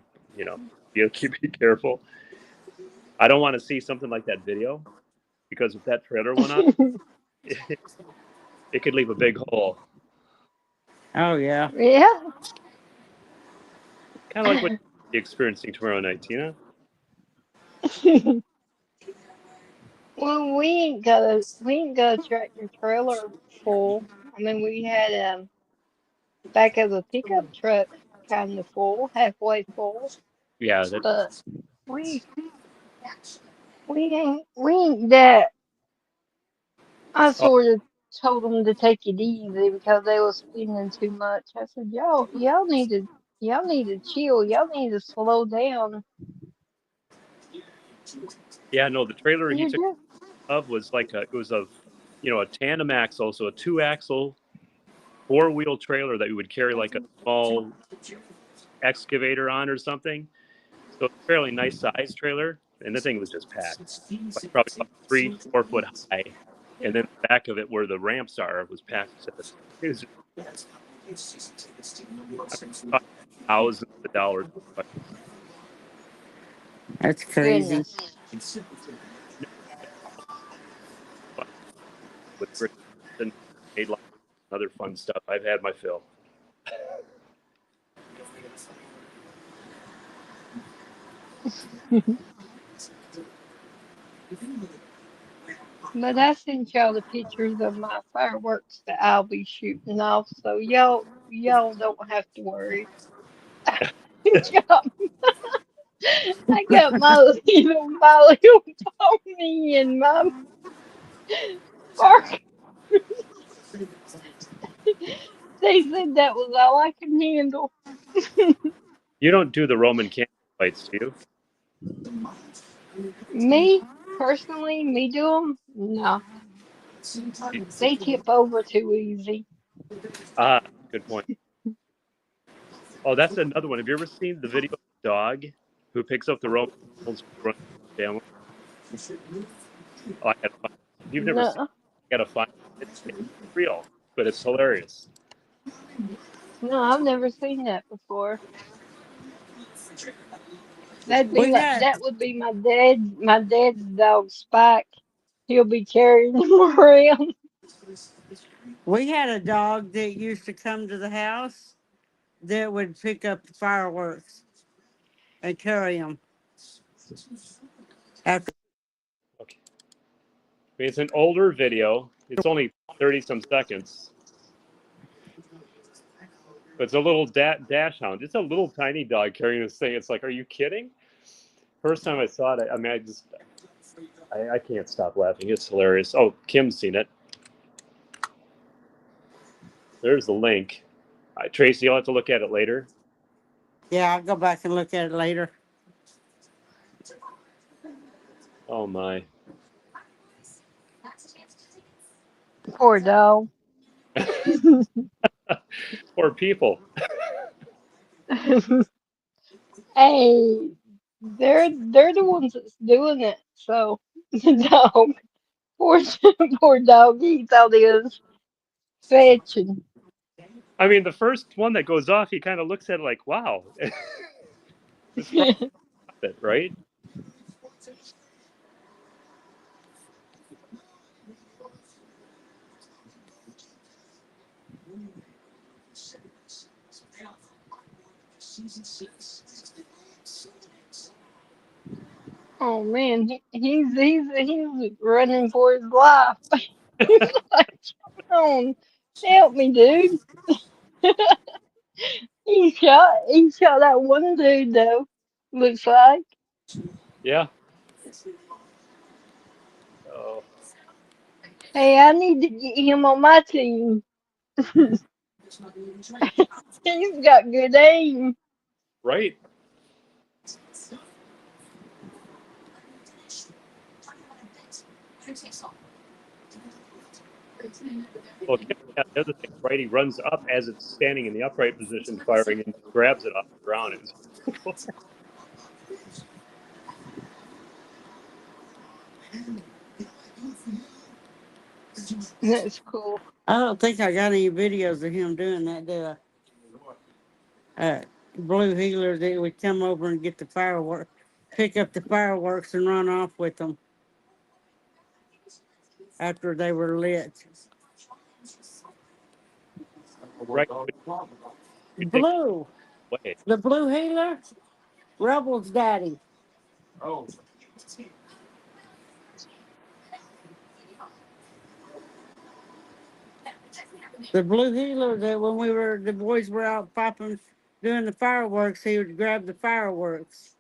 be careful." I don't want to see something like that video, because if that trailer went up, it could leave a big hole. Oh yeah. Yeah. Kind of like what you're experiencing tomorrow night, Tina. Well, we ain't got a tractor trailer full. I mean, we had back of the pickup truck kind of full, halfway full. Yeah, But we ain't that. I sort of told them to take it easy because they was spending too much. I said, y'all need to chill. Y'all need to slow down. Yeah, no, the trailer he You're took of was like a tandem axle, so a 2-axle 4-wheel trailer that we would carry like a small excavator on or something. So it's a fairly nice size trailer, and the thing was just packed, like probably about 3-4 foot high, and then the back of it where the ramps are was packed. It was thousands of dollars. That's crazy. With Britain and other fun stuff, I've had my fill. But I sent y'all the pictures of my fireworks that I'll be shooting off, so y'all don't have to worry. I got my little pony and my spark. They said that was all I can handle. You don't do the Roman candle fights, do you? Me, personally, me do them? No. They tip over too easy. Ah, good point. Oh, that's another one. Have you ever seen the video of the dog who picks up the Roman candles and runs the family? Oh, I gotta find it. If you've never seen No. it, I gotta find it. It's real, but it's hilarious. No, I've never seen that before. That'd be We like had that would be my dad's dog Spike. He'll be carrying him around. we had a dog that used to come to the house that would pick up the fireworks and carry them after. Okay. I mean, it's an older video. It's only 30 some seconds, but it's a little dash hound. It's a little tiny dog carrying this thing. It's like, are you kidding? First time I saw it, I mean, I can't stop laughing. It's hilarious. Oh, Kim's seen it. There's the link. Tracy, you'll have to look at it later. Yeah, I'll go back and look at it later. Oh my. Poor dog. Poor people. Hey, they're the ones that's doing it. So the dog, poor poor dog, he thought he was fetching. I mean, the first one that goes off, he kind of looks at it like, wow. It's probably it, right? Oh man, he's running for his life. He's like, "Oh, help me, dude." He shot that one dude though. Looks like. Yeah. Oh, Hey, I need to get him on my team. He's got good aim. right. Well, yeah, the other thing, right? He runs up as it's standing in the upright position, firing, and grabs it off the ground. It was That's cool. I don't think I got any videos of him doing that, do I? Blue healer that would come over and get the fireworks, pick up the fireworks and run off with them after they were lit. right. But you take Blue, it away. the blue healer, Rebel's daddy. The blue healer that when the boys were out popping, doing the fireworks, he would grab the fireworks.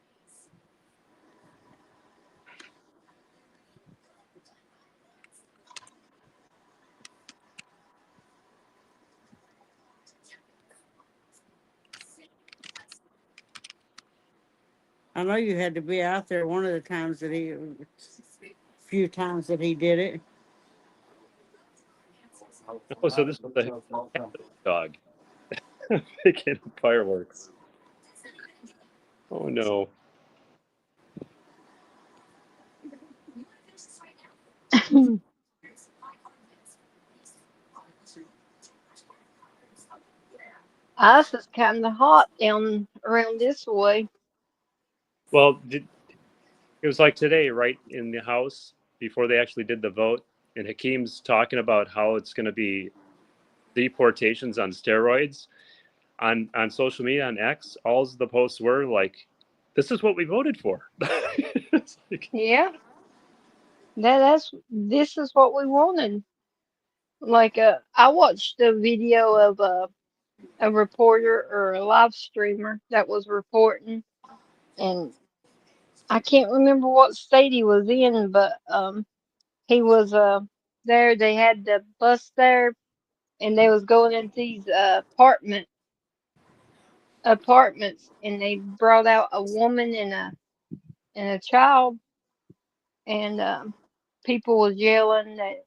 I know you had to be out there one of the times few times that he did it. Oh, so this is the dog picking up fireworks. Oh no. Ice is kind of hot down around this way. Well, it was like today, right in the House before they actually did the vote, and Hakeem's talking about how it's going to be deportations on steroids on social media on X. All the posts were like, "This is what we voted for." It's like, Yeah, this is what we wanted. Like I watched a video of a reporter or a live streamer that was reporting, and I can't remember what state he was in, but he was there. They had the bus there, and they was going into these apartments, apartments, and they brought out a woman and a child, and people was yelling that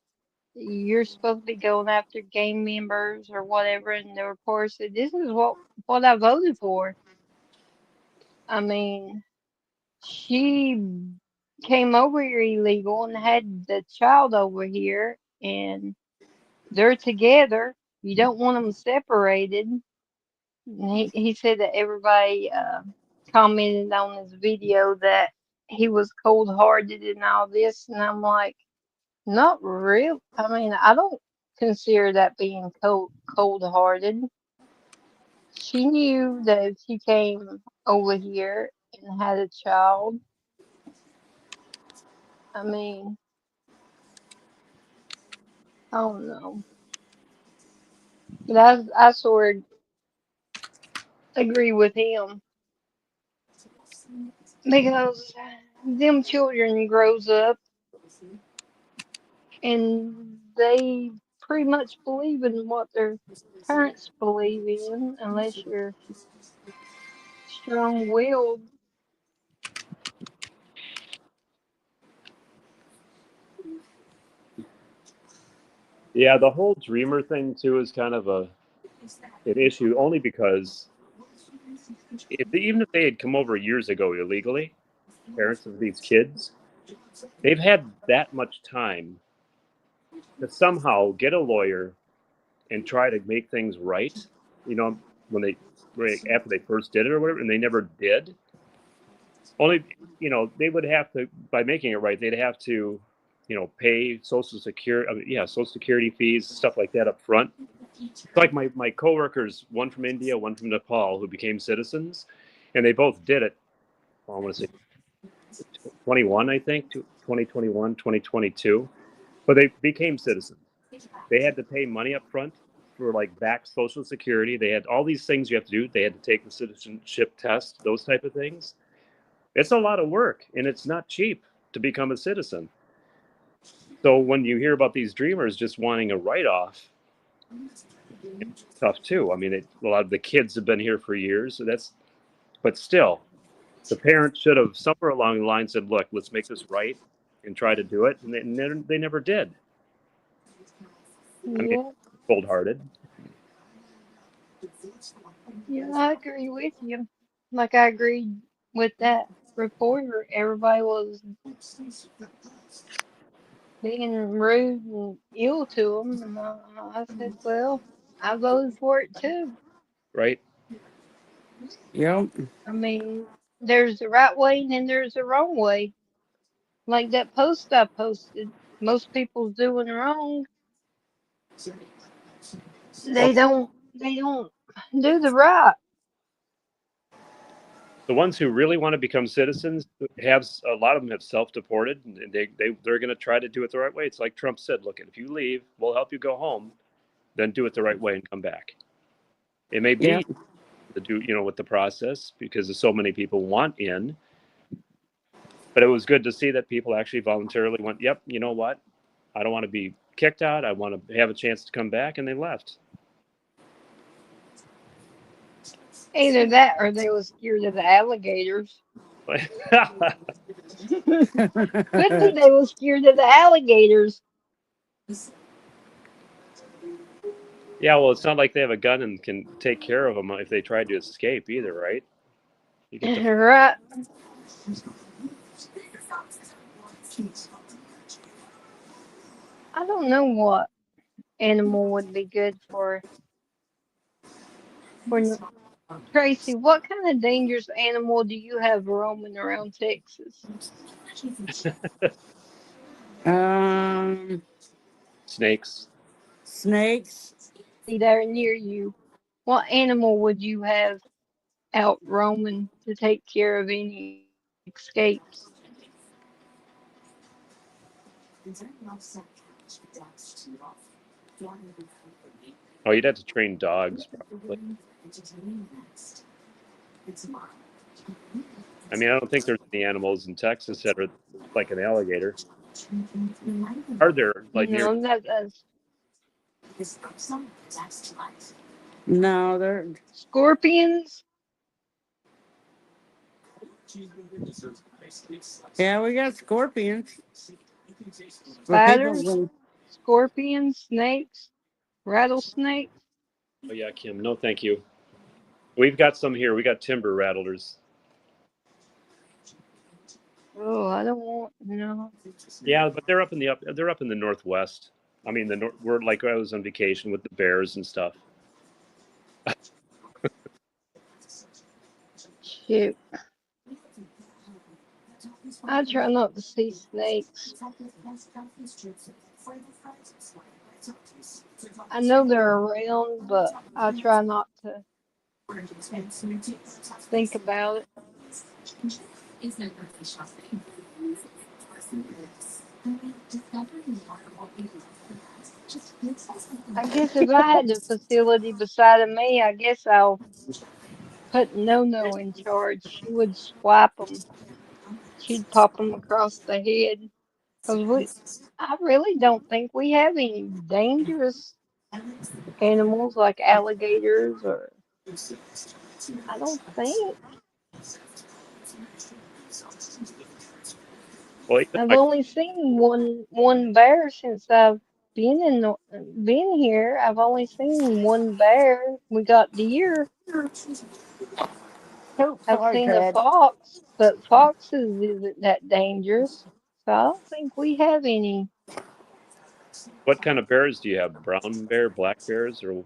you're supposed to be going after gang members or whatever, and the reporter said, "This is what I voted for." I mean, she came over here illegal and had the child over here, and they're together. You don't want them separated. And he said that everybody commented on his video that he was cold hearted and all this, and I'm like, not real. I mean, I don't consider that being cold hearted. She knew that if she came over here and had a child, I mean, I don't know. But I sort of agree with him because them children grows up and they pretty much believe in what their parents believe in, unless you're strong-willed. Yeah, the whole dreamer thing too is kind of an issue only because even if they had come over years ago illegally, parents of these kids, they've had that much time to somehow get a lawyer and try to make things right. You know, when they after they first did it or whatever, and they never did. Only, they would have to, by making it right, they'd have to, pay Social Security, Social Security fees, stuff like that up front. It's like my coworkers, one from India, one from Nepal, who became citizens, and they both did it. I want to say 21, I think, 2021, 2022, but they became citizens. They had to pay money up front for like back Social Security. They had all these things you have to do. They had to take the citizenship test, those type of things. It's a lot of work, and it's not cheap to become a citizen. So when you hear about these dreamers just wanting a write-off, it's tough too. I mean, a lot of the kids have been here for years, so but still, the parents should have somewhere along the line said, "Look, let's make this right and try to do it," and they never did. I mean, Yeah, cold-hearted. yeah, I agree with you. Like I agreed with that reporter. Everybody was being rude and ill to him, and I said, well, I voted for it too. Right? Yep. I mean, there's the right way and then there's the wrong way. Like that post I posted, most people's doing wrong. Well, They don't do the right. the ones who really want to become citizens have a lot of them have self-deported, and they're going to try to do it the right way. It's like Trump said, "Look, if you leave, we'll help you go home. Then do it the right way and come back." It may Yep. be to do, with the process because so many people want in, but it was good to see that people actually voluntarily went, "Yep, you know what? I don't want to be kicked out. I want to have a chance to come back," and they left. Either that or they was scared of the alligators. Could be they was scared of the alligators. Yeah, well, it's not like they have a gun and can take care of them if they tried to escape either, right? You get the Right. I don't know what animal would be good for Tracy. What kind of dangerous animal do you have roaming around Texas? Um, snakes. Snakes. See there near you. What animal would you have out roaming to take care of any escapes? Oh, you'd have to train dogs, probably. I mean, I don't think there's any animals in Texas that are like an alligator. Are there, like near? No, that's No, they're scorpions. Yeah, we got scorpions. But people Spiders, can, scorpions, snakes, rattlesnakes. Oh yeah, Kim. No, thank you. We've got some here. We got timber rattlers. Oh, I don't want no. Yeah, but they're up in the northwest. I mean, we're like I was on vacation with the bears and stuff. Shoot, I try not to see snakes. I know they're around, but I try not to think about it. I guess if I had the facility beside of me, I guess I'll put No in charge. She would swipe them. She'd pop them across the head. 'Cause I really don't think we have any dangerous animals like alligators or I don't think. Well, even I've my only seen one bear since I've been here. I've only seen one bear. We got deer. oh, I've sorry, seen a Ted. fox, but foxes isn't that dangerous. So I don't think we have any. what kind of bears do you have? Brown bear, black bears, or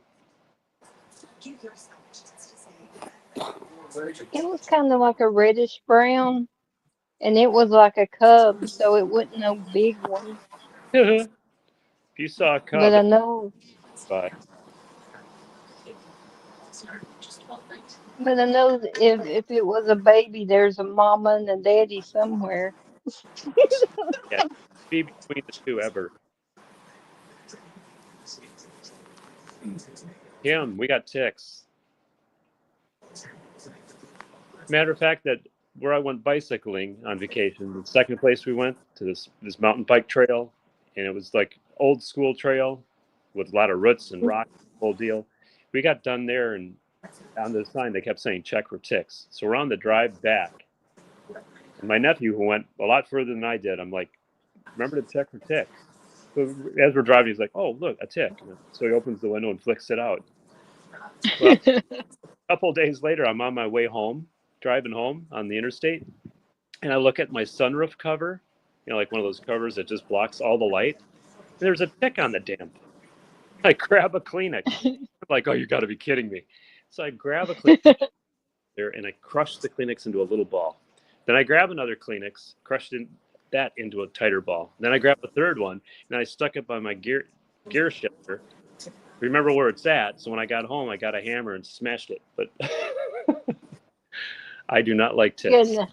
It was kind of like a reddish brown, and it was like a cub, so it wasn't no big one. if you saw a But cub, I know, by but I know that if it was a baby, there's a mama and a daddy somewhere. yeah, be between the two ever. Kim, we got ticks. Matter of fact, that where I went bicycling on vacation, the second place we went to this mountain bike trail, and it was like old school trail with a lot of roots and rocks, whole deal. We got done there, and on the sign they kept saying check for ticks. So we're on the drive back, and my nephew, who went a lot further than I did, I'm like, remember to check for ticks. So as we're driving, he's like, oh look, a tick. So he opens the window and flicks it out. Well, a couple of days later, I'm on my way home, driving home on the interstate, and I look at my sunroof cover, like one of those covers that just blocks all the light. And there's a tick on the damn thing. I grab a Kleenex. I'm like, oh, you got to be kidding me. So I grab a Kleenex there and I crush the Kleenex into a little ball. Then I grab another Kleenex, that into a tighter ball. Then I grab a third one and I stuck it by my gear shifter. Remember where it's at. So when I got home, I got a hammer and smashed it. But I do not like ticks. Goodness,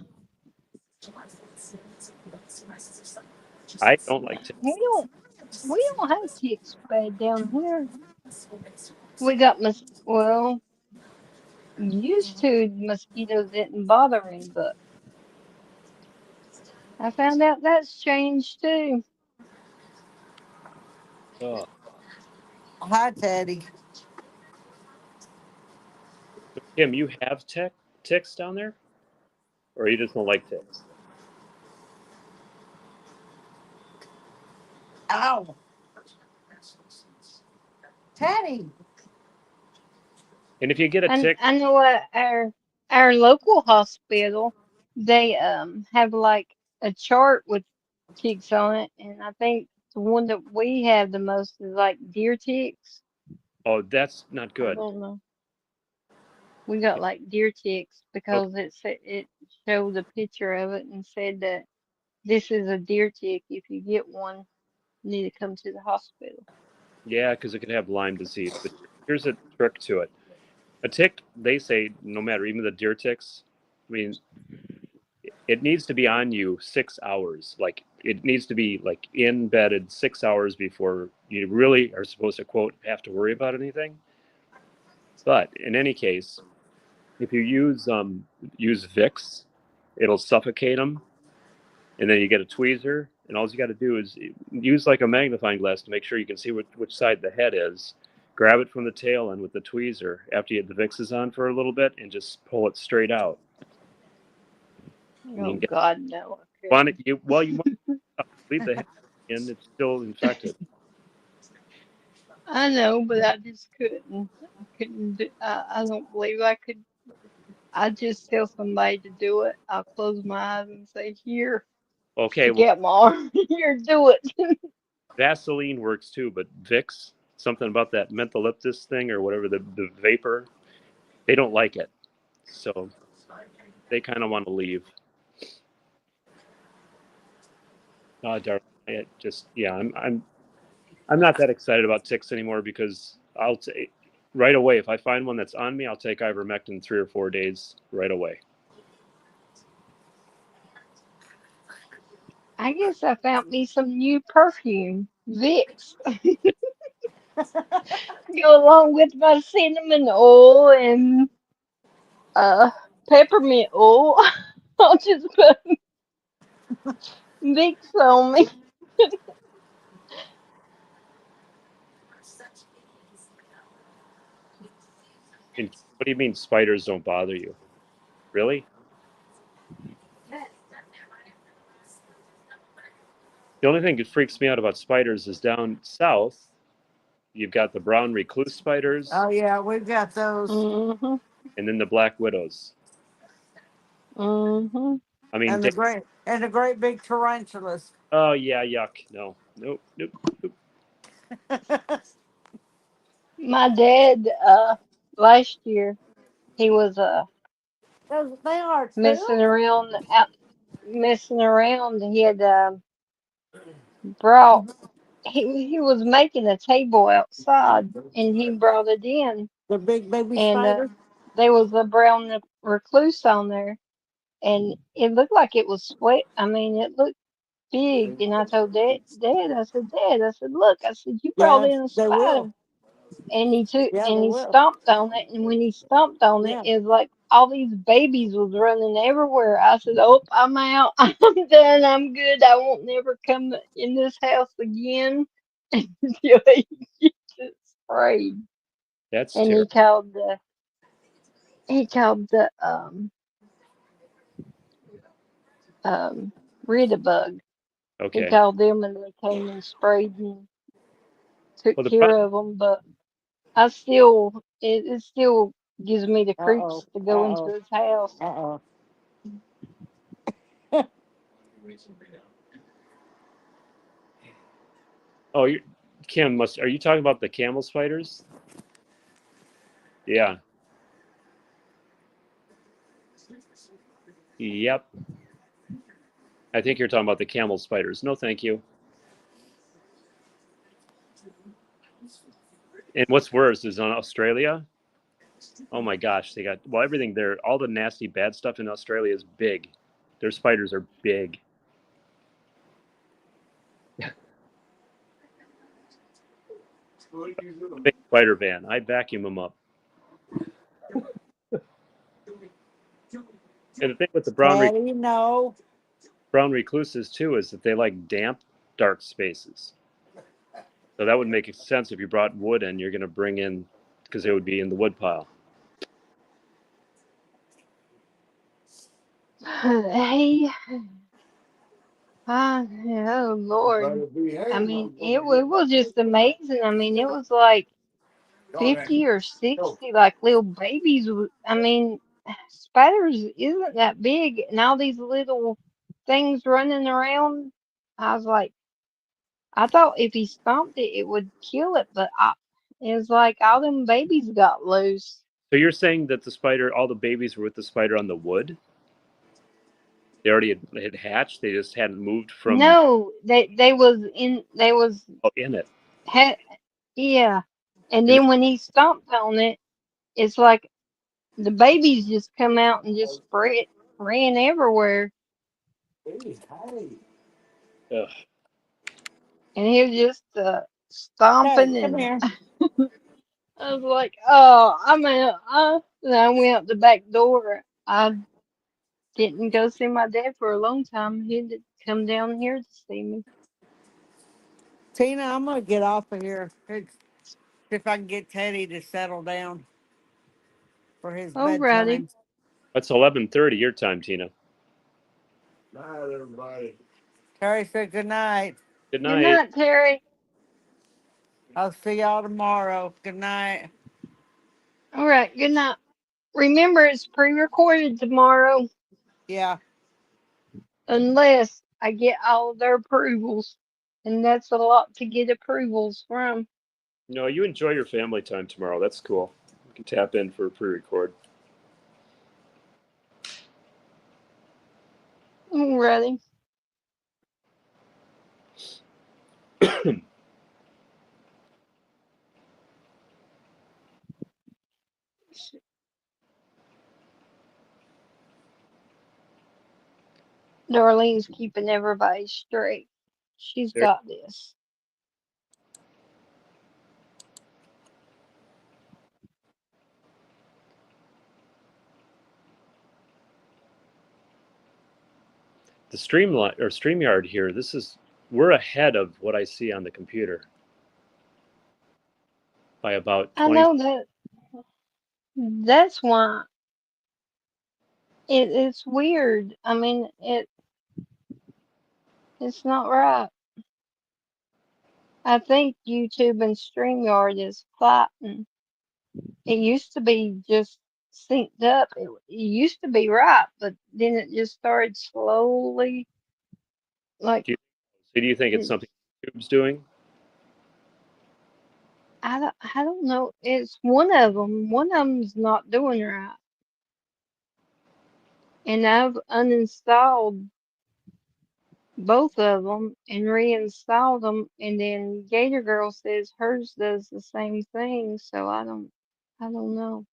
I don't like ticks. we don't have ticks bad down here. We got well, used to mosquitoes didn't bother him, but I found out that's changed too. Oh. Hi, Teddy. So, Kim, you have ticks down there? Or you just don't like ticks? Ow. Teddy. And if you get a tick, I know our local hospital, they have like a chart with ticks on it, and I think the one that we have the most is like deer ticks. oh, that's not I good. don't know. We got like deer ticks Okay. because it showed a picture of it and said that this is a deer tick. If you get one, you need to come to the hospital. Yeah, because it can have Lyme disease. But here's a trick to it. A tick, they say, no matter, even the deer ticks, I mean, it needs to be on you 6 hours. Like it needs to be like embedded 6 hours before you really are supposed to quote have to worry about anything. But in any case, if you use Vicks, it'll suffocate them, and then you get a tweezer, and all you got to do is use like a magnifying glass to make sure you can see which side the head is. Grab it from the tail end with the tweezer after you have the Vicks is on for a little bit, and just pull it straight out. Oh God, no. Want it, you want leave the head in, it's still infected. I know, but I just couldn't. I couldn't do, I don't believe I could. I just tell somebody to do it. I'll close my eyes and say, "Here, Okay, stick well, out my arm. Here, do it." Vaseline works too, but Vicks, something about that mentholyptus thing or whatever, the vapor, they don't like it. So they kind of want to leave. Oh, darn, I'm not that excited about ticks anymore because I'll take right away if I find one that's on me, I'll take ivermectin 3 or 4 days right away. I guess I found me some new perfume, Vicks. Go along with my cinnamon oil and uh peppermint oil. I'll just put Vicks on me. And what do you mean spiders don't bother you? Really? The only thing that freaks me out about spiders is down south, you've got the brown recluse spiders Oh yeah, we've got those. Mhm. and then the black widows. Mhm. I mean, And the great big tarantulas. oh yeah, yuck. No, nope, nope, nope. My dad, last year, he was They are messing too. around out messing around. He had brought he was making a table outside and he brought it in The big baby and spider. there was a brown recluse on there and it looked like it was sweat. I mean, it looked big and I told Dad, I said, look, I said, you brought Yeah, in a they will. spider. And he took Yeah, and they he will. stomped on it, and when he stomped on it, Yeah. it was like all these babies was running everywhere. I said, "Oh, I'm out. I'm done. I'm good. I won't never come in this house again." Until he gets sprayed, That's and terrible. he called the um Rid-a-bug. He Okay. called them, and they came and sprayed and took Well, the care problem, of them. But I still, it still gives me the Uh oh. creeps to Uh go into oh. his house. Uh oh, Kim, are you talking about the camel spiders? Yeah. Yep. I think you're talking about the camel spiders. No, thank you. And what's worse is on Australia. Oh my gosh, they got everything there. All the nasty bad stuff in Australia is big. Their spiders are big. Big spider van. I vacuum them up. And the thing with the Daddy, no. brown recluses too is that they like damp, dark spaces. So that would make sense if you brought wood in. You're going to bring in because they would be in the wood pile. Hey, oh Lord. I mean, it was just amazing. I mean, it was like 50 or 60, like little babies. I mean, spiders isn't that big, and all these little things running around. I was like, I thought if he stomped it, it would kill it, but it was like all them babies got loose. So you're saying that the spider, all the babies were with the spider on the wood? They already had hatched. They just hadn't moved from No, they was in it. had yeah, and And then when he stomped on it, it's like the babies just come out and just ran everywhere, ugh, and he was just Hey, stomping, come and here. I was like, oh, I'm out. And I went out the back door. I didn't go see my dad for a long time. He had to come down here to see me. Tina, I'm gonna get off of here. If I can get Teddy to settle down for his Alrighty. bedtime. that's 11:30 your time, Tina. Night, everybody. Terry said good night. Good Good night. night, Terry. I'll see y'all tomorrow. Good night. All right, good night. Remember, it's pre-recorded tomorrow, Yeah. unless I get all of their approvals, and that's a lot to get approvals from. No, you enjoy your family time tomorrow. That's cool. You can tap in for a pre-record. Alrighty. Darlene's keeping everybody straight. She's There, got this. the Streamline or StreamYard here. We're ahead of what I see on the computer by about I 20. know that. That's why it's weird. I mean, it's not right. I think YouTube and StreamYard is fighting. It used to be just synced up. It used to be right, but then it just started slowly, like, Do you think it's something YouTube's doing? I don't know. It's one of them. One of them's not doing right. And I've uninstalled both of them and reinstalled them, and then Gator Girl says hers does the same thing, so I don't know.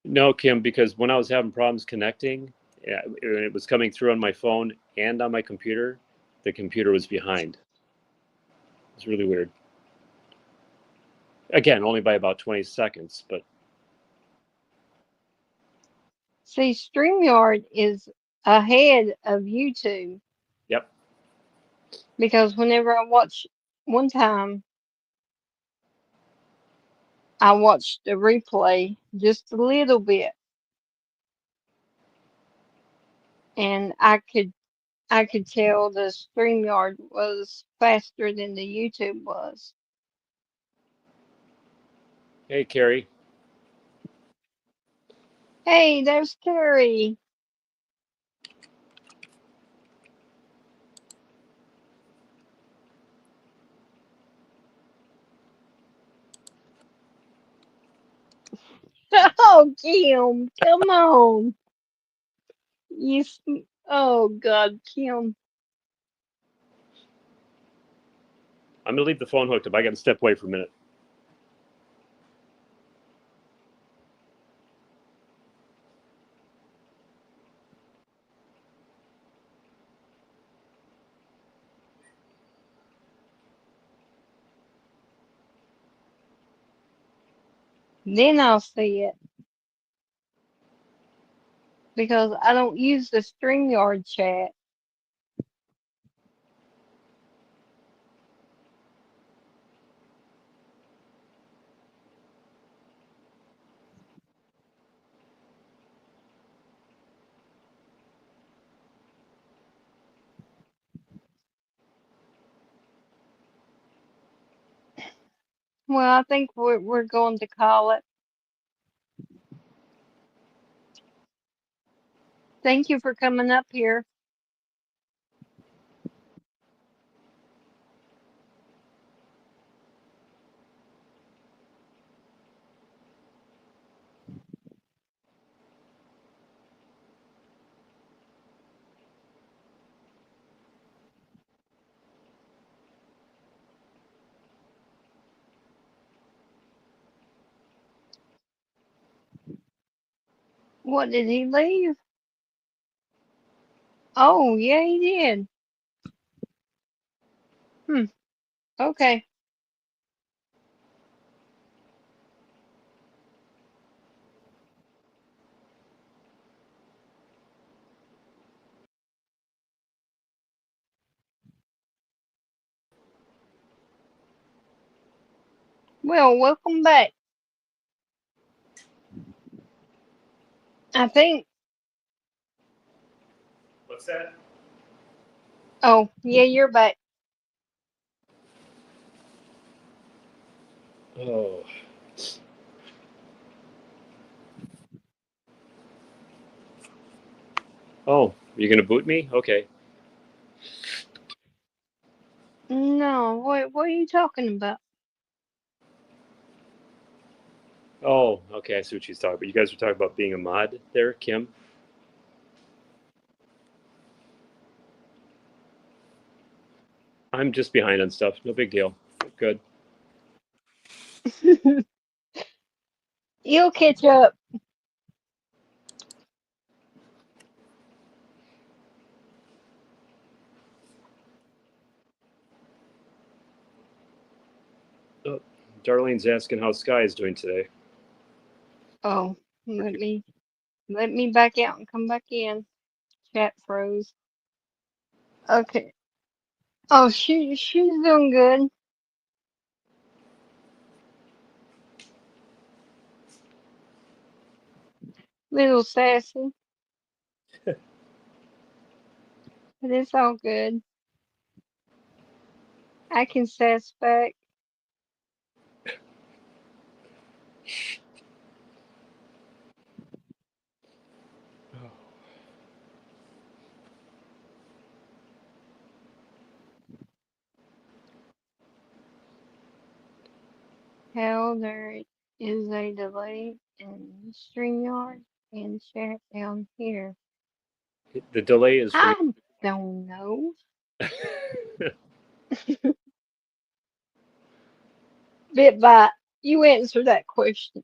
No, Kim, because when I was having problems connecting, yeah, it was coming through on my phone and on my computer. The computer was behind. It's really weird. Again, only by about 20 seconds, but See, StreamYard is ahead of YouTube yep. because whenever I watch one time, I watched the replay just a little bit, and I could tell the StreamYard was faster than the YouTube was. Hey, Carrie. Hey, there's Carrie. Oh, Kim, come on. You, oh God, Kim. I'm gonna leave the phone hooked up. I got to step away for a minute. Then I'll see it because I don't use the StreamYard chat. Well, I think we're going to call it. Thank you for coming up here. What, did he leave? Oh, yeah, he did. Hmm. Okay. Well, welcome back. I think What's that? Oh, yeah, you're back. Oh. Oh, you're gonna boot me? Okay. No, what are you talking about? Oh, okay. I see what she's talking about. You guys were talking about being a mod there, Kim. I'm just behind on stuff. No big deal. Good. You'll catch up. Oh, Darlene's asking how Sky is doing today. Oh, let me back out and come back in. Chat froze. Okay. Oh, she's doing good. Little sassy, but it's all good. I can sass back. Hell, there is a delay in StreamYard and chat down here. The delay is from. I don't know. Bitbot, you answer that question.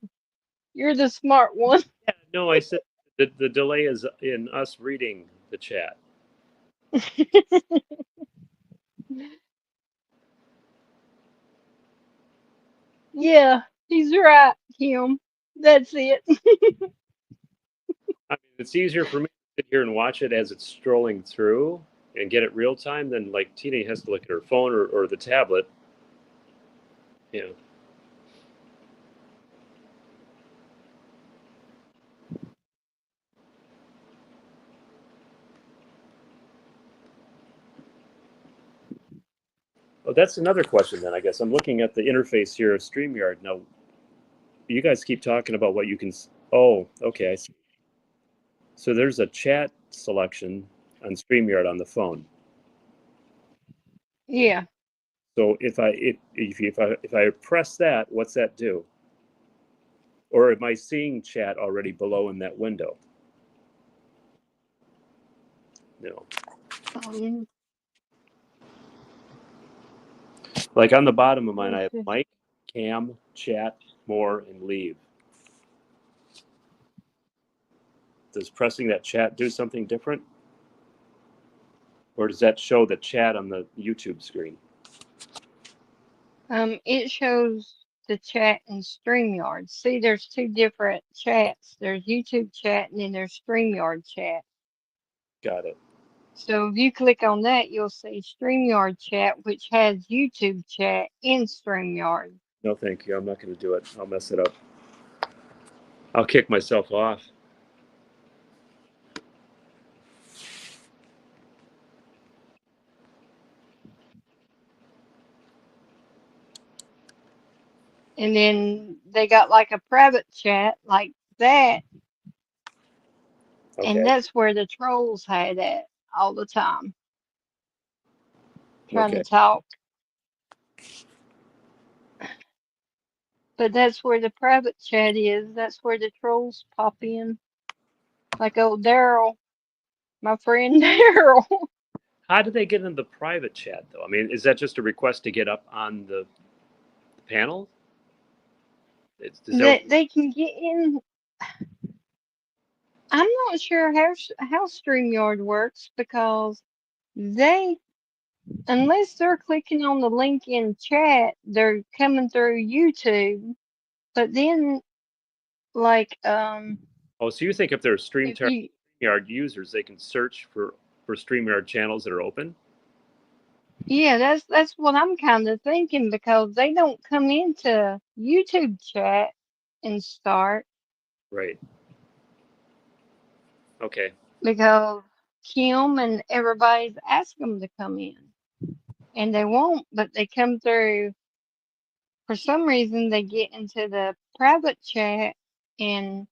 You're the smart one. Yeah, no, I said the delay is in us reading the chat. Yeah, he's right, Kim. That's it. I mean, it's easier for me to sit here and watch it as it's strolling through and get it real time than like Tina has to look at her phone or the tablet. You know. Oh, that's another question then, I guess. I'm looking at the interface here of StreamYard. Now, you guys keep talking about what you can. Oh, okay. I see. So there's a chat selection on StreamYard on the phone. Yeah. So if I press that, what's that do? Or am I seeing chat already below in that window? No. Like on the bottom of mine, I have mic, cam, chat, more, and leave. Does pressing that chat do something different? Or does that show the chat on the YouTube screen? It shows the chat in StreamYard. See, there's two different chats. There's YouTube chat and then there's StreamYard chat. Got it. So if you click on that, you'll see StreamYard chat, which has YouTube chat in StreamYard. No, thank you. I'm not going to do it. I'll mess it up. I'll kick myself off. And then they got like a private chat like that. Okay. And that's where the trolls had at all the time. Trying to talk. But that's where the private chat is. That's where the trolls pop in. Like old Daryl, my friend Daryl. How do they get in the private chat, though? I mean, is that just a request to get up on the panel? They can get in. I'm not sure how StreamYard works because they, unless they're clicking on the link in chat, they're coming through YouTube. But then, like, Oh, so you think if they're if StreamYard users, they can search for StreamYard channels that are open? yeah, that's what I'm kind of thinking because they don't come into YouTube chat and start. Right. Okay. Because Kim and everybody's asking them to come in. And they won't, but they come through. For some reason, they get into the private chat and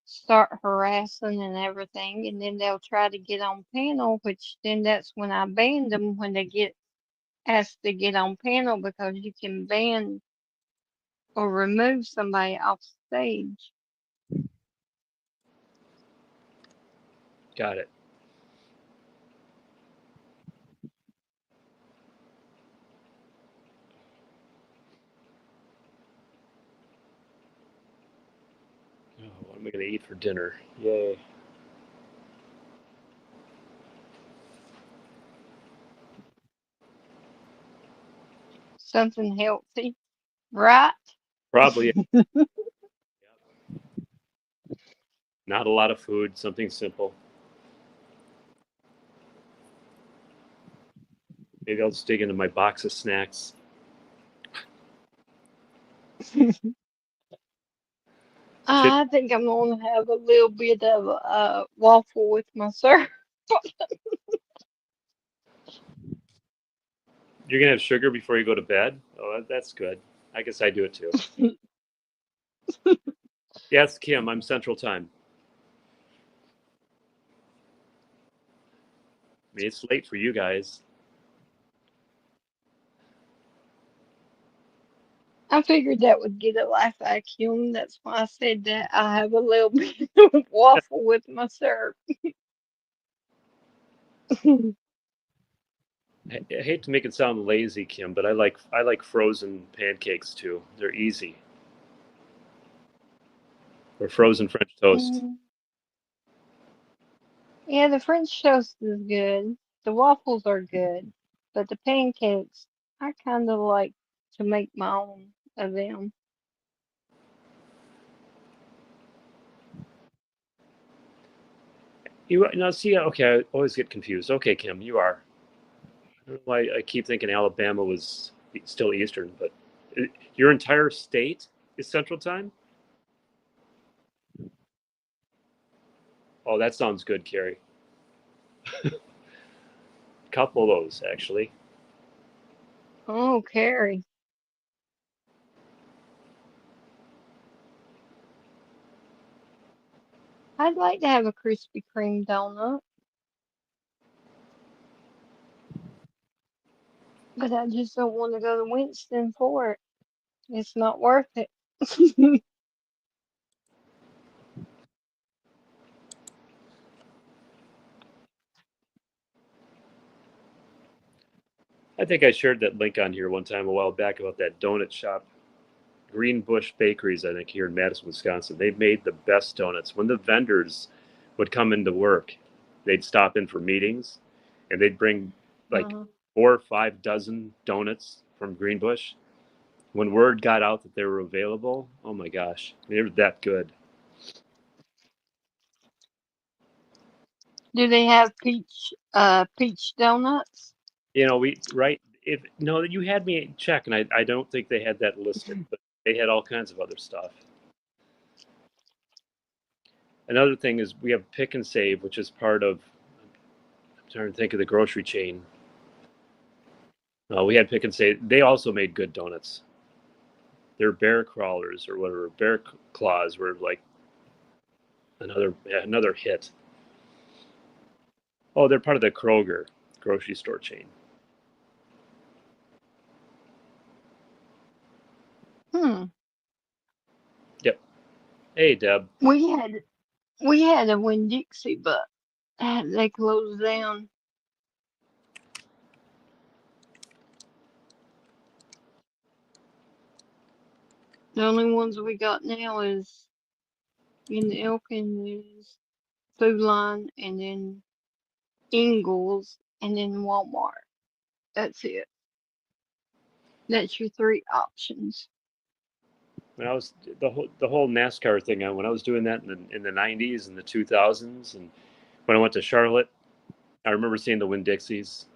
start harassing and everything. And then they'll try to get on panel, which then that's when I banned them when they get asked to get on panel because you can ban or remove somebody off stage. Got it. Oh, what am I going to eat for dinner? Yay. Something healthy, right? Probably not a lot of food, something simple. Maybe I'll just dig into my box of snacks. I think I'm gonna have a little bit of waffle with my syrup. You're going to have sugar before you go to bed? Oh, that's good. I guess I do it too. Yes, Kim, I'm Central Time. I mean, it's late for you guys. I figured that would get a laugh vacuum. That's why I said that I have a little bit of waffle with my syrup. I hate to make it sound lazy, Kim, but I like frozen pancakes too. They're easy. Or frozen French toast. Yeah, the French toast is good. The waffles are good, but the pancakes, I kind of like to make my own of them. You now see, okay, I always get confused. Okay, Kim, you are. I don't know why I keep thinking Alabama was still Eastern, but your entire state is Central Time? Oh, that sounds good, Carrie. A couple of those, actually. Oh, Carrie. I'd like to have a Krispy Kreme donut, but I just don't want to go to Winston for it. It's not worth it. I think I shared that link on here one time a while back about that donut shop, Green Bush Bakeries, I think, here in Madison, Wisconsin. They made the best donuts. When the vendors would come into work, they'd stop in for meetings and they'd bring like 4 or 5 dozen donuts from Green Bush. When word got out that they were available, oh my gosh, they were that good. Do they have peach donuts? You know, we right if no, you had me check, and I don't think they had that listed, but they had all kinds of other stuff. Another thing is we have Pick and Save, which is part of. I'm trying to think of the grocery chain. We had Pick and Save. They also made good donuts. Their bear crawlers or whatever, bear claws were like another hit. Oh, they're part of the Kroger grocery store chain. Hmm. Yep. Hey, Deb. We had a Winn-Dixie, but they closed down. The only ones we got now is in Elkin is Food Line and then Ingles and then Walmart. That's it. That's your three options. When I was the whole NASCAR thing, when I was doing that in the 90s and the 2000s, and when I went to Charlotte, I remember seeing the Winn-Dixies.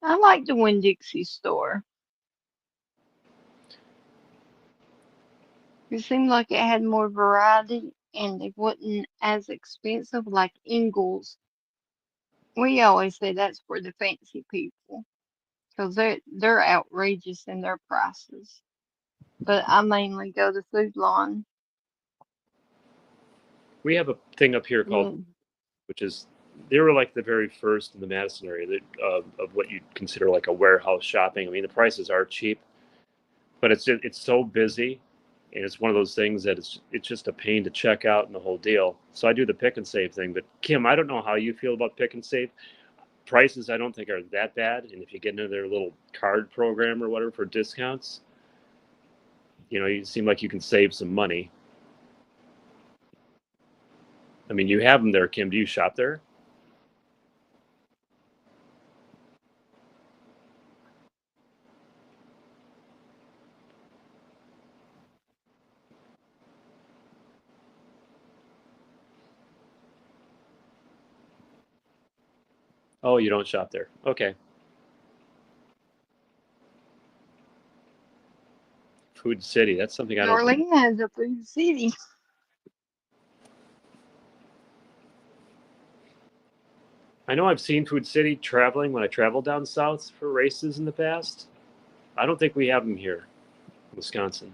I like the Winn-Dixie store. It seemed like it had more variety and they wasn't as expensive like Ingles. We always say that's for the fancy people because they're outrageous in their prices. But I mainly go to Food Lawn. We have a thing up here called, Mm. which is, they were like the very first in the Madison area that, of what you'd consider like a warehouse shopping. I mean, the prices are cheap, but it's so busy, and it's one of those things that it's just a pain to check out and the whole deal. So I do the pick and save thing. But Kim, I don't know how you feel about pick and save. Prices I don't think are that bad, and if you get into their little card program or whatever for discounts, you seem like you can save some money. I mean, you have them there, Kim. Do you shop there? Oh, you don't shop there. Okay. Food City. That's something I don't think. Darlene has a Food City. I know I've seen Food City traveling when I traveled down south for races in the past. I don't think we have them here in Wisconsin.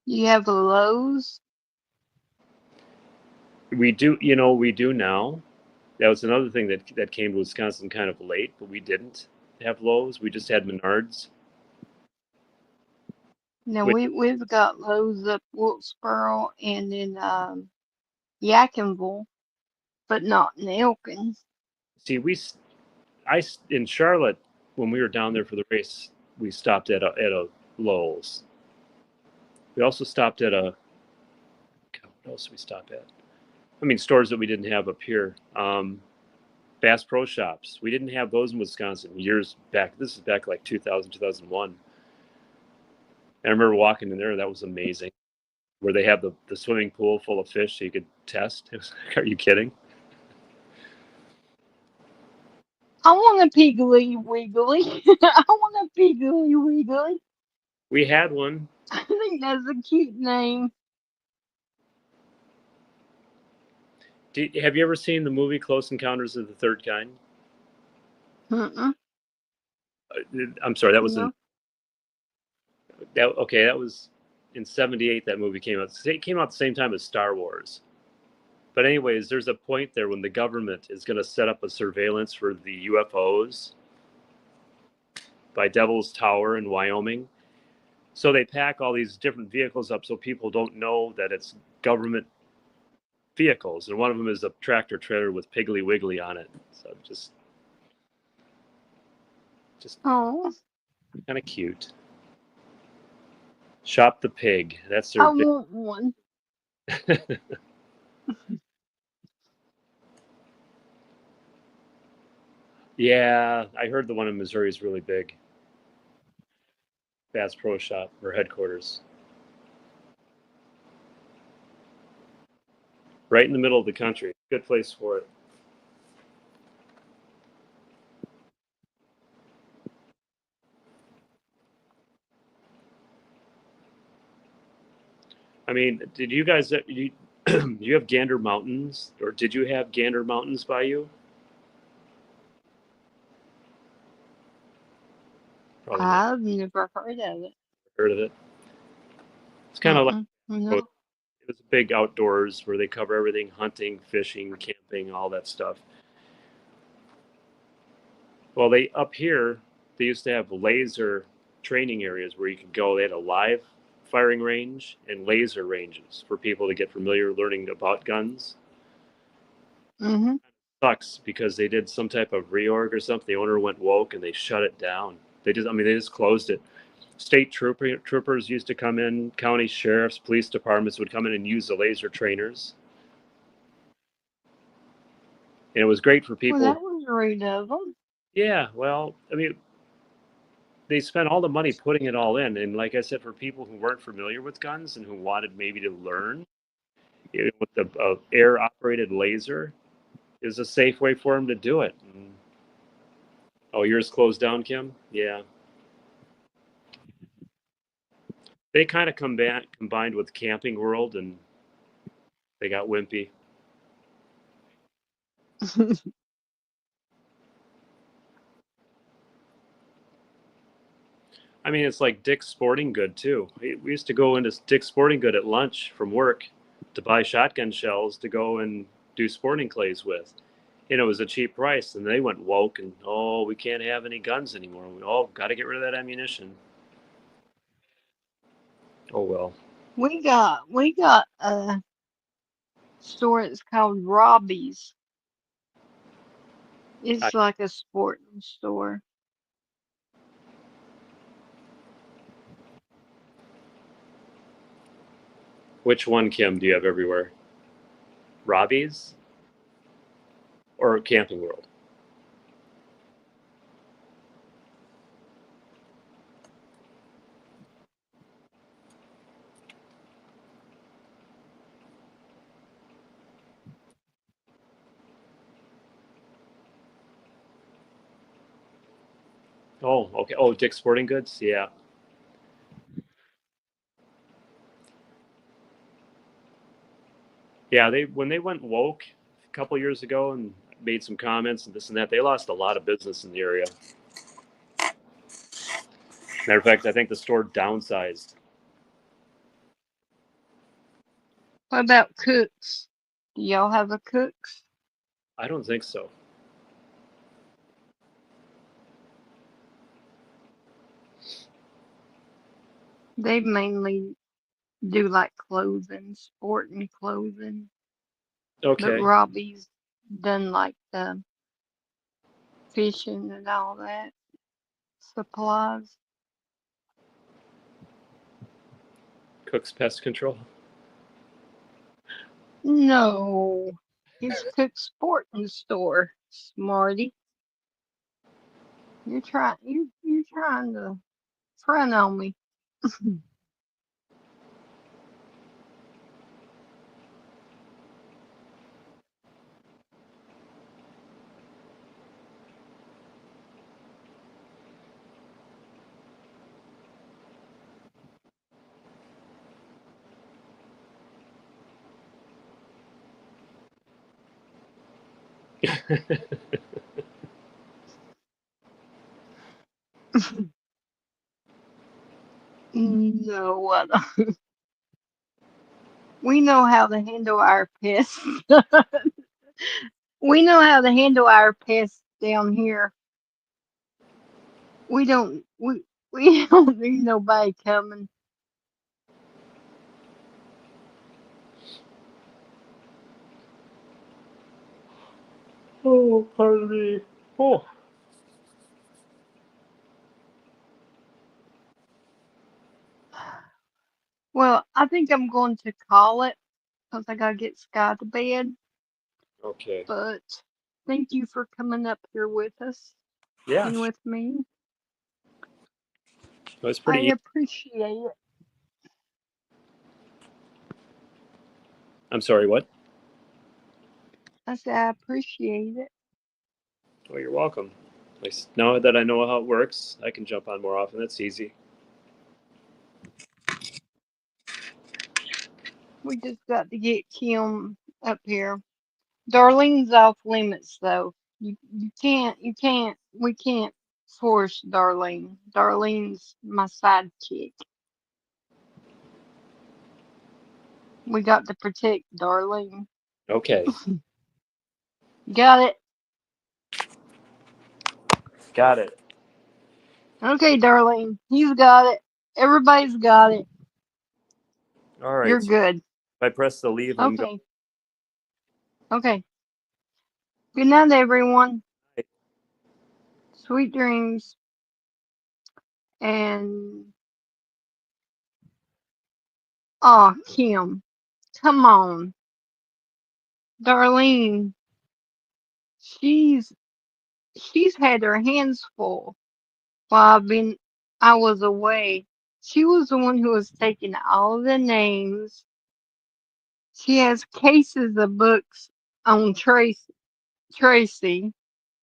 You have a Lowe's. We do, we do now. That was another thing that came to Wisconsin kind of late, but we didn't have Lowe's. We just had Menards. Now Which, we've got Lowe's up Wilkesboro and in Yadkinville, but not in Elkins. see, in Charlotte, when we were down there for the race, we stopped at a Lowe's. We also stopped at God, what else did we stop at? I mean, stores that we didn't have up here. Bass Pro Shops. We didn't have those in Wisconsin years back. This is back like 2000, 2001. I remember walking in there. That was amazing. Where they have the swimming pool full of fish so you could test. It was like, are you kidding? I want a Piggly Wiggly. I want a Piggly Wiggly. We had one. I think that's a cute name. Have you ever seen the movie Close Encounters of the Third Kind? Mm-mm. I'm sorry, that was No. that was in '78. That movie came out. It came out the same time as Star Wars. But anyways, there's a point there when the government is going to set up a surveillance for the UFOs by Devil's Tower in Wyoming. So they pack all these different vehicles up so people don't know that it's government vehicles. And one of them is a tractor trailer with Piggly Wiggly on it. So just Oh, kind of cute. Shop the Pig. That's their I want one. Yeah, I heard the one in Missouri is really big. Bass Pro Shop or headquarters. Right in the middle of the country. Good place for it. I mean, did you guys, you have Gander Mountains, or did you have Gander Mountains by you? Probably not I've never heard of it. heard of it. It's kind of like, No. it was big outdoors where they cover everything: hunting, fishing, camping, all that stuff. Well, up here, they used to have laser training areas where you could go. They had a live firing range and laser ranges for people to get familiar learning about guns. Mm-hmm. Sucks because they did some type of reorg or something. The owner went woke and they shut it down. They just closed it. State troopers used to come in, county sheriffs, police departments would come in and use the laser trainers. And it was great for people. Well, that was rude of them. Yeah, well, I mean, they spent all the money putting it all in. And like I said, for people who weren't familiar with guns and who wanted maybe to learn, with the air operated laser is a safe way for them to do it. Oh, yours closed down, Kim? Yeah. They kind of combined with Camping World, and they got wimpy. I mean, it's like Dick's Sporting Good too. We used to go into Dick's Sporting Good at lunch from work to buy shotgun shells to go and do sporting clays with. And it was a cheap price. And they went woke and, oh, we can't have any guns anymore. Got to get rid of that ammunition. Oh well. We got a store that's called Robbie's. It's like a sporting store. Which one, Kim, do you have everywhere? Robbie's or Camping World? Oh, okay. Oh, Dick's Sporting Goods? Yeah. Yeah, when they went woke a couple years ago and made some comments and this and that, they lost a lot of business in the area. Matter of fact, I think the store downsized. What about Cooks? Do y'all have a Cooks? I don't think so. They mainly do like clothing, sporting clothing. Okay. But Robbie's done like the fishing and all that. Supplies. Cook's Pest Control. No. It's Cook's Sporting Store, Smarty. You're trying to front on me. No, I don't. We know how to handle our pests. We know how to handle our pests down here. We don't need nobody coming. Oh, pardon me. Oh. Well, I think I'm going to call it because I gotta get Sky to bed. Okay. But thank you for coming up here with us Yeah. and with me. It was I pretty easy. appreciate it. I'm sorry, what? I said I appreciate it. Oh, you're welcome. Now that I know how it works, I can jump on more often. That's easy. We just got to get Kim up here. Darlene's off limits though. We can't force Darlene. Darlene's my sidekick. We got to protect Darlene. Okay. Got it. Got it. Okay, Darlene. He's got it. Everybody's got it. All right. You're good. If I press the leave, I'm going. Okay. Okay. Good night, everyone. Sweet dreams. And oh, Kim, come on. Darlene, she's had her hands full while I was away. She was the one who was taking all the names. She has cases of books on Tracy.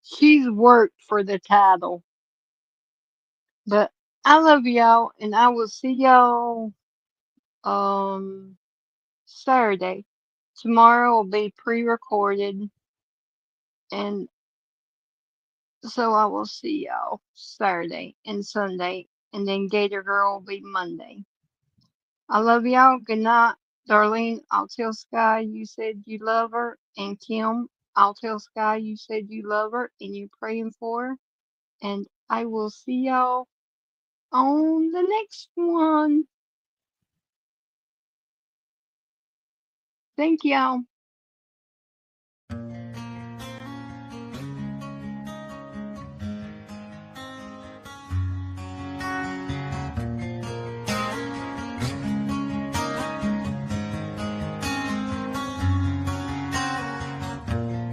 She's worked for the title. But I love y'all, and I will see y'all Saturday. Tomorrow will be pre-recorded, and so I will see y'all Saturday and Sunday, and then Gator Girl will be Monday. I love y'all. Good night. Darlene, I'll tell Sky you said you love her, and Kim, I'll tell Sky you said you love her and you're praying for her, and I will see y'all on the next one. Thank y'all.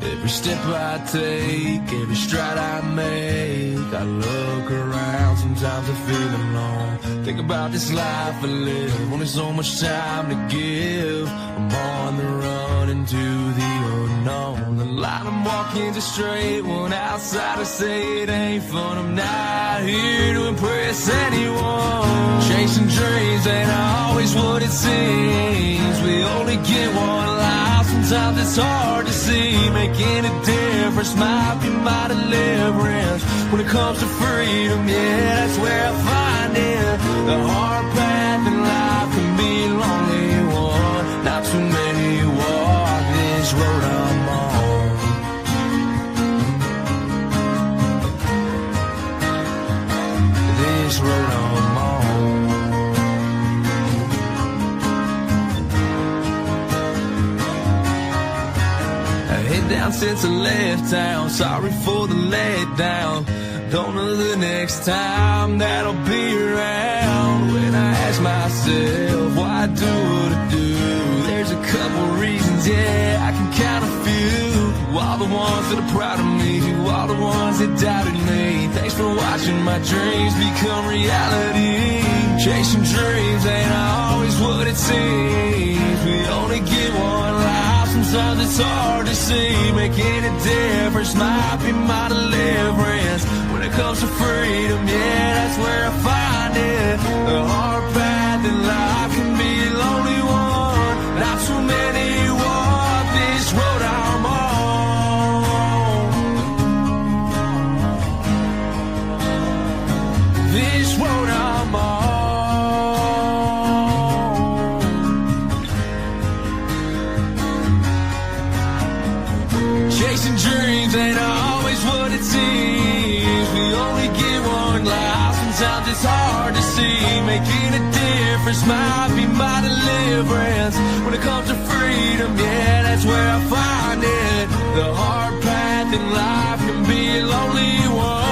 Every step I take, every stride I make, I look around, sometimes I feel alone. Think about this life I live, only so much time to give. I'm on the run into the unknown. The line I'm walking's a straight one, outsiders say it ain't fun. I'm not here to impress anyone. Chasing dreams ain't always what it seems. We only get one life, sometimes it's hard to see. Making a difference might be my deliverance. When it comes to freedom, yeah, that's where I find it. The hard path in life can be a lonely one. Not too many walk this road I'm on. This road I'm on. Down since I left town, sorry for the letdown. Don't know the next time that I'll be around. When I ask myself why I do what I do, there's a couple reasons, yeah, I can count a few. To all the ones that are proud of me, to all the ones that doubted me, thanks for watching my dreams become reality. Chasing dreams ain't always what it seems. We only get one life, sometimes it's hard to see. Making a difference might be my deliverance. When it comes to freedom, yeah, that's where I find it. The hard path in life can be a lonely one. Not too many walk this road I'm on. This road I'm on. Chasing dreams ain't always what it seems. We only get one life, sometimes it's hard to see. Making a difference might be my deliverance. When it comes to freedom, yeah, that's where I find it. The hard path in life can be a lonely one.